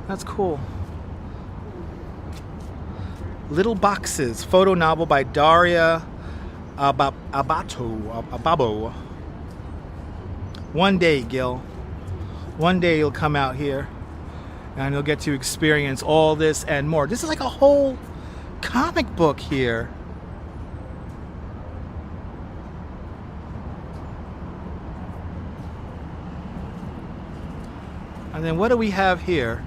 That's cool. Little Boxes, photo novel by Daria Ababo. One day, Gil. One day you'll come out here And you'll get to experience all this and more. This is like a whole comic book here. And then what do we have here?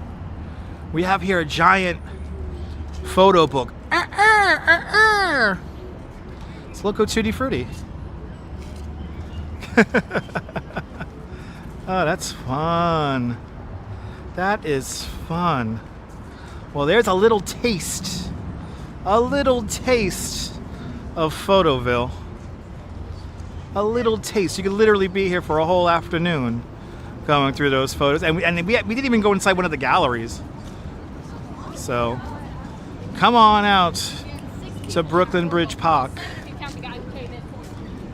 We have here a giant photo book. It's Loco Tutti Frutti. Oh, that's fun. That is fun. Well, there's a little taste of Photoville. A little taste. You could literally be here for a whole afternoon going through those photos. And we didn't even go inside one of the galleries. So, come on out to Brooklyn Bridge Park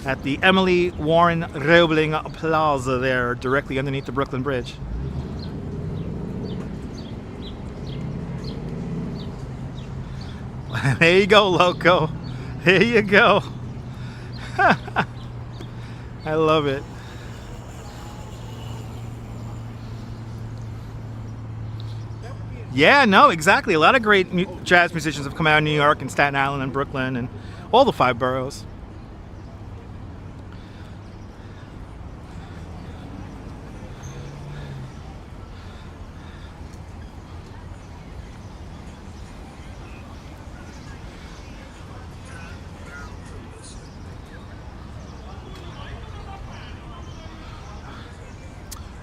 at the Emily Warren Roebling Plaza there, directly underneath the Brooklyn Bridge. There you go, Loco. Here you go. I love it. Yeah, no, exactly. A lot of great jazz musicians have come out of New York and Staten Island and Brooklyn and all the 5 boroughs.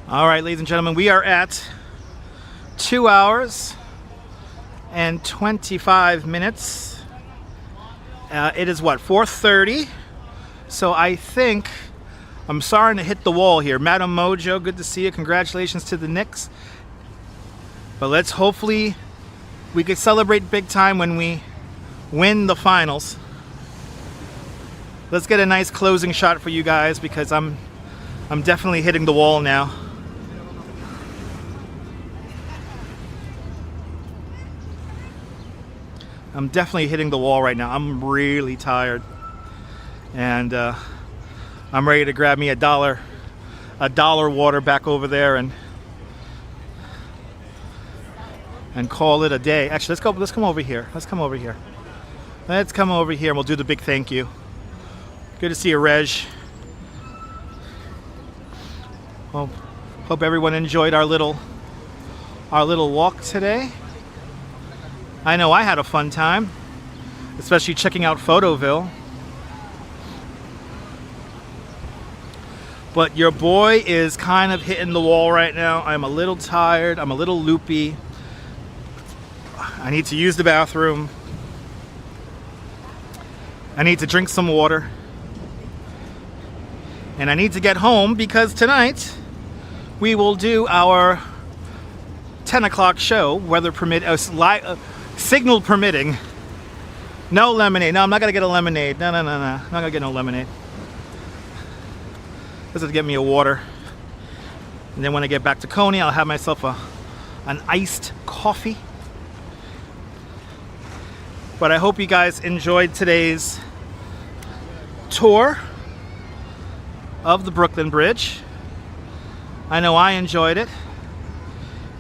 All right, ladies and gentlemen, we are at 2 hours and 25 minutes. It is what, 4:30? So I think I'm starting to hit the wall here. Madam Mojo, good to see you. Congratulations to the Knicks. But let's hopefully we could celebrate big time when we win the finals. Let's get a nice closing shot for you guys because I'm definitely hitting the wall now. I'm definitely hitting the wall right now. I'm really tired. And I'm ready to grab me a dollar water back over there and call it a day. Actually, let's come over here. Let's come over here and we'll do the big thank you. Good to see you, Reg. Well, hope everyone enjoyed our little walk today. I know I had a fun time, especially checking out Photoville. But your boy is kind of hitting the wall right now. I'm a little tired. I'm a little loopy. I need to use the bathroom. I need to drink some water. And I need to get home because tonight we will do our 10 o'clock show, weather permit, signal permitting. No lemonade. No, I'm not gonna get a lemonade. No. I'm not gonna get no lemonade. This is get me a water. And then when I get back to Coney, I'll have myself an iced coffee. But I hope you guys enjoyed today's tour of the Brooklyn Bridge. I know I enjoyed it.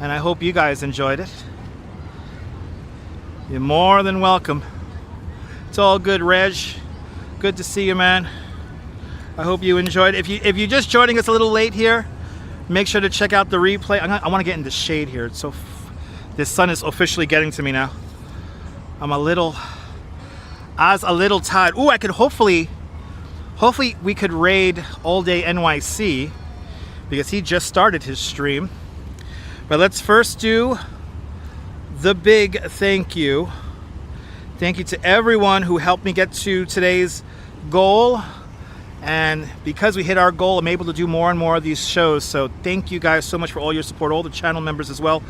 And I hope you guys enjoyed it. You're more than welcome. It's all good, Reg. Good to see you, man. I hope you enjoyed it. If you're just joining us a little late here, make sure to check out the replay. I want to get in the shade here. It's this sun is officially getting to me now. I was a little tired. Ooh, I could hopefully we could raid All Day NYC because he just started his stream. But let's first do the big thank you. Thank you to everyone who helped me get to today's goal. And because we hit our goal, I'm able to do more and more of these shows. So thank you guys so much for all your support, all the channel members as well.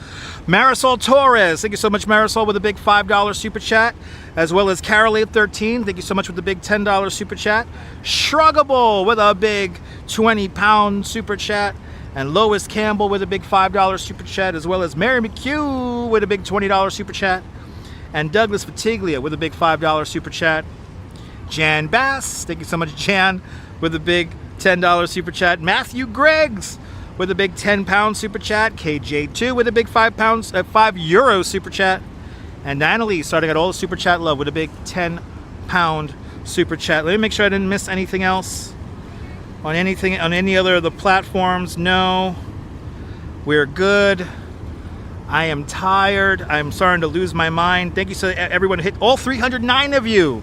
Marisol Torres, thank you so much, Marisol, with a big $5 super chat. As well as Carol813, thank you so much with the big $10 super chat. Shruggable with a big 20-pound super chat. And Lois Campbell with a big $5 super chat, as well as Mary McHugh with a big $20 super chat. And Douglas Fatiglia with a big $5 super chat. Jan Bass, thank you so much, Jan, with a big $10 super chat. Matthew Greggs with a big 10-pound super chat. KJ2 with a big €5 super chat. And Annalise starting at all the super chat love with a big 10-pound super chat. Let me make sure I didn't miss anything else on any other of the platforms. No, we're good. I am tired. I'm starting to lose my mind. Thank you so everyone hit all 309 of you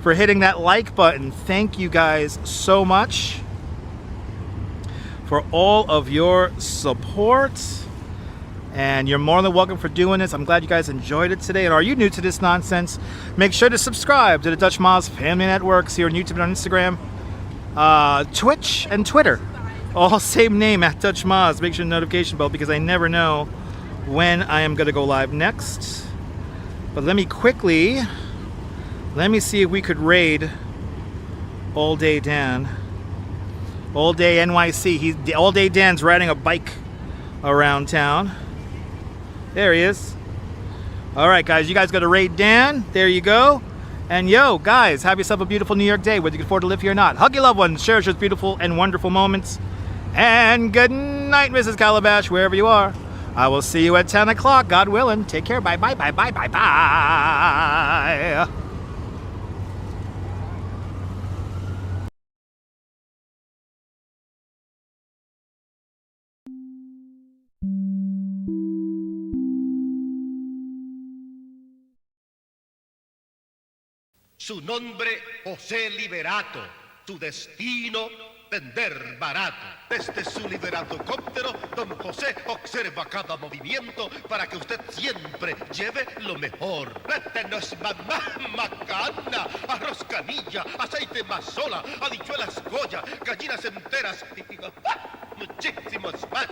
for hitting that like button. Thank you guys so much for all of your support. And you're more than welcome for doing this. I'm glad you guys enjoyed it today. And are you new to this nonsense? Make sure to subscribe to the Dutch Moz Family Networks here on YouTube and on Instagram, Twitch, and Twitter. All same name, at Dutch Moz. Make sure the notification bell, because I never know when I am going to go live next. But let me see if we could raid All Day Dan. All Day NYC. All Day Dan's riding a bike around town. There he is. All right, guys, you guys got to raid Dan. There you go. And yo, guys, have yourself a beautiful New York day, whether you can afford to live here or not. Hug your loved ones, cherish those beautiful and wonderful moments. And good night, Mrs. Calabash, wherever you are. I will see you at 10 o'clock, God willing. Take care. Bye, bye, bye, bye, bye, bye. Su nombre, José Liberato. Su destino, vender barato. Desde su liberatocóptero, don José observa cada movimiento para que usted siempre lleve lo mejor. Plátanos, mamá, macana, arroz canilla, aceite mazola, habichuelas goya, gallinas enteras y muchísimos más.